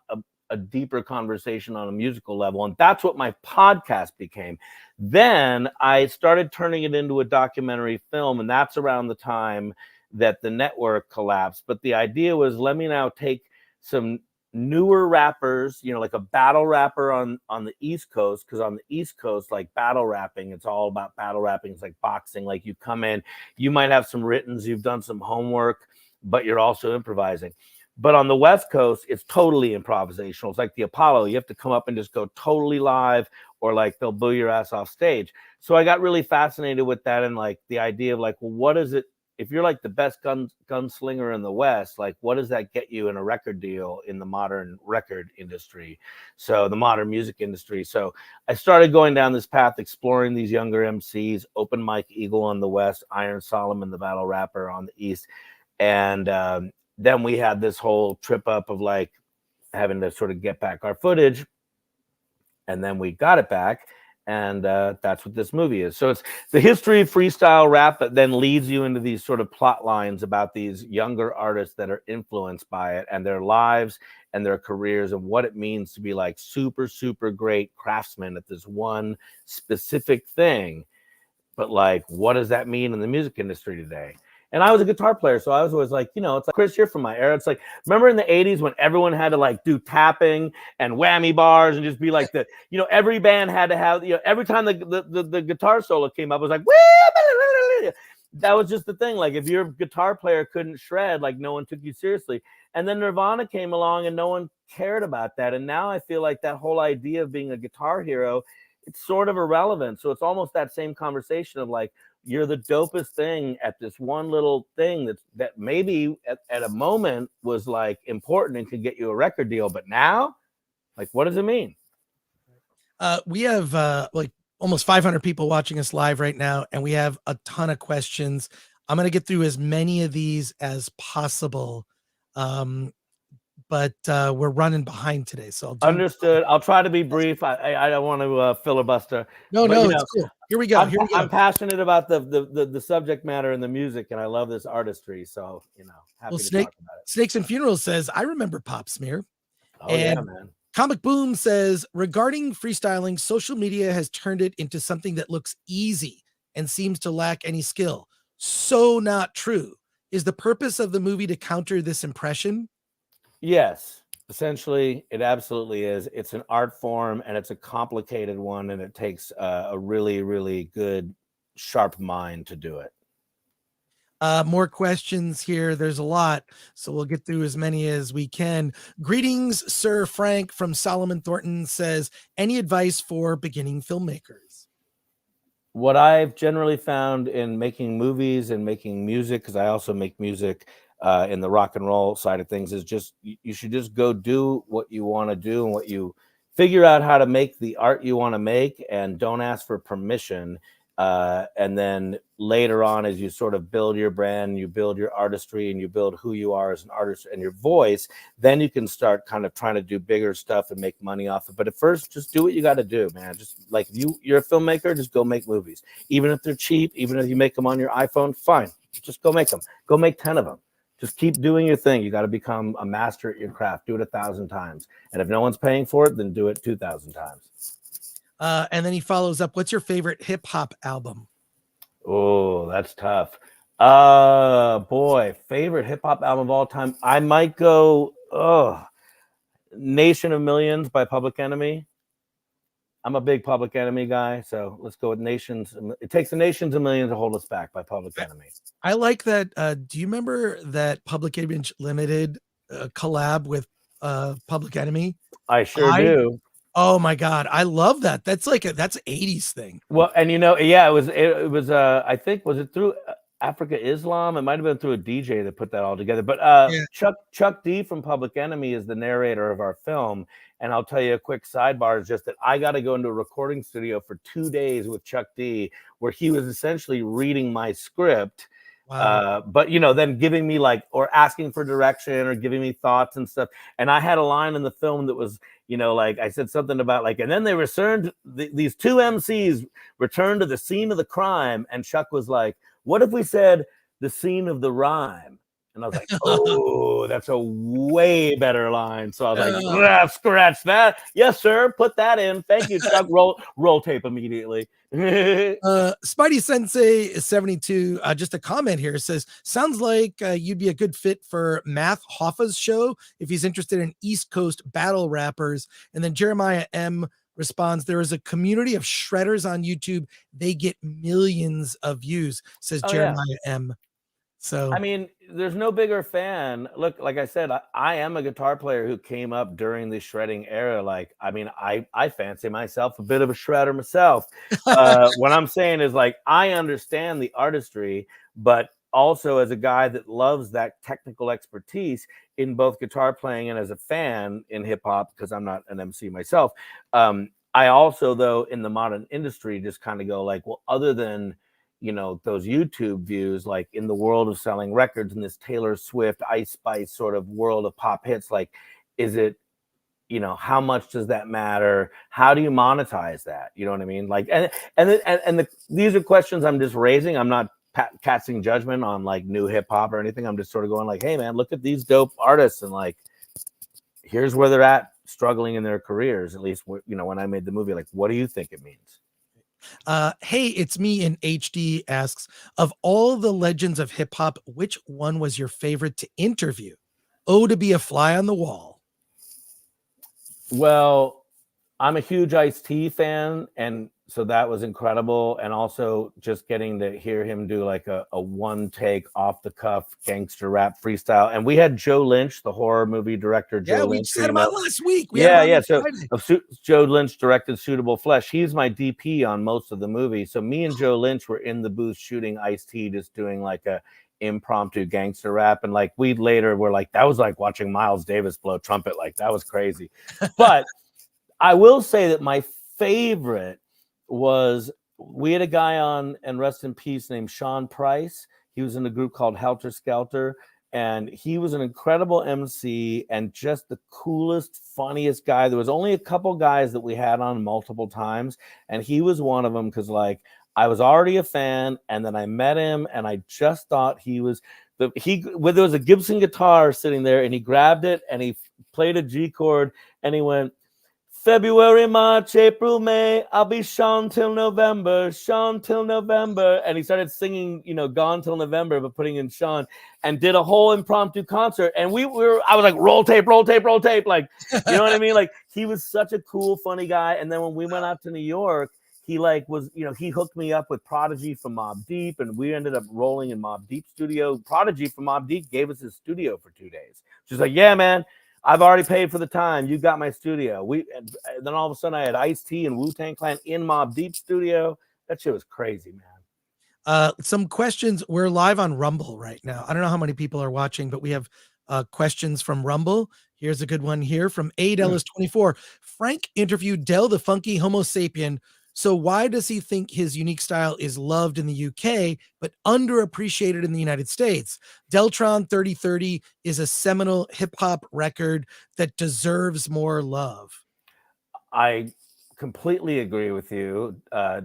a deeper conversation on a musical level? And that's what my podcast became. Then I started turning it into a documentary film, and that's around the time that the network collapsed. But the idea was, let me now take some newer rappers, you know, like a battle rapper on the East Coast, because on the East Coast, like battle rapping, it's all about battle rapping. It's like boxing. Like you come in, you might have some writtens, you've done some homework, but you're also improvising. But on the West Coast, it's totally improvisational. It's like the Apollo. You have to come up and just go totally live, or like they'll boo your ass off stage. So I got really fascinated with that, and like the idea of like, well, what is it? If you're like the best gunslinger in the West, like what does that get you in a record deal in the modern record industry? So the modern music industry. So I started going down this path, exploring these younger MCs, Open Mike Eagle on the West, Iron Solomon, the battle rapper on the East. And then we had this whole trip up of like having to sort of get back our footage. And then we got it back. And that's what this movie is. So it's the history of freestyle rap that then leads you into these sort of plot lines about these younger artists that are influenced by it and their lives and their careers and what it means to be like super, super great craftsmen at this one specific thing. But like, what does that mean in the music industry today? And I was a guitar player, so I was always like, you know, it's like, Chris, you're from my era. It's like, remember in the 80s when everyone had to like do tapping and whammy bars and just be like the, you know, every band had to have, you know, every time the guitar solo came up, it was like, that was just the thing. Like if your guitar player couldn't shred, like no one took you seriously. And then Nirvana came along and no one cared about that. And now I feel like that whole idea of being a guitar hero, it's sort of irrelevant. So it's almost that same conversation of like, you're the dopest thing at this one little thing that maybe at a moment was like important and could get you a record deal. But now, like, what does it mean? We have like almost 500 people watching us live right now, and we have a ton of questions. I'm going to get through as many of these as possible. But we're running behind today. So Understood. I'll try to be brief. I don't want to filibuster. No, it's cool. Here we go. I'm passionate about the subject matter and the music, and I love this artistry. So, you know, happy to talk about it. Snakes and Funerals says, I remember Pop Smear. Oh, yeah, man. Comic Boom says, regarding freestyling, social media has turned it into something that looks easy and seems to lack any skill. So not true. Is the purpose of the movie to counter this impression? Yes, essentially, it absolutely is. It's an art form, and it's a complicated one, and it takes a really, really good, sharp mind to do it. More questions here. There's a lot, so we'll get through as many as we can. Greetings, Sir Frank from Solomon Thornton says, any advice for beginning filmmakers? What I've generally found in making movies and making music, because I also make music in the rock and roll side of things, is just you should just go do what you want to do and what you figure out how to make the art you want to make, and don't ask for permission. And then later on, as you sort of build your brand, you build your artistry, and you build who you are as an artist and your voice, then you can start kind of trying to do bigger stuff and make money off it. But at first, just do what you got to do, man. Just like you're a filmmaker, just go make movies. Even if they're cheap, even if you make them on your iPhone, fine. Just go make them. Go make 10 of them. Just keep doing your thing. You got to become a master at your craft. Do it 1,000 times. And if no one's paying for it, then do it 2,000 times. And then he follows up, what's your favorite hip hop album? Oh, that's tough. Boy, favorite hip hop album of all time. I might go, Nation of Millions by Public Enemy. I'm a big Public Enemy guy, so let's go with Nations. It takes the Nations of Millions to hold us back by Public Enemy. I like that. Do you remember that Public Image Limited collab with Public Enemy? I sure do. Oh my God, I love that. That's like that's 80s thing. Well, and you know, yeah, it was. I think was it through Africa Islam. It might have been through a DJ that put that all together. But Chuck D from Public Enemy is the narrator of our film. And I'll tell you a quick sidebar is just that I got to go into a recording studio for 2 days with Chuck D, where he was essentially reading my script. Wow. But you know, then giving me like, or asking for direction or giving me thoughts and stuff. And I had a line in the film that was, you know, like I said something about like, and then they returned, these two MCs returned to the scene of the crime. And Chuck was like, what if we said the scene of the rhyme? And I was like, oh, that's a way better line. So I was like, scratch that. Yes, sir. Put that in. Thank you, Chuck. Roll tape immediately. Spidey Sensei 72, just a comment here, says, sounds like you'd be a good fit for Math Hoffa's show if he's interested in East Coast battle rappers. And then Jeremiah M responds, there is a community of shredders on YouTube. They get millions of views, says Jeremiah M. So I mean, there's no bigger fan. Look, like I said, I am a guitar player who came up during the shredding era. Like, I mean, I fancy myself a bit of a shredder myself. What I'm saying is like, I understand the artistry, but also as a guy that loves that technical expertise in both guitar playing and as a fan in hip hop, because I'm not an MC myself. I also, though, in the modern industry, just kind of go like, well, other than, you know, those YouTube views, like in the world of selling records in this Taylor Swift, Ice Spice sort of world of pop hits, like, is it, you know, how much does that matter? How do you monetize that? You know what I mean? Like, these are questions I'm just raising. I'm not casting judgment on like new hip hop or anything. I'm just sort of going like, hey man, look at these dope artists and like, here's where they're at struggling in their careers. At least, you know, when I made the movie, like, what do you think it means? Hey, it's me in HD asks, of all the legends of hip hop, which one was your favorite to interview? Oh, to be a fly on the wall. Well, I'm a huge Ice-T fan, and so that was incredible. And also just getting to hear him do like a one take off the cuff gangster rap freestyle. And we had Joe Lynch, the horror movie director. Joe Lynch, we just had him out last week. So Joe Lynch directed Suitable Flesh. He's my DP on most of the movie. So me and Joe Lynch were in the booth shooting Ice-T, just doing like a impromptu gangster rap. And like we later were like, that was like watching Miles Davis blow trumpet. Like that was crazy. But I will say that my favorite was, we had a guy on, and rest in peace, named Sean Price. He was in a group called Helter Skelter, and he was an incredible MC and just the coolest, funniest guy. There was only a couple guys that we had on multiple times, and he was one of them, because like I was already a fan, and then I met him, and I just thought he was there was a Gibson guitar sitting there, and he grabbed it and he played a G chord, and he went, February, March, April, May, I'll be Sean till November, Sean till November. And he started singing, you know, Gone Till November, but putting in Sean, and did a whole impromptu concert. And I was like, roll tape, roll tape, roll tape. Like, you know what I mean? Like, he was such a cool, funny guy. And then when we went out to New York, he like was, you know, he hooked me up with Prodigy from Mobb Deep, and we ended up rolling in Mobb Deep studio. Prodigy from Mobb Deep gave us his studio for 2 days. She's like, yeah, man, I've already paid for the time. You got my studio. And then all of a sudden I had Ice-T and Wu-Tang Clan in Mobb Deep studio. That shit was crazy, man. Some questions. We're live on Rumble right now. I don't know how many people are watching, but we have questions from Rumble. Here's a good one here from Adellis24. Frank interviewed Del the Funky Homo Sapien. So why does he think his unique style is loved in the UK, but underappreciated in the United States? Deltron 3030 is a seminal hip hop record that deserves more love. I completely agree with you.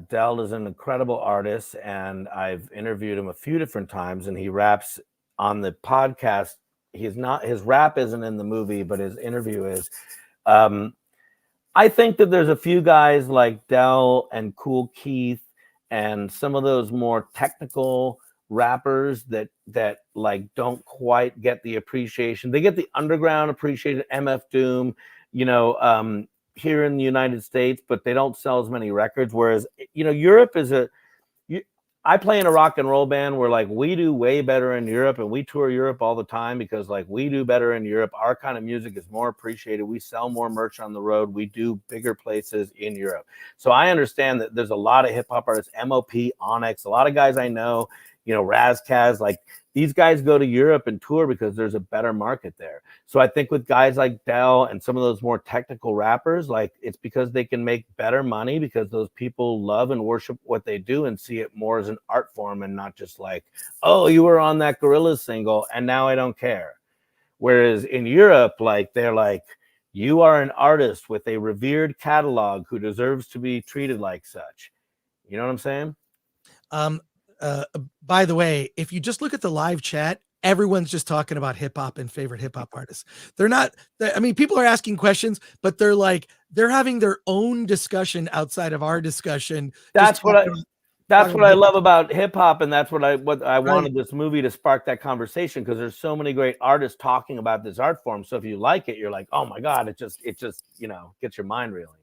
Del is an incredible artist, and I've interviewed him a few different times, and he raps on the podcast. His rap isn't in the movie, but his interview is. I think that there's a few guys like Del and Kool Keith and some of those more technical rappers that like don't quite get the appreciation. They get the underground appreciation, MF Doom, you know, here in the United States, but they don't sell as many records. Whereas, you know, Europe is I play in a rock and roll band where like we do way better in Europe, and we tour Europe all the time because like we do better in Europe. Our kind of music is more appreciated. We sell more merch on the road. We do bigger places in Europe. So I understand that there's a lot of hip hop artists, MOP, Onyx, a lot of guys I know, Razkaz, like these guys go to Europe and tour because there's a better market there. So I think with guys like Del and some of those more technical rappers, like it's because they can make better money because those people love and worship what they do and see it more as an art form and not just like, oh, you were on that Gorillaz single and now I don't care. Whereas in Europe, like they're like, you are an artist with a revered catalog who deserves to be treated like such. You know what I'm saying? By the way, if you just look at the live chat, everyone's just talking about hip hop and favorite hip hop artists. They're not, I mean, people are asking questions, but they're having their own discussion outside of our discussion. That's what I love about hip hop, and that's what I wanted this movie to spark that conversation, because there's so many great artists talking about this art form. So if you like it, you're like, oh my God, it just gets your mind reeling.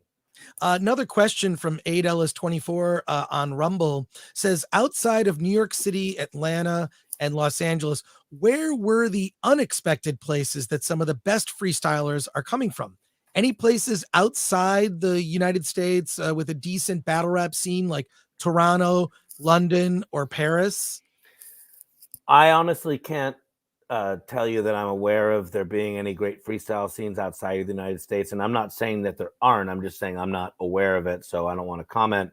Another question from Ellis24 on Rumble says, outside of New York City, Atlanta, and Los Angeles, where were the unexpected places that some of the best freestylers are coming from? Any places outside the United States with a decent battle rap scene like Toronto, London, or Paris? I honestly can't tell you that I'm aware of there being any great freestyle scenes outside of the United States. And I'm not saying that there aren't. I'm just saying I'm not aware of it, so I don't want to comment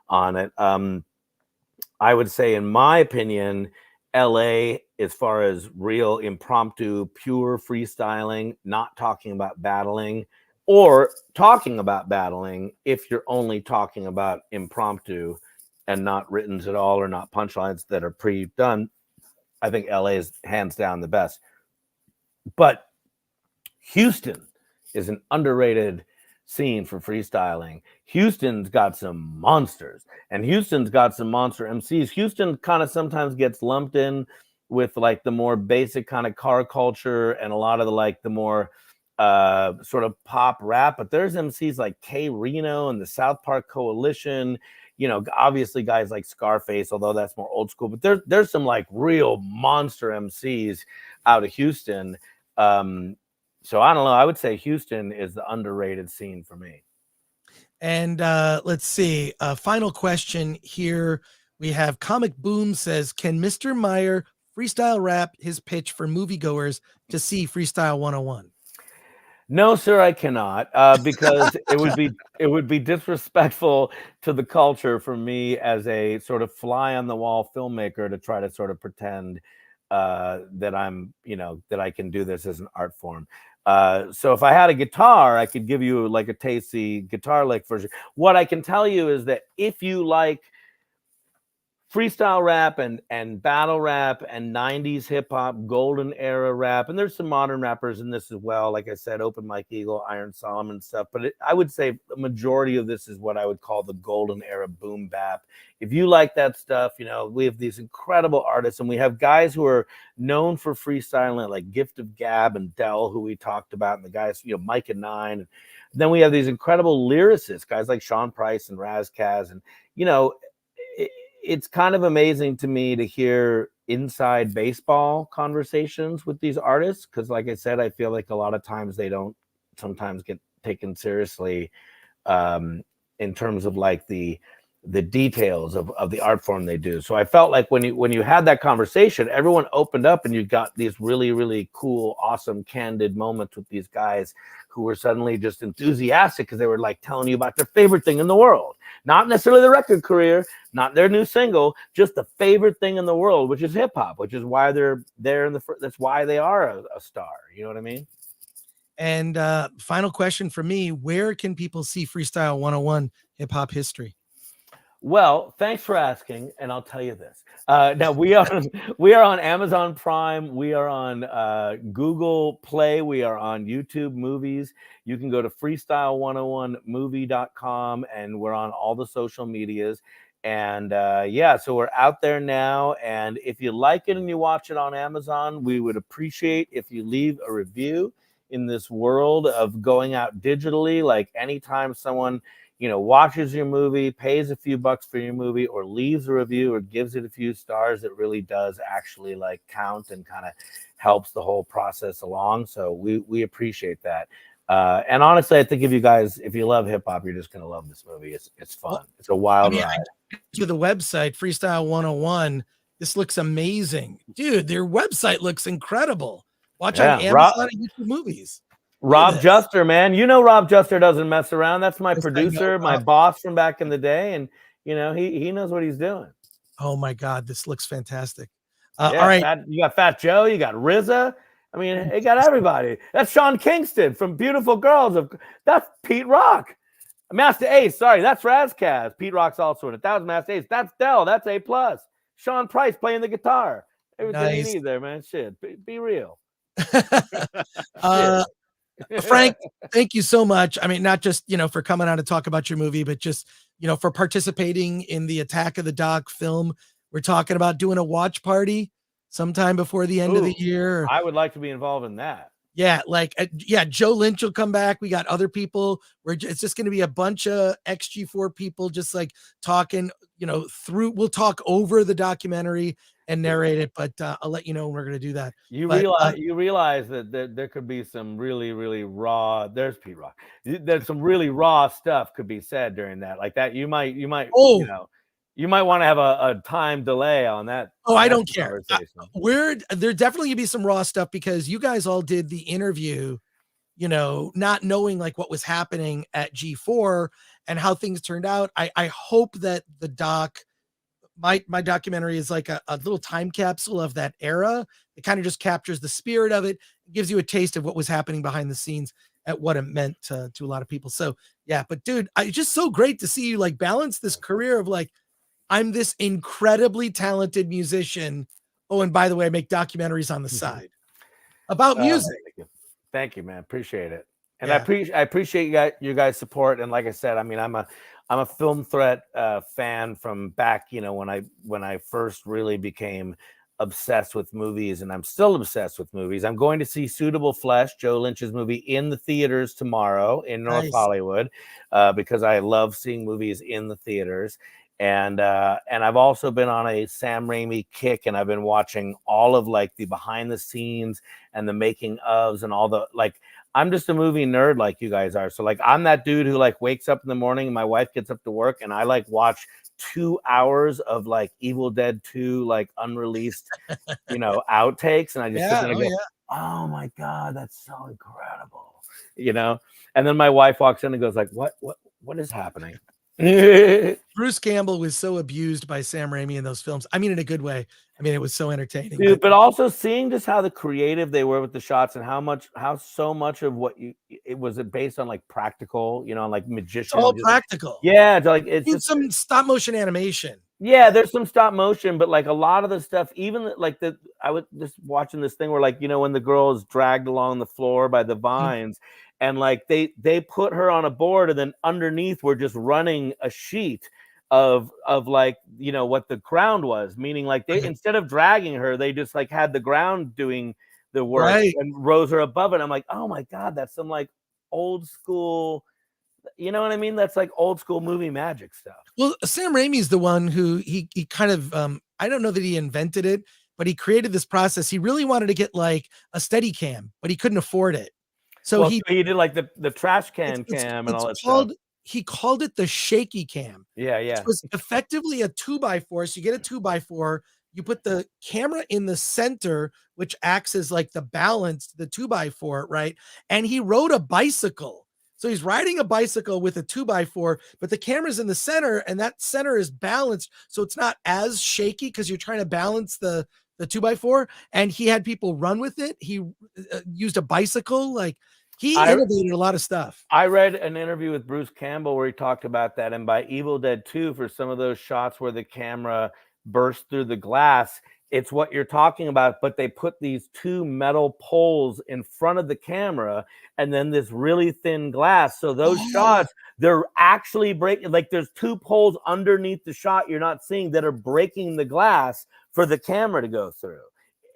on it. I would say, in my opinion, LA, as far as real impromptu, pure freestyling, not talking about battling, or talking about battling if you're only talking about impromptu and not writtens at all or not punchlines that are pre-done, I think LA is hands down the best. But Houston is an underrated scene for freestyling. Houston's got some monsters, and Houston's got some monster MCs. Houston kind of sometimes gets lumped in with like the more basic kind of car culture and a lot of the more sort of pop rap, but there's MCs like K Reno and the South Park Coalition, obviously guys like Scarface, although that's more old school, but there's some like real monster MCs out of Houston. So I don't know, I would say Houston is the underrated scene for me. And let's see, final question here. We have Comic Boom says, can Mr. Meyer freestyle rap his pitch for moviegoers to see Freestyle 101? No, sir, I cannot, because it would be disrespectful to the culture for me as a sort of fly on the wall filmmaker to try to sort of pretend that I'm, that I can do this as an art form. So if I had a guitar, I could give you like a tasty guitar lick version. What I can tell you is that if you like freestyle rap and battle rap and 90s hip hop, golden era rap, and there's some modern rappers in this as well. Like I said, Open Mike Eagle, Iron Solomon stuff. But I would say the majority of this is what I would call the golden era boom bap. If you like that stuff, we have these incredible artists, and we have guys who are known for freestyling, like Gift of Gab and Del, who we talked about, and the guys, Mike and Nine. And then we have these incredible lyricists, guys like Sean Price and Razkaz, and it's kind of amazing to me to hear inside baseball conversations with these artists, because like I said, I feel like a lot of times they don't sometimes get taken seriously in terms of like the details of the art form they do. So I felt like when you had that conversation, everyone opened up and you got these really, really cool, awesome, candid moments with these guys who were suddenly just enthusiastic because they were like telling you about their favorite thing in the world. Not necessarily the record career, not their new single, just the favorite thing in the world, which is hip hop, which is why they're there that's why they are a star. You know what I mean? And final question for me, where can people see Freestyle 101 hip hop history? Well, thanks for asking, and I'll tell you this. Now we are on Amazon Prime, we are on Google Play, we are on YouTube Movies. You can go to freestyle101movie.com, and we're on all the social medias. And so we're out there now. And if you like it and you watch it on Amazon, we would appreciate if you leave a review. In this world of going out digitally, like anytime someone watches your movie, pays a few bucks for your movie, or leaves a review or gives it a few stars, it really does actually like count and kind of helps the whole process along. So we appreciate that. And honestly, I think if you love hip hop, you're just going to love this movie. It's fun. It's a wild ride. To the website, Freestyle 101, This looks amazing. Dude, their website looks incredible. Watch Yeah, on Amazon and YouTube Movies. Rob Juster, man. You know Rob Juster doesn't mess around. That's my Yes, I know, producer, my Rob. boss from back in the day. And, you know, he knows what he's doing. Oh, my God. This looks fantastic. Yeah, all right. You got Fat Joe. You got RZA. I mean, it got everybody. That's Sean Kingston from Beautiful Girls. That's Pete Rock. Master Ace. Sorry, that's Razkaz. Pete Rock's also in it. That was Master Ace. That's Dell. That's A+. Sean Price playing the guitar. Everything you need there, man. Shit. Be real. Frank, thank you so much. I mean, not just, for coming on to talk about your movie, but just, for participating in the Attack of the Doc film. We're talking about doing a watch party sometime before the end of the year. I would like to be involved in that. Yeah, Joe Lynch will come back. We got other people. It's just going to be a bunch of XG4 people just like talking, we'll talk over the documentary and narrate it, but I'll let you know when we're going to do that. You realize that there could be some really, really raw, there's Pete Rock. There's some really raw stuff could be said during that. Like that, you might want to have a time delay on that. Oh, I don't care. There definitely gonna be some raw stuff because you guys all did the interview, not knowing like what was happening at G4 and how things turned out. I hope that the my documentary is like a little time capsule of that era. It kind of just captures the spirit of it. It gives you a taste of what was happening behind the scenes at what it meant to a lot of people. So yeah, but dude, it's just so great to see you like balance this career of like, I'm this incredibly talented musician. Oh, and by the way, I make documentaries on the side about music. Thank you, man. Appreciate it. And I appreciate you guys' support. And like I said, I mean, I'm a Film Threat fan from back, when I first really became obsessed with movies, and I'm still obsessed with movies. I'm going to see Suitable Flesh, Joe Lynch's movie, in the theaters tomorrow in North Hollywood, because I love seeing movies in the theaters. And I've also been on a Sam Raimi kick, and I've been watching all of like the behind the scenes and the making ofs and all the like. I'm just a movie nerd like you guys are. So like I'm that dude who like wakes up in the morning and my wife gets up to work and I like watch 2 hours of like Evil Dead 2 like unreleased outtakes, and I just sit there and go, oh my God, that's so incredible. And then my wife walks in and goes like, what is happening? Bruce Campbell was so abused by Sam Raimi in those films. I mean, in a good way. I mean, it was so entertaining. Dude, but also seeing just how the creative they were with the shots and how so much of what it was based on like practical, like magician. It's all practical. Yeah, it's just some stop motion animation. Yeah, there's some stop motion, but like a lot of the stuff, even like I was just watching this thing where like, when the girl is dragged along the floor by the vines. And like they put her on a board, and then underneath we're just running a sheet of like what the ground was, meaning like they instead of dragging her, they just like had the ground doing the work and rose her above it. I'm like, oh my God, that's some like old school, you know what I mean? That's like old school movie magic stuff. Well, Sam Raimi's the one who he kind of I don't know that he invented it, but he created this process. He really wanted to get like a steady cam, but he couldn't afford it. So he did like the trash can cam and all that stuff. He called it the shaky cam. Yeah. Which was effectively a 2x4. So you get a 2x4, you put the camera in the center, which acts as like the balance, the 2x4, right? And he rode a bicycle. So he's riding a bicycle with a 2x4, but the camera's in the center, and that center is balanced. So it's not as shaky because you're trying to balance the 2x4, and he had people run with it. He used a bicycle. Like he innovated a lot of stuff. I read an interview with Bruce Campbell where he talked about that. And by Evil Dead 2, for some of those shots where the camera burst through the glass, it's what you're talking about, but they put these 2 metal poles in front of the camera and then this really thin glass. So those shots, they're actually breaking, like there's 2 poles underneath the shot you're not seeing that are breaking the glass for the camera to go through.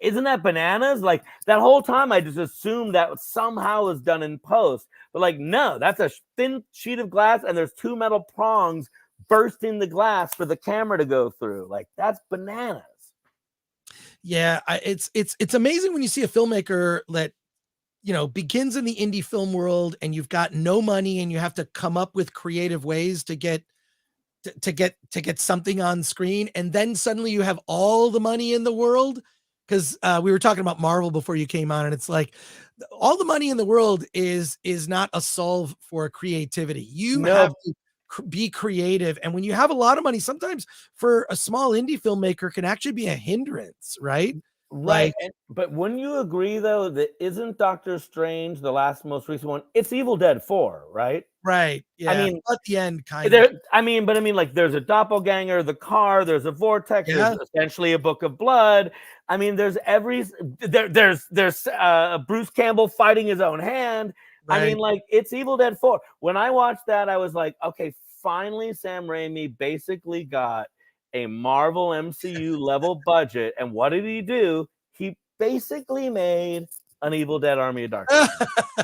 Isn't that bananas? Like that whole time I just assumed that somehow was done in post, but like, no, that's a thin sheet of glass and there's 2 metal prongs bursting the glass for the camera to go through. Like that's bananas. Yeah, it's amazing when you see a filmmaker that begins in the indie film world, and you've got no money and you have to come up with creative ways to to get something on screen, and then suddenly you have all the money in the world. Because we were talking about Marvel before you came on, and it's like all the money in the world is not a solve for creativity. You have to be creative, and when you have a lot of money, sometimes for a small indie filmmaker can actually be a hindrance, right? Right. But wouldn't you agree though that isn't Doctor Strange the most recent one? It's Evil Dead 4, right? Right. Yeah. I mean, at the end, kind of. I mean, like there's a doppelganger, the car, there's a vortex, there's essentially a book of blood. I mean, there's Bruce Campbell fighting his own hand. Right. I mean, like it's Evil Dead 4. When I watched that, I was like, okay, finally, Sam Raimi basically got a Marvel MCU level budget. And what did he do? He basically made an Evil Dead Army of Darkness.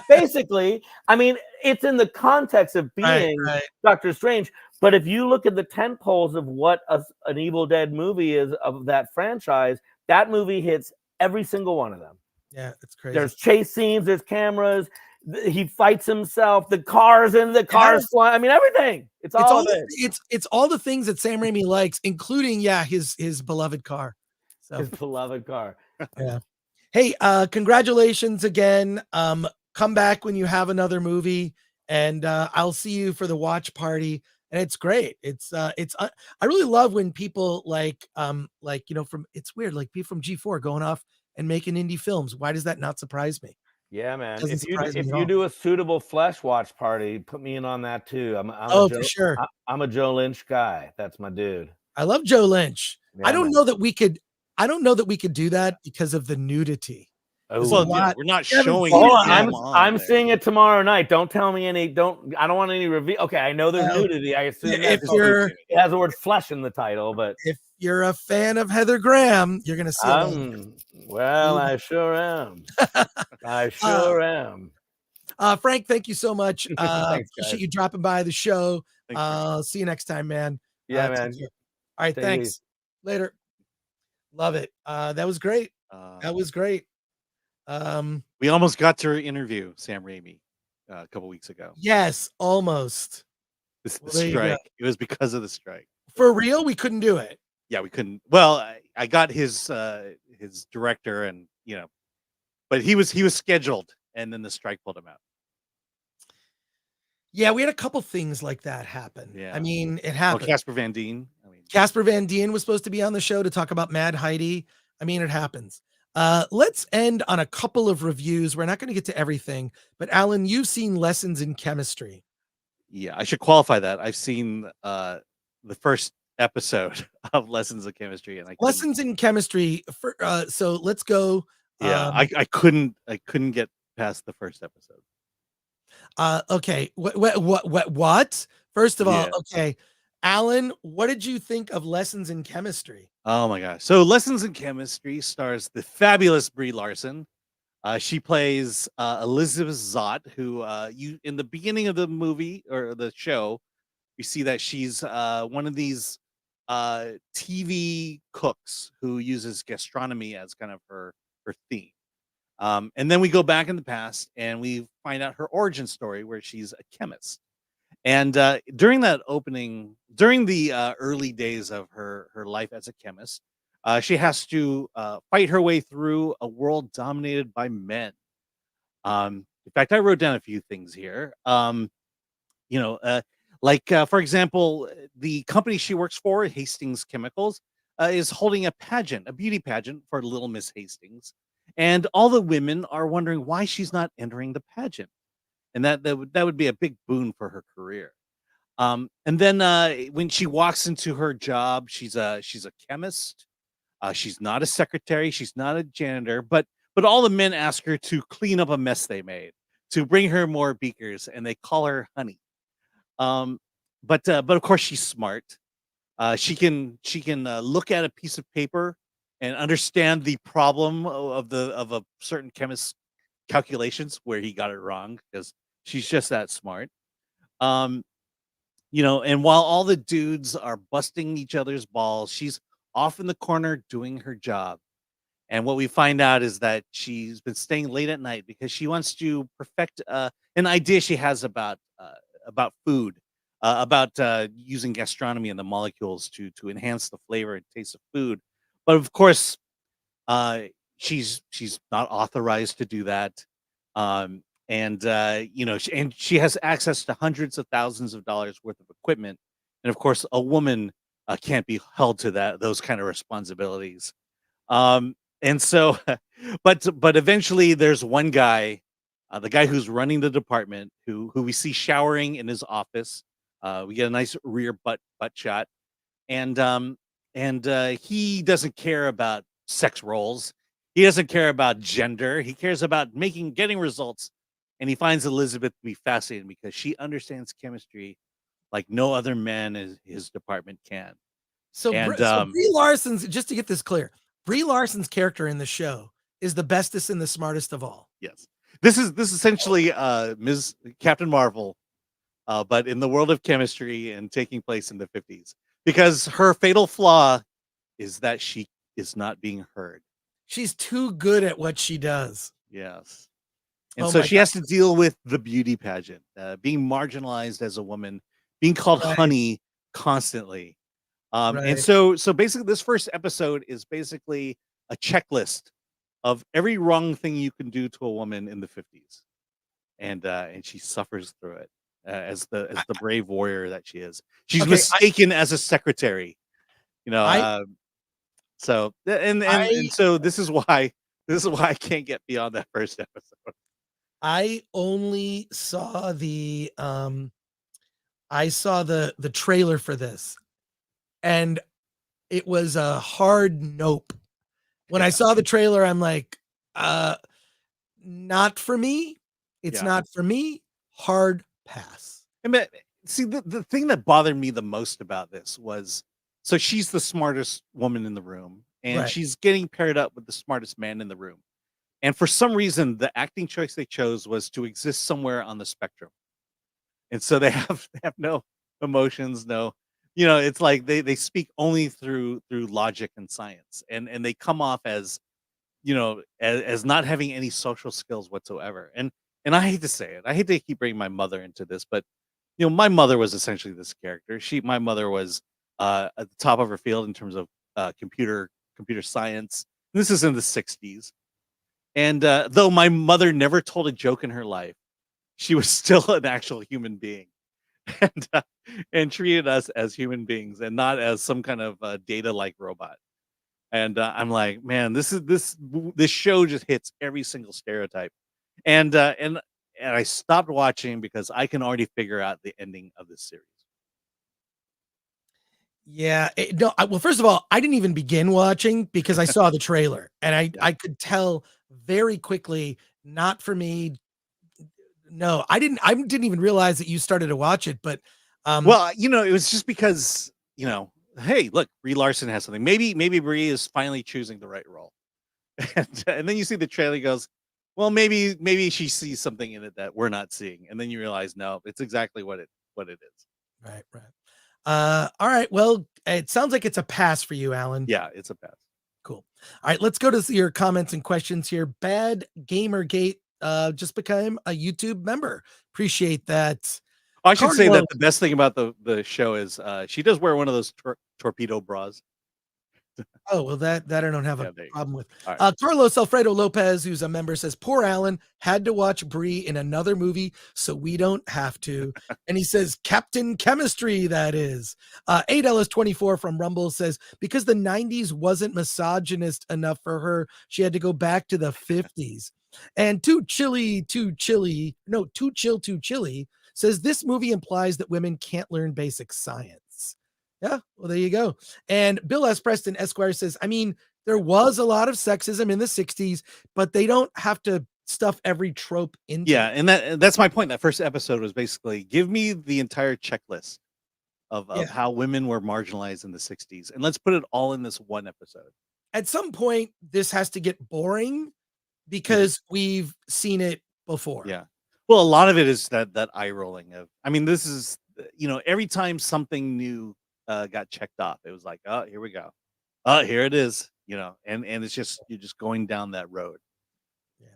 Basically, I mean, it's in the context of being Doctor Strange. But if you look at the tent poles of what an Evil Dead movie is of that franchise, that movie hits every single one of them. Yeah, it's crazy. There's chase scenes, there's cameras, he fights himself, the cars in the cars flying. I mean, everything. It's all the things that Sam Raimi likes, including his beloved car. So his beloved car. Yeah. Hey, congratulations again. Come back when you have another movie, and I'll see you for the watch party. And it's great. I really love when people like from, it's weird, like people from G4 going off and making indie films. Why does that not surprise me? Yeah, man. If you do a suitable flesh watch party, put me in on that too. For sure. I'm a Joe Lynch guy. That's my dude. I love Joe Lynch. Yeah, I don't know that we could do that because of the nudity. Well, we're not showing. I'm seeing it tomorrow night. Don't tell me any. I don't want any review. Okay, I know there's nudity. I assume it has the word flesh in the title, but if you're a fan of Heather Graham, you're gonna see it. Well, I sure am. I sure am. Frank, thank you so much. Thanks, appreciate you dropping by the show. See you next time, man. Yeah, man. All right, thanks. Later. Love it. That was great. That was great. We almost got to interview Sam Raimi a couple weeks ago. Yes, almost. The strike. It was because of the strike. For real, we couldn't do it. Yeah, we couldn't. Well, I got his director, and but he was scheduled, and then the strike pulled him out. Yeah, we had a couple things like that happen. Yeah, I mean, it happened. Casper Van Dien. Casper Van Dien was supposed to be on the show to talk about Mad Heidi. I mean, it happens. Let's end on a couple of reviews. We're not going to get to everything, but Alan, you've seen Lessons in Chemistry. Yeah, I should qualify that. I've seen the first episode of Lessons in Chemistry, and Lessons in Chemistry. So let's go. Yeah, I couldn't get past the first episode. Okay. What? First of all, okay. Alan, what did you think of Lessons in Chemistry? Oh my gosh. So Lessons in Chemistry stars the fabulous Brie Larson. She plays Elizabeth Zott, who you in the beginning of the movie or the show, you see that she's one of these TV cooks who uses gastronomy as kind of her theme. And then we go back in the past and we find out her origin story where she's a chemist. And during the early days of her life as a chemist, she has to fight her way through a world dominated by men. In fact, I wrote down a few things here. For example, the company she works for, Hastings Chemicals, is holding a beauty pageant for Little Miss Hastings. And all the women are wondering why she's not entering the pageant. And that would be a big boon for her career. And then when she walks into her job, she's a chemist. She's not a secretary. She's not a janitor. But all the men ask her to clean up a mess they made, to bring her more beakers, and they call her Honey. But of course she's smart. She can look at a piece of paper and understand the problem of a certain chemist's calculations where he got it wrong, because she's just that smart. And while all the dudes are busting each other's balls, she's off in the corner doing her job. And what we find out is that she's been staying late at night because she wants to perfect an idea she has about food. about using gastronomy and the molecules to enhance the flavor and taste of food. But of course, she's not authorized to do that. And she has access to hundreds of thousands of dollars worth of equipment, and of course, a woman can't be held to those kind of responsibilities. And so, but eventually, there's one guy, the guy who's running the department, who we see showering in his office. We get a nice rear butt shot, and he doesn't care about sex roles. He doesn't care about gender. He cares about getting results. And he finds Elizabeth to be fascinating because she understands chemistry like no other man in his department can. So Brie Larson's, just to get this clear, Brie Larson's character in the show is the bestest and the smartest of all. Yes. This is essentially Ms. Captain Marvel, but in the world of chemistry and taking place in the 50s. Because her fatal flaw is that she is not being heard. She's too good at what she does. Yes. And so she has to deal with the beauty pageant, being marginalized as a woman, being called honey constantly. And so basically this first episode is basically a checklist of every wrong thing you can do to a woman in the 50s. And she suffers through it as the brave warrior that she is. She's mistaken as a secretary, so this is why I can't get beyond that first episode. I only saw the trailer for this, and it was a hard nope. When I saw the trailer, I'm like, not for me. It's not for me. Hard pass. And see, the thing that bothered me the most about this was, so she's the smartest woman in the room, and she's getting paired up with the smartest man in the room. And for some reason, the acting choice they chose was to exist somewhere on the spectrum. And so they have no emotions, it's like they speak only through logic and science. And they come off as, as not having any social skills whatsoever. And I hate to say it. I hate to keep bringing my mother into this, but my mother was essentially this character. My mother was at the top of her field in terms of computer science. This is in the 60s. And though my mother never told a joke in her life, she was still an actual human being, and treated us as human beings and not as some kind of data-like robot. And I'm like, man, this show just hits every single stereotype. And I stopped watching because I can already figure out the ending of this series. Yeah. Well, first of all, I didn't even begin watching because I saw the trailer, and I could tell very quickly, not for me. No, I didn't even realize that you started to watch it, but well, it was just because, hey, look, Brie Larson has something. Maybe Brie is finally choosing the right role. And then you see the trailer, goes, well, maybe she sees something in it that we're not seeing. And then you realize, no, it's exactly what it is. Right. All right. Well, it sounds like it's a pass for you, Alan. Yeah, it's a pass. Cool. All right, let's go to your comments and questions here. Bad Gamergate just became a YouTube member. Appreciate that. I should say that the best thing about the show is she does wear one of those torpedo bras. Oh, well, that I don't have a problem with. Right. Carlos Alfredo Lopez, who's a member, says, poor Alan had to watch Brie in another movie, so we don't have to. And he says, Captain Chemistry, that is. ADellis24 from Rumble says, because the 90s wasn't misogynist enough for her, she had to go back to the 50s. And Too Chill, says, this movie implies that women can't learn basic science. Yeah, well, there you go. And Bill S. Preston Esquire says, I mean, there was a lot of sexism in the 60s, but they don't have to stuff every trope into it. And that's my point. That first episode was basically, give me the entire checklist of how women were marginalized in the 60s, and let's put it all in this one episode. At some point, this has to get boring because we've seen it before. Yeah. Well, a lot of it is that eye rolling of, I mean, this is, every time something new got checked off, it was like, oh, here we go. Oh, here it is, and it's just, you're just going down that road. Yeah.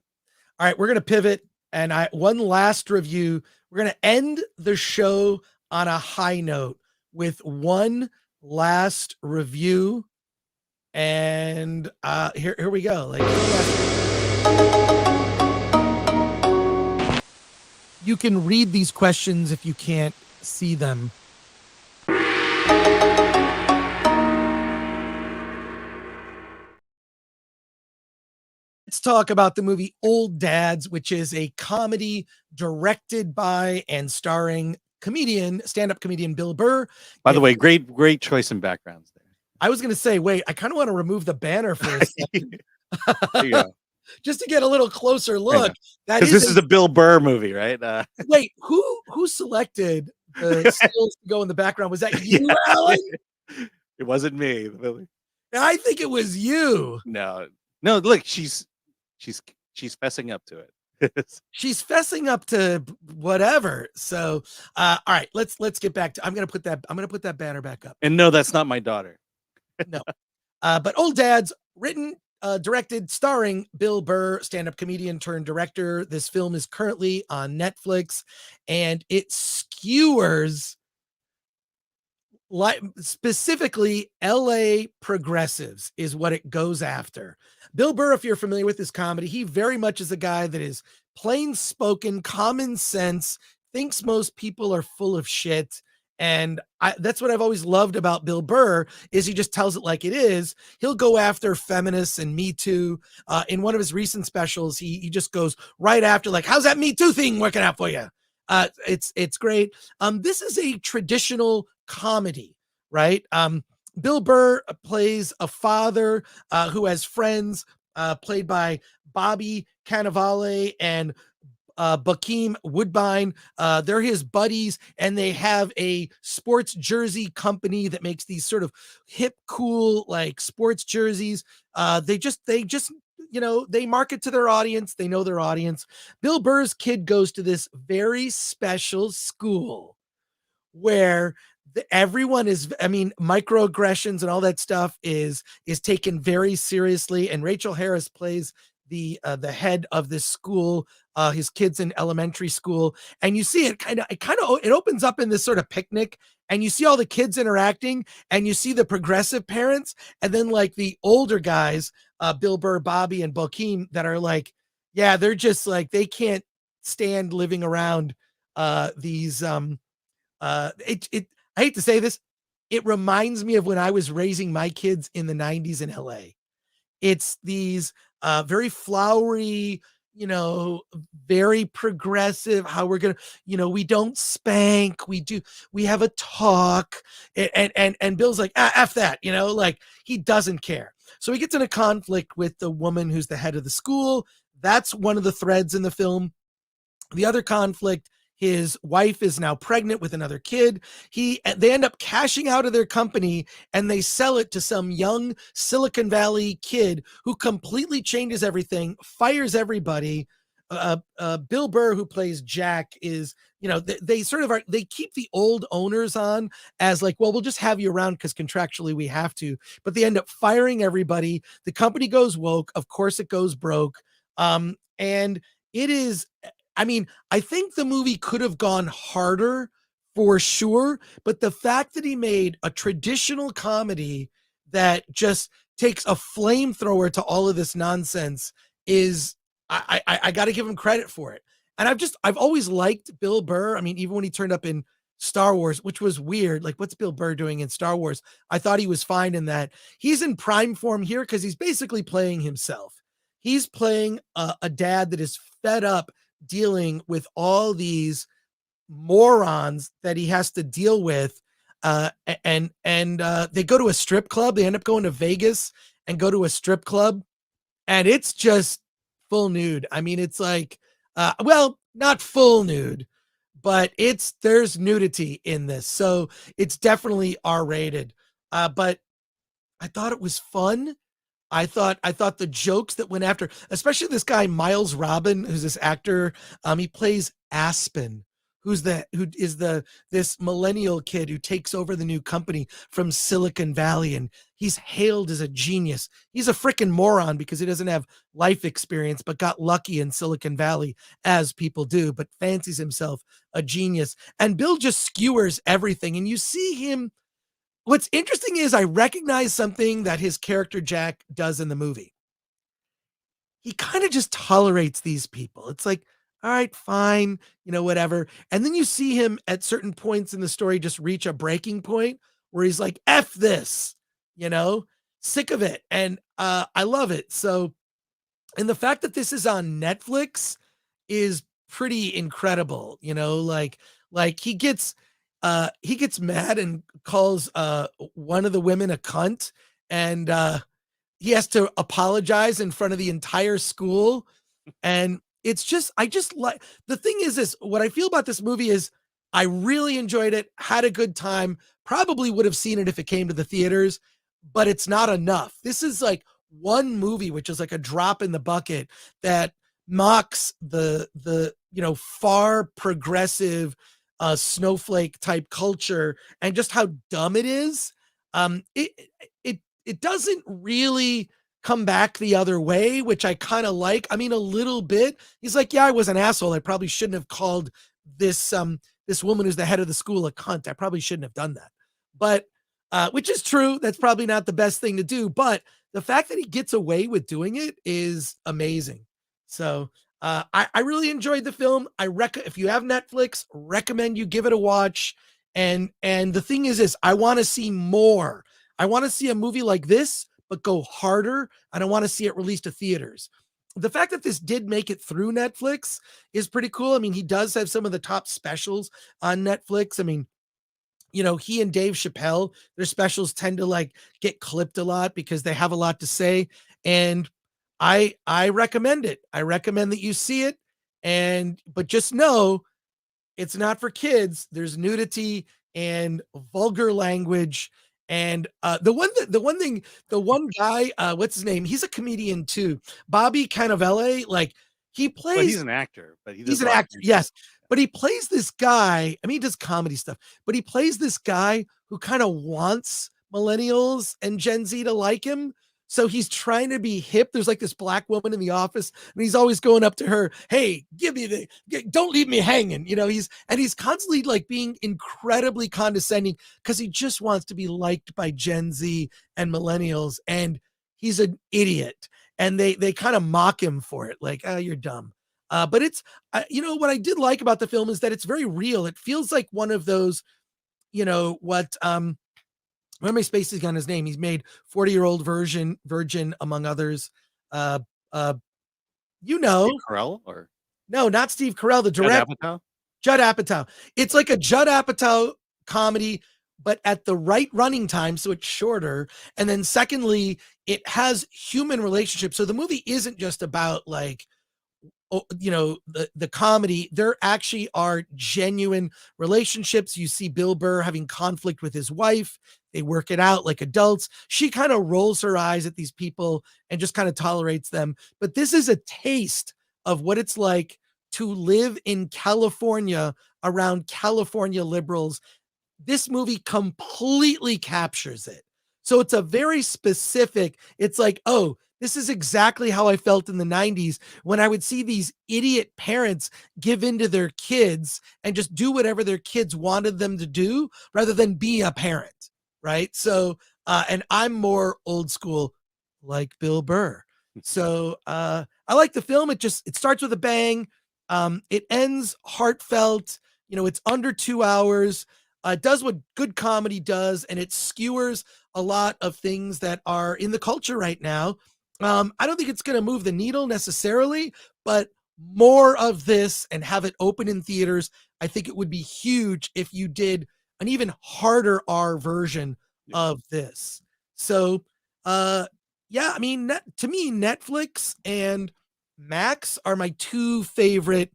All right, we're going to pivot. And one last review. We're going to end the show on a high note with one last review. And here we go. Like, you can read these questions if you can't see them. Let's talk about the movie Old Dads, which is a comedy directed by and starring stand-up comedian Bill Burr. By the way, great choice in backgrounds there. I was going to say, wait, I kind of want to remove the banner for a second. There you go. Just to get a little closer look. Because this is a Bill Burr movie, right? Wait, who selected the stills to go in the background? Was that you, Alan? It wasn't me. I think it was you. No, look, she's fessing up to it. She's fessing up to whatever. So all right, let's get back to I'm gonna put that banner back up. And no, that's not my daughter. No. But Old Dads, written, directed, starring Bill Burr, stand-up comedian turned director. This film is currently on Netflix, and it skewers specifically LA progressives is what it goes after. Bill Burr, if you're familiar with his comedy, he very much is a guy that is plain spoken, common sense, thinks most people are full of shit. And that's what I've always loved about Bill Burr is he just tells it like it is. He'll go after feminists and Me Too. In one of his recent specials, he just goes right after, like, how's that Me Too thing working out for you? It's great. This is a traditional comedy, right? Bill Burr plays a father who has friends played by Bobby Cannavale and Bakeem Woodbine. They're his buddies, and they have a sports jersey company that makes these sort of hip, cool, like sports jerseys. They just, they market to their audience. They know their audience. Bill Burr's kid goes to this very special school where everyone is, microaggressions and all that stuff is taken very seriously. And Rachel Harris plays the head of this school. His kids in elementary school, and you see it opens up in this sort of picnic, and you see all the kids interacting, and you see the progressive parents, and then like the older guys, Bill Burr, Bobby, and Bakeem, that are like, yeah, they're just like, they can't stand living around these. I hate to say this, it reminds me of when I was raising my kids in the 90s in LA. It's these very flowery, very progressive, how we're going to, we don't spank, we have a talk, and Bill's like, F that, like he doesn't care. So he gets in a conflict with the woman who's the head of the school. That's one of the threads in the film. The other conflict, his wife is now pregnant with another kid. They end up cashing out of their company, and they sell it to some young Silicon Valley kid who completely changes everything, fires everybody. Bill Burr, who plays Jack, is, they keep the old owners on as like, well, we'll just have you around because contractually we have to, but they end up firing everybody. The company goes woke. Of course it goes broke. And it is, I think the movie could have gone harder for sure, but the fact that he made a traditional comedy that just takes a flamethrower to all of this nonsense is, I got to give him credit for it. And I've always liked Bill Burr. Even when he turned up in Star Wars, which was weird, like what's Bill Burr doing in Star Wars? I thought he was fine in that. He's in prime form here because he's basically playing himself. He's playing a dad that is fed up dealing with all these morons that he has to deal with, and they go to a strip club. They end up going to Vegas and go to a strip club, and it's just full nude. It's like, well, not full nude, but there's nudity in this, so it's definitely R-rated. But I thought it was fun. I thought the jokes that went after, especially this guy, Miles Robin, who's this actor, he plays Aspen, who is this millennial kid who takes over the new company from Silicon Valley, and he's hailed as a genius. He's a freaking moron because he doesn't have life experience, but got lucky in Silicon Valley, as people do, but fancies himself a genius. And Bill just skewers everything, and you see him. What's interesting is I recognize something that his character Jack does in the movie. He kind of just tolerates these people. It's like, all right, fine, whatever. And then you see him at certain points in the story just reach a breaking point where he's like, F this, sick of it. And I love it. So, and the fact that this is on Netflix is pretty incredible, like he gets mad and calls one of the women a cunt, and he has to apologize in front of the entire school. And it's just, I just like, the thing is this, what I feel about this movie is I really enjoyed it, had a good time, probably would have seen it if it came to the theaters, but it's not enough. This is like one movie, which is like a drop in the bucket that mocks the far progressive snowflake type culture and just how dumb it is. It doesn't really come back the other way, which I kind of like. I mean, a little bit. He's like, yeah, I was an asshole. I probably shouldn't have called this woman who's the head of the school a cunt. I probably shouldn't have done that. But which is true. That's probably not the best thing to do. But the fact that he gets away with doing it is amazing. So I really enjoyed the film. If you have Netflix, recommend you give it a watch. And the thing is this, I want to see more. I want to see a movie like this, but go harder. I don't want to see it released to theaters. The fact that this did make it through Netflix is pretty cool. I mean, he does have some of the top specials on Netflix. I mean, he and Dave Chappelle, their specials tend to like get clipped a lot because they have a lot to say. And I recommend it. I recommend that you see it. But just know it's not for kids. There's nudity and vulgar language. And the one guy, what's his name? He's a comedian too. Bobby Cannavale, like he plays. But he's an actor. But he's an actor, yes. But he plays this guy. I mean, he does comedy stuff. But he plays this guy who kind of wants millennials and Gen Z to like him. So he's trying to be hip. There's like this black woman in the office, and he's always going up to her, hey, don't leave me hanging. He's constantly like being incredibly condescending because he just wants to be liked by Gen Z and millennials. And he's an idiot. And they kind of mock him for it. Like, oh, you're dumb. But it's, what I did like about the film is that it's very real. It feels like one of those, what am I spacing on his name? He's made 40-Year-Old Virgin, among others. Steve Carell or no, not Steve Carell, the director. Judd Apatow. It's like a Judd Apatow comedy, but at the right running time, so it's shorter. And then secondly, it has human relationships. So the movie isn't just about like, the comedy. There actually are genuine relationships. You see Bill Burr having conflict with his wife. They work it out like adults. She kind of rolls her eyes at these people and just kind of tolerates them. But this is a taste of what it's like to live in California around California liberals. This movie completely captures it. So it's a very specific, it's like, oh, this is exactly how I felt in the 90s when I would see these idiot parents give in to their kids and just do whatever their kids wanted them to do rather than be a parent, right? So, and I'm more old school like Bill Burr. So I like the film. It starts with a bang. It ends heartfelt. It's under 2 hours. It does what good comedy does, and it skewers a lot of things that are in the culture right now. I don't think it's going to move the needle necessarily, but more of this and have it open in theaters. I think it would be huge if you did an even harder R version of this. So, yeah, I mean, to me, Netflix and Max are my two favorite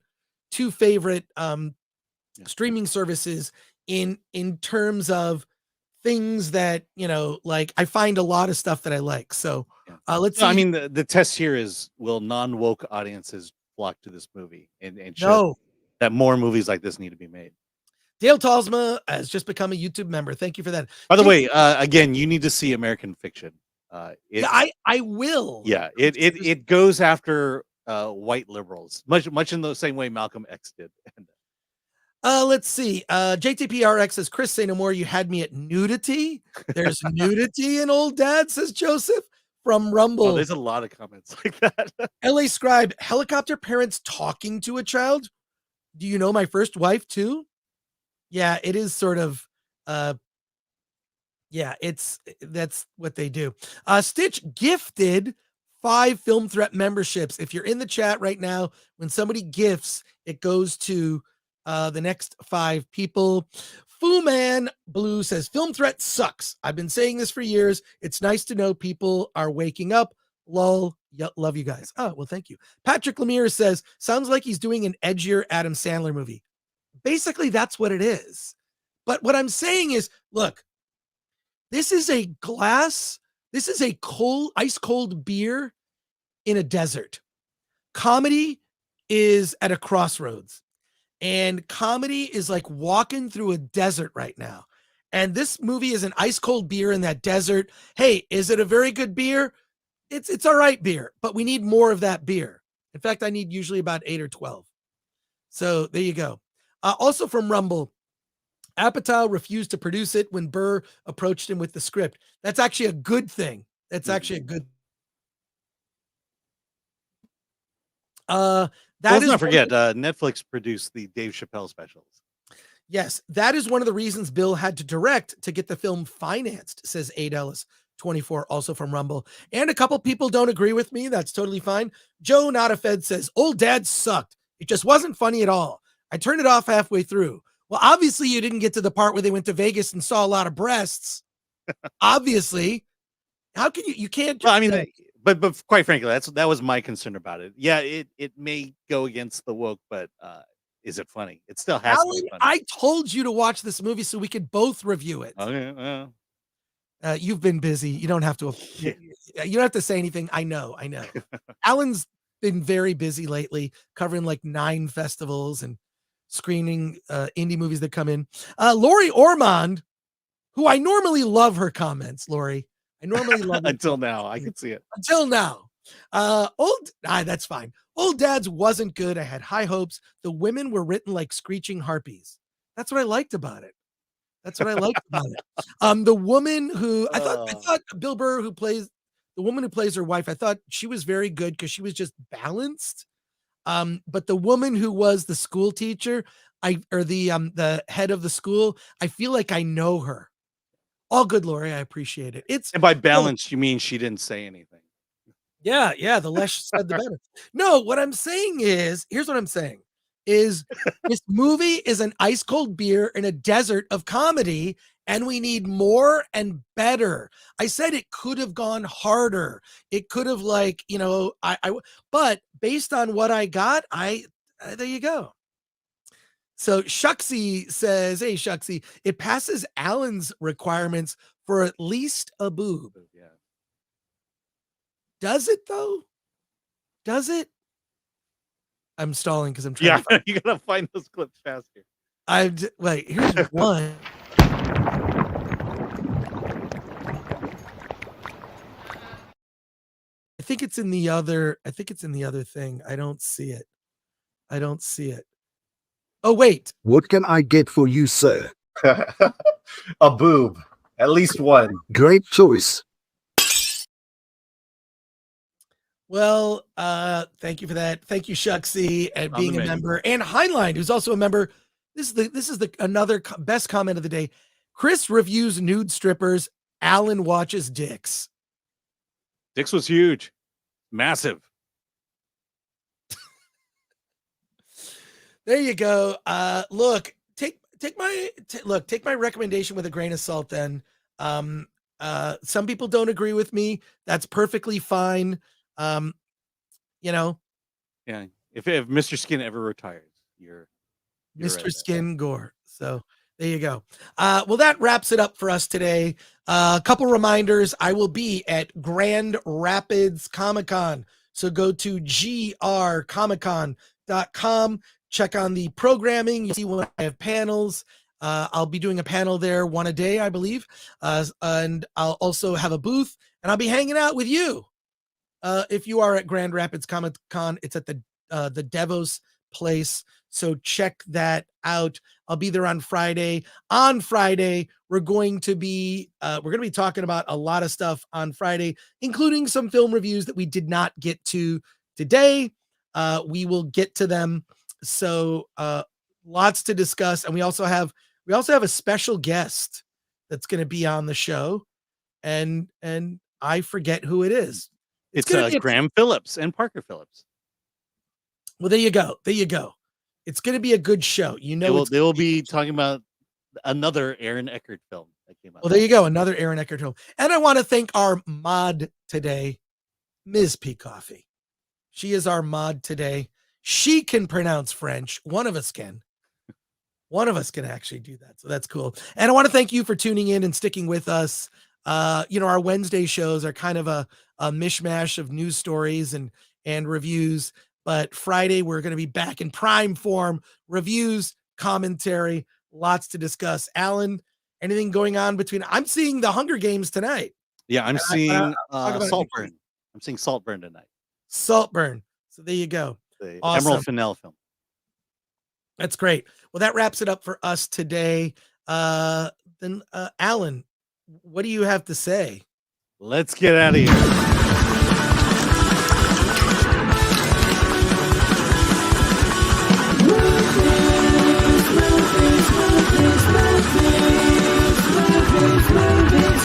streaming services in terms of things that, like I find a lot of stuff that I like. So let's see. I mean, the test here is, will non-woke audiences flock to this movie and show? No. that more movies like this need to be made. Dale Talsma has just become a YouTube member. Thank you for that. By the way, again, you need to see American Fiction. Yeah, I will. Yeah, it goes after white liberals, much in the same way Malcolm X did. Let's see. JTPRX says, Chris, say no more. You had me at nudity. There's nudity in Old Dad, says Joseph from Rumble. Oh, there's a lot of comments like that. LA Scribe, helicopter parents talking to a child. Do you know my first wife too? Yeah, it is sort of yeah, that's what they do. Stitch gifted 5 Film Threat memberships. If you're in the chat right now, when somebody gifts, it goes to the next 5 people. Fu Man Blue says, Film Threat sucks. I've been saying this for years. It's nice to know people are waking up. Lol. Love you guys. Oh, well, thank you. Patrick Lemire says, sounds like he's doing an edgier Adam Sandler movie. Basically, that's what it is. But what I'm saying is, look, this is a ice cold beer in a desert. Comedy is at a crossroads. And comedy is like walking through a desert right now. And this movie is an ice cold beer in that desert. Hey, is it a very good beer? It's all right beer, but we need more of that beer. In fact, I need usually about 8 or 12. So there you go. Also from Rumble, Apatow refused to produce it when Burr approached him with the script. That's actually a good thing. That's actually a good. Let's not forget, Netflix produced the Dave Chappelle specials. Yes, that is one of the reasons Bill had to direct to get the film financed, says Aid Ellis 24, also from Rumble. And a couple people don't agree with me. That's totally fine. Joe Notafed says, Old Dad sucked. It just wasn't funny at all. I turned it off halfway through. Well, obviously you didn't get to the part where they went to Vegas and saw a lot of breasts. Obviously. How can you can't well, I mean, but quite frankly, that was my concern about it. Yeah, it may go against the woke, but is it funny? It still has to be funny. I told you to watch this movie so we could both review it. Okay, you've been busy. You don't have to you don't have to say anything. I know. Alan's been very busy lately, covering like 9 festivals and screening indie movies that come in. Lori Ormond, who I normally love her comments, Lori. I normally love until now. I can see it. Until now. That's fine. Old Dad's wasn't good. I had high hopes. The women were written like screeching harpies. That's what I liked about it. The woman who I thought Bill Burr, who plays the woman who plays her wife, I thought she was very good because she was just balanced. But the woman who was the school teacher, the head of the school, I feel like I know her. All good, Lori. I appreciate it. And by balance, you mean she didn't say anything. Yeah. The less said, the better. No, what I'm saying is, here's what I'm saying is this movie is an ice cold beer in a desert of comedy, and we need more and better. I said it could have gone harder. It could have but based on what I got, there you go. So Shucksy says, hey, Shucksy, it passes Alan's requirements for at least a boob. Yeah. Does it, though? Does it? I'm stalling because I'm trying to you got to find those clips faster. Wait, here's one. I think it's in the other thing. I don't see it. Oh, wait. What can I get for you, sir? A boob. At least one. Great choice. Well, thank you for that. Thank you, Shucksy, and being a member. And Heinlein, who's also a member. This is another best comment of the day. Chris reviews nude strippers. Alan watches dicks. Dicks was huge. Massive. There you go. Look, take my recommendation with a grain of salt then. Some people don't agree with me. That's perfectly fine. Yeah. If Mr. Skin ever retires, you're Mr. right. Skin Gore. So there you go. Well, that wraps it up for us today. A couple reminders. I will be at Grand Rapids Comic-Con. So go to grcomiccon.com. check on the programming. You see when I have panels. I'll be doing a panel there, one a day, I believe. And I'll also have a booth, and I'll be hanging out with you. If you are at Grand Rapids Comic Con, it's at the Devos place. So check that out. I'll be there on Friday. On Friday, we're going to be talking about a lot of stuff on Friday, including some film reviews that we did not get to today. We will get to them. So lots to discuss, and we also have a special guest that's going to be on the show, and I forget who it is. It's Graham Phillips and Parker Phillips. Well, there you go. It's going to be a good show. They will be talking about another Aaron Eckhart film that came out. Well, there you go. Another Aaron Eckhart film. And I want to thank our mod today, Ms. P. Coffee. She is our mod today. She can pronounce French. One of us can. One of us can actually do that. So that's cool. And I want to thank you for tuning in and sticking with us. Our Wednesday shows are kind of a mishmash of news stories and reviews. But Friday, we're going to be back in prime form, reviews, commentary, lots to discuss. Alan, anything going on between? I'm seeing the Hunger Games tonight. Yeah, I'm seeing Saltburn. I'm seeing Saltburn tonight. Saltburn. So there you go. The Awesome. Emerald Fennell film. That's great. Well, that wraps it up for us today. Then Alan, what do you have to say? Let's get out of here.